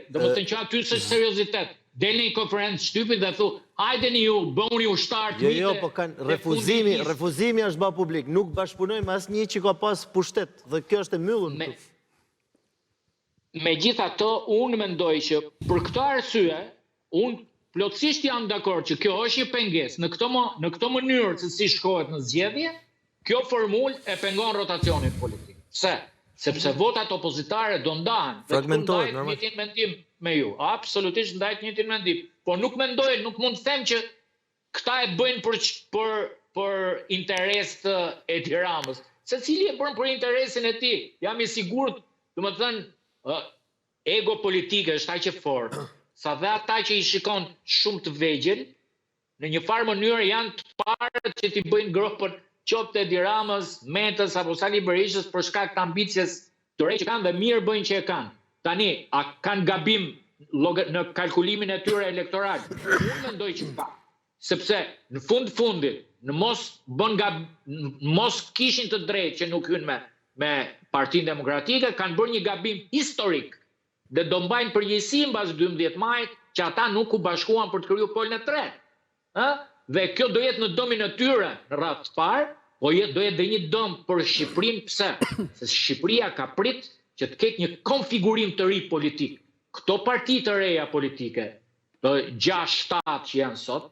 domethënë që aty është seriozitet. Del në një konferencë shtypit dhe thu, hajdeni ju, bëuni ushtar të Jo, po kanë refuzimi është bërë publik. Nuk bashkëpunojmë asnjë që ka pas pushtet dhe kjo është e mbyllur. Megjithatë, unë mendoj që për këtë arsye, unë plotësisht jam dakord që kjo është një pengesë. Në këtë mënyrë se si shkohet në zgjedhje, kjo formulë e pengon rotacionin politik. Pse? Sepse votat opozitare do ndahen. Fragmentohet, normal. Njëtin mendim me ju. Absolutisht ndajt njëtin mendim. Po nuk mendoj, nuk mund të them që këta e bëjnë për interes të Edi Ramës. Se cili e bën për interesin e tij. Jam i sigurt, domethënë, ego politike është aq e fortë, sa dhe ata që i shikon shumë të vegjël, në një farë mënyrë janë të parët që t'i bëjnë gropën qoftë Edi Ramës, Metës apo Sali Berishës për shkak të ambicjes të re që kanë dhe mirë bëjnë që e kanë. Tani, a kanë gabim në kalkulimin e tyre elektoral? Unë mendoj që ka. Sepse në fundit, në mos kishin të drejtë që nuk hynë me Partinë Demokratike, kanë bërë një gabim historik dhe do mbajnë përgjegjësi mbas 12 majit që ata nuk u bashkuan për të krijuar polën e tretë. Dhe kjo do jetë në dëmin e tyre në radhë të parë, po do jetë dhe një dëm për Shqipërinë. Pse? Se Shqipëria ka prit që të ketë një konfigurim të ri politik. Këto parti të reja politike, të 6-7 që janë sot,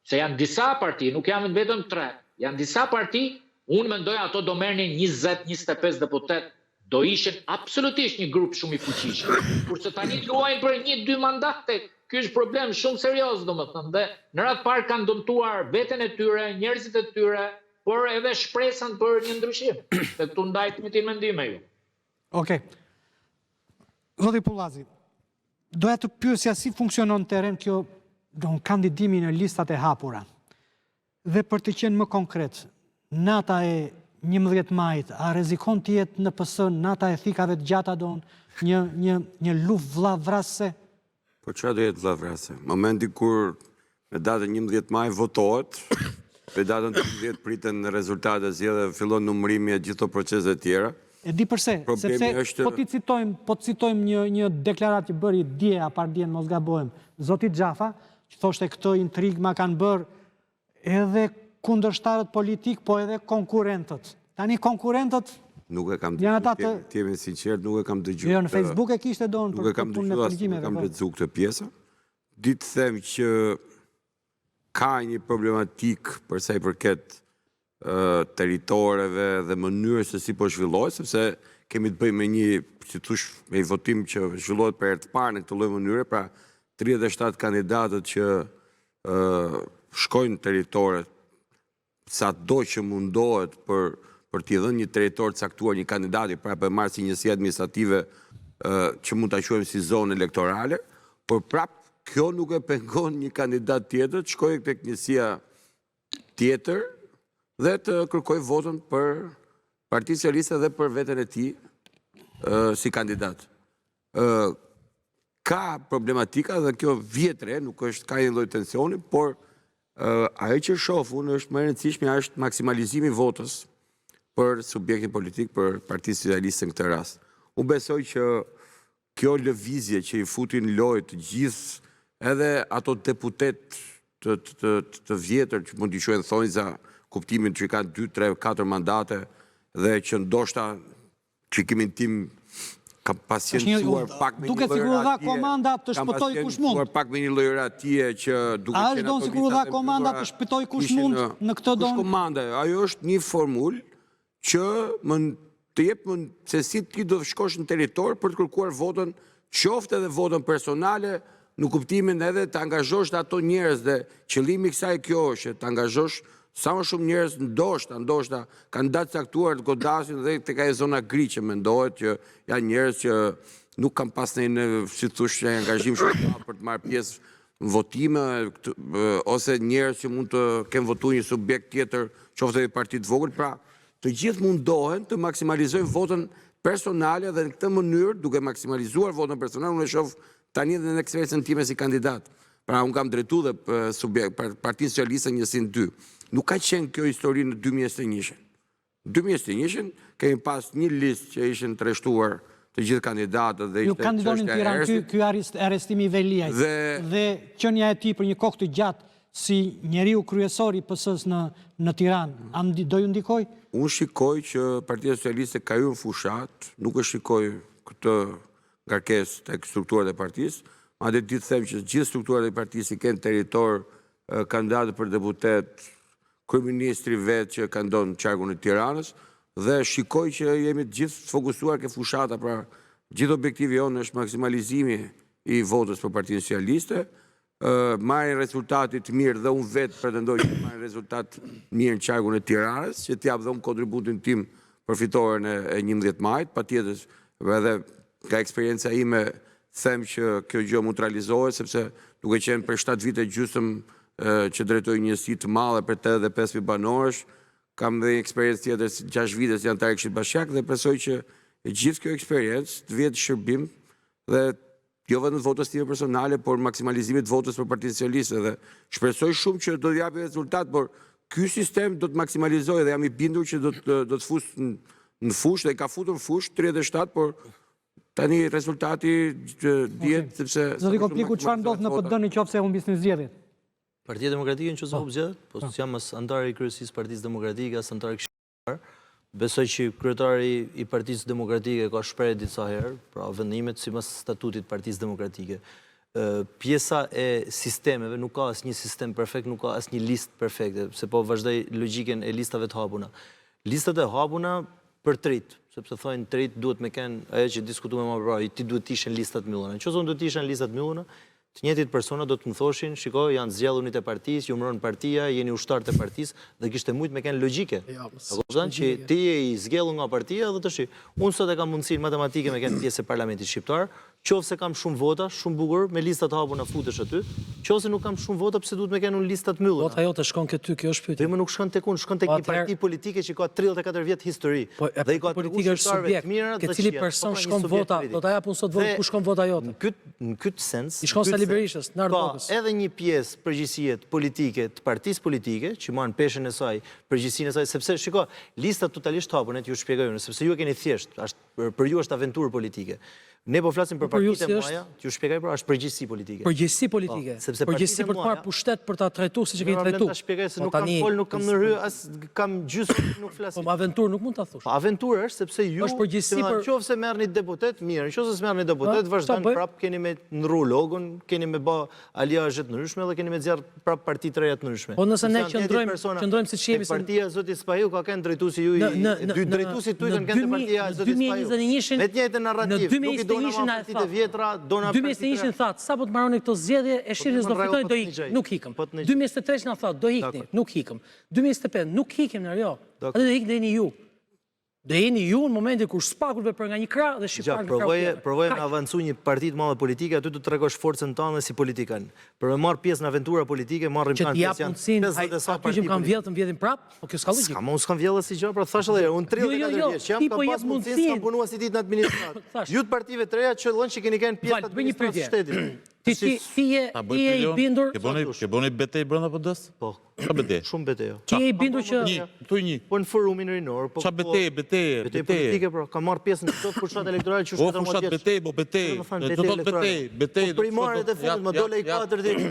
se janë disa parti, nuk janë vetëm 3, janë disa parti, unë mendoj ato do merrnin 20-25 deputet do ishin absolutisht një grup shumë i fuqishëm. Kurse tani luajnë për 1-2 mandate, ky është problem shumë serioz, domethënë, dhe në radhë parë kanë dëmtuar veten e tyre, njerëzit e tyre, por edhe shpresën për një ndryshim. Dhe këtu ndajt me mendime ju. Okej. Zoti Pullazi, doja të pyesja si funksionon në terren kjo kandidimi në listat e hapura. Dhe për të qenë më konkret, nata e 11 majit, a rrezikon të jetë në PS nata e thikave të gjata një luftë vllavrasëse? Po çfarë do jetë vllavrasëse? Momenti kur me datën 11 maj votohet, me datën 13 priten rezultatet zgjedhjeve, fillon numërimi e gjithë proceset e tjera. E di përse, sepse po të citojmë një deklarat që bëri dje, apar dje në mos gabohem, zoti Xhafa, që thoshte këtë intrigë ma kanë bërë edhe kundërshtarët politik, po edhe konkurentët. Tani konkurentët nuk e kam dëgjuar, të jemi sinqert, nuk e kam dëgjuar. Jo, në Facebook e kishte donë nuk e kam dëgjuar, nuk kam lexuar këtë pjesë. Ditë them që ka një problematik për sa i përket territoreve dhe mënyrës se si po zhvillohet, sepse kemi të bëjmë me një, si thosh, me një votim që zhvillohet për herë të parë në këtë lloj mënyre, pra 37 kandidatët që shkojnë në territoret sa do që mundohet për t'i dhënë një territor të caktuar një kandidati, pra për marrë si njësi administrative që mund t'a quajmë si zonë elektorale, por prap kjo nuk e pengon një kandidat tjetër të shkojë tek njësia tjetër dhe të kërkoj votën për Partinë Socialiste dhe për veten e tij si kandidat. Ka problematika dhe kjo vjetre, nuk është ka një lloj tensioni, por ajo që shoh unë është më e rëndësishme është maksimalizimi i votës për subjektin politik, për Partinë Socialiste në këtë rast. Unë besoj që kjo lëvizje që i futin lojë të gjithë edhe ato deputet të vjetër që mund t'i quajnë thonjza kuptimin që kanë 2, 3, 4 mandate dhe që ndoshta çikimin tim kam pasjencuar pak me një duket sikur u dha komanda të shpëtoj kush mund. Pak me një lloj atje që duket a është donë sikur u dha komanda të shpëtoj kush mund në këtë donë? Komanda, ajo është një formulë që të jep se si ti do të shkosh në territor për të kërkuar votën, qoftë edhe votën personale, në kuptimin edhe të angazhosh ato njerëz dhe qëllimi i kësaj kjo është të angazhosh sa më shumë njerëz ndoshta kandidatë caktuar të godasin dhe tek ajo zona gri që mendohet që janë njerëz që nuk kanë pas në si thosh angazhim shumë për të marrë pjesë në votime ose njerëz që mund të kenë votuar një subjekt tjetër, qoftë edhe parti të vogël, pra të gjithë mundohen të maksimalizojnë votën personale dhe në këtë mënyrë, duke maksimalizuar votën personale, unë e shoh tani edhe në eksperiencën time si kandidat. Pra unë kam drejtuar dhe Partinë Socialiste njësin 2. Nuk ka qenë kjo histori në 2021. 2021 kemi pas një listë që ishin treshtuar të gjithë kandidatët dhe ju kandidonin në Tiranë, ky arrestimi i Veliaj dhe qenia e tij për një kohë të gjatë si njeriu kryesor i PS-s në Tiranë, do ju ndikoj? Unë shikoj që Partia Socialiste ka hyrë në fushat, nuk e shikoj këtë ngarkesë tek strukturat e partisë, madje ditë them që gjithë strukturat e partisë i kanë territor kandidatë për deputet, kryeministri vetë që ka ndonë në qarkun e Tiranës, dhe shikoj që jemi gjithë fokusuar ke fushata, pra gjithë objektivi jonë është maksimalizimi i votës për Partinë Socialiste, marrin rezultatit mirë dhe unë vetë pretendoj që marrin rezultat mirë në qarkun e Tiranës, që t'jap dhe unë kontributin tim për fitoren e 11 majit, patjetër edhe nga eksperienca ime them që kjo gjë mund të realizohet, sepse duke qenë për 7 vite gjysmë që drejtoj njësi të madhe për 85.000 banorësh, kam dhe eksperiencë tjetër 6 vite si antar i Këshillit Bashkiak dhe besoj që gjithë kjo eksperiencë të vjetë shërbim dhe jo vetëm të votës time personale, por maksimalizimit votës për Partinë Socialiste dhe shpresoj shumë që do të japi rezultat, por ky sistem do të maksimalizojë dhe jam i bindur që do të fusë në fushë dhe ka futur në fushë 37, por tani rezultati dihet sepse Zoti Kompliku, çfarë ndodh në PD nëse humbis në zgjedhjet? Partia Demokratike nëse humb zgjedhjet, po jam as antar i kryesisë Partisë Demokratike, as antar i Këshillit. Besoj që kryetari i Partisë Demokratike ka shprehur disa herë, pra vendimet sipas statutit Partisë Demokratike. Pjesa e sistemeve, nuk ka asnjë sistem perfekt, nuk ka asnjë listë perfekte, se po vazhdoj logjikën e listave të hapuna. Listat e hapuna për trit, sepse thojnë të rritë duhet me kenë ajo që diskutume më përpara, ti duhet të ishin listat mbyllura. Nëse unë duhet të ishin listat mbyllura, të njëjtit persona do të më thoshin, shiko, janë zgjedhur e partisë, ju mbron partia, jeni ushtar të partisë dhe kishte shumë me kenë logjike. Që ti je i zgjedhur nga partia dhe tash unë sot e kam mundësinë matematike me kenë pjesë e parlamentit shqiptar, qofse kam shumë vota, shumë bukur, me listat hapur na futesh aty, qofse nuk kam shumë vota, pse duhet me kenë unë listat mbyllura. Vota jote shkon ke ty, kjo është pyetje. Dhe më nuk shkon tek unë, shkon tek një parti politike që ka 34 vjet histori. Dhe i ka politika është subjekt. Ke cili person shkon vota, do ta jap unë sot votë ku shkon vota jote. Në këtë sens, I shkon Sali Berishës, në Ardhogës. Ka edhe një pjesë përgjegjësie politike të partisë politike që marrin peshën e saj, përgjegjësinë e saj, sepse shiko, listat totalisht hapur, ne ju shpjegoj unë, sepse ju e keni thjesht, për ju është aventurë politike. Ne po flasim për partitë e mëdha, t'ju shpjegoj pra është përgjegjësi politike. Përgjegjësi politike. Përgjegjësi për të marrë pushtet për ta trajtuar siç e keni trajtuar. Ta shpjegoj se nuk kam fol, nuk kam ndërhy, as kam gjysmë nuk flasim. Po aventurë nuk mund ta thosh. Aventurë është sepse ju është përgjegjësi për nëse merrni deputet, mirë, nëse s'merrni deputet, vazhdoni prap keni me ndru logon, keni me bë aliazhe të ndryshme dhe keni me nxjerr prap parti të reja të ndryshme. Po nëse ne qëndrojmë siç jemi se partia e Zotit Spahiu ka kënë drejtuesi ju, dy drejtuesit tuaj kanë kënë partia e Zotit Spahiu. Me të njëjtën narrativ, nuk i dona më partitë vjetra, dona partitë. 2021 thatë, sa po të marroni këto zgjedhje, e shihni do fitojnë, do ikë, nuk ikëm. 2023 na thotë, do ikni, nuk ikëm. 2025 nuk ikëm në jo. Atë do ikë dhe jeni ju. Do jeni ju në momentin kur spaku vepër nga një krah dhe shqiptar nga krah. Provoj me avancu një parti të madhe politike, aty do të tregosh forcën tënde si politikan. Për me marr pjesë në aventura politike, marrim kanë pjesë janë 50 që kanë vjedhën vjedhin prap, po kjo s'ka logjik. Unë s'kam vjedhë si gjë, pra thash edhe unë 34 vjeç jam, kam pas mundësi të punoj si ditë në administratë. Ju të partive të reja qëllon që keni kanë pjesë të administratës shtetit. Ti je i bindur. Ke bëni betejë brenda PD-s? Po. Çfarë betejë? Shumë betejë. Ti je i bindur që një. Po në forumin rinor, po. Çfarë betejë? Betejë politike, pra, ka marr pjesë në çdo fushat elektorale që shkëton fushat betejë, po betejë. Do të thotë betejë. Primaret e fundit, më dola i 4 ditë.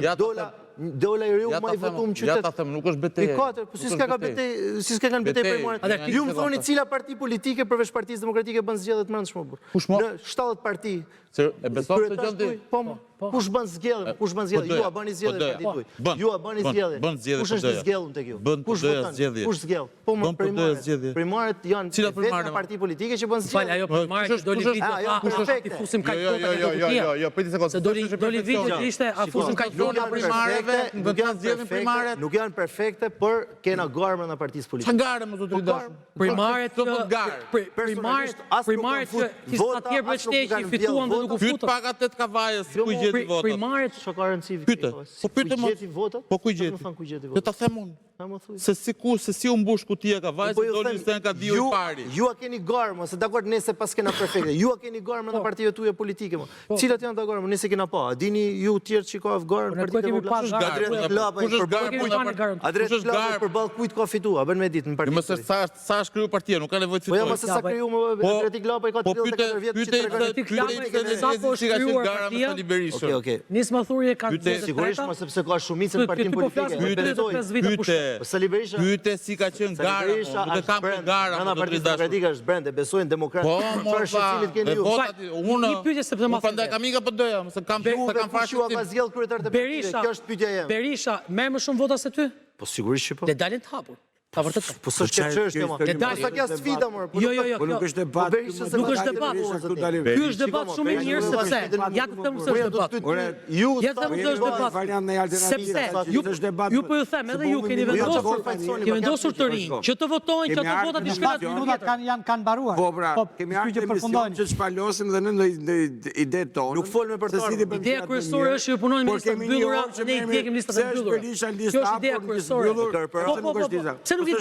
Dola i riu më i votuar në qytet. Ja ta them, nuk është betejë. I 4, po si s'ka betejë, si s'ka kanë betejë primaret. Ju më thoni cila parti politike përveç Partisë Demokratike bën zgjedhje të mendshme burr. Në 70 parti. E beson të gjën ti? Po, kush bën zgjedhje? Kush bën zgjedhje? Ju a bëni zgjedhje partit tuaj. Ju a bëni zgjedhje. Kush është zgjedhur tek ju? Kush voton? Kush zgjedh? Po më primaret. Primaret janë vetë parti politike që bën zgjedhje. Fal, ajo primaret doli video kush është ti fusim kaq tonë. Jo, prit sekondë. Se doli video që ishte a fusim kaq tonë primareve, nuk janë perfekte, por kena garë në partisë politike. Çfarë garë më zotëri dashur? Primaret që kishte atje për shteqi fituan dhe nuk u Pyet futën. pak atë të kavajës, ku i gjeti votat? Primaret Çka ka rëndësi? Pyete. Po pyete më. Gjeti votat? Po ku i gjeti? Më thon ku gjeti Do votat. ta them unë. Më thuaj. Se si u mbush kutia e kavajës, doli se ka diu i pari. Ju a keni garë, mos e dakord nëse pas kena perfekte. Ju a keni garë në partive tuaja politike, mo. Cilat janë të garë, nëse kena pa. A dini ju të tjerë që ka garë në partitë vogla? Adres klapë përballë kujt ka fituar, bën me ditë në partitë. Mos është sa është kriju partia, nuk ka nevojë të Po jo, fitojë. mos sa kriju më Adreti Glapa i ka 34 vjet që tregon. Okej. Nis më thurje ka Sigurisht mos sepse ka shumicën në partinë politike. Sali Berisha. Pyete si ka qenë gara, nuk e kam për gara, Në partitë demokratike është brenda, besojnë demokratë. Po, mos shëcilit keni ju. Unë një pyetje sepse ma prandaj kam ikë PD-ja, se kam Ju ka zgjedh kryetar të partisë. Kjo është pyetja jeme. Berisha merr më shumë vota se ty? Po sigurisht që po. Le dalin të hapur. Ta vërtet. Po s'është çështje më. Sa kjo sfida më. Jo, Po nuk është debat. Nuk është debat. Ky është debat shumë i mirë sepse ja të them se është debat. Ja të them se është debat. Sepse ju po ju them edhe ju keni vendosur të rinj që të votojnë që ato votat i shkëlat Minutat kanë mbaruar. Po pra, kemi ardhur në emision që shpalosim dhe në ide tonë. Nuk fol me përtar. Ideja kryesore është që ju punoni me listat mbyllura, ne i ndjekim listat e mbyllura. Kjo është ideja kryesore. Pse nuk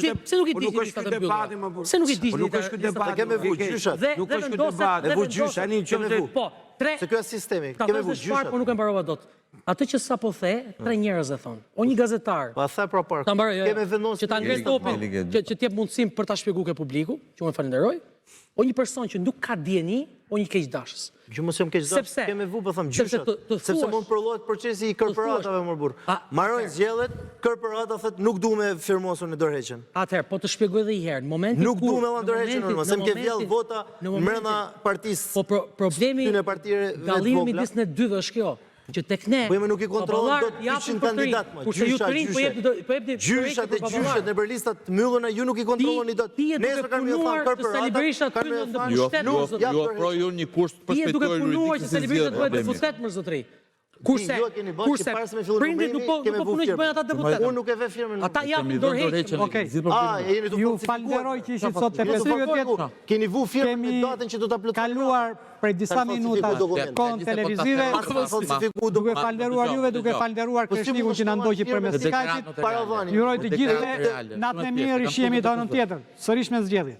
i di listat e mbyllura? Pse nuk i di listat e mbyllura? Kemë vu gjyshat. Nuk është debat, e vu gjysh tani kemë vu. Po, tre. Se kjo është sistemi. Kemë vu gjyshat. Po nuk e mbarova dot. Atë që sapo the, tre njerëz e thon. O një gazetar. Pa tha pra park. Kemë vendosur që ta ngres topin, që të jep mundësim për ta shpjeguar ke publiku, që unë falenderoj. O një person që nuk ka dieni, o një keqdashës. Që mos jam keqdash, kemë vu po them gjyshat. Sepse mund prollohet procesi i korporatave më burr. Marrojnë zgjedhjet, korporata thotë nuk duam me firmosur në dorëheqjen. Atëherë, po të shpjegoj edhe një herë, në momentin nuk duam me dorëheqjen normalisht, se më ke vjell vota brenda partisë. Po problemi dallimi midis ne dy është kjo. që tek ne Po jemi nuk i kontrollon dot 100 kandidat, ma. Kurse ju të rinj po jepni Gjyshat e gjyshat në për listat të mbyllura ju nuk i kontrolloni dot. Ti je duke punuar të Sali Berisha të hyjnë në pushtet Jo, më zotëri. jo, pro ju një kurs të Ti je duke përspektuar punuar juridike që se Sali Berisha të bëhet problemi. deputet më zotëri. Kurse Ju e keni bërë që para se me fillu prindrit problemi, nuk kemi po vu punojnë që firmën. bëhen ata deputet. Unë nuk e ve firmën. Ata japin dorëheqjen. Okej. Jeni të Ju falsifikuar. falenderoj që ishit sot te Ju të Pesëdhjetë. falsifikuar. Keni vu firmën me Kemi datën që do ta plotësoni. kaluar prej disa Kanë minuta falsifikuar dokumente. kohën televizive. Falsifiku Duke falderuar juve, duke falderuar Kreshnikun që na ndoqi përmes Skype-it. Paravani. Ju uroj të gjithëve natë e mirë, shihemi të anën tjetër. Sërish me zgjedhje.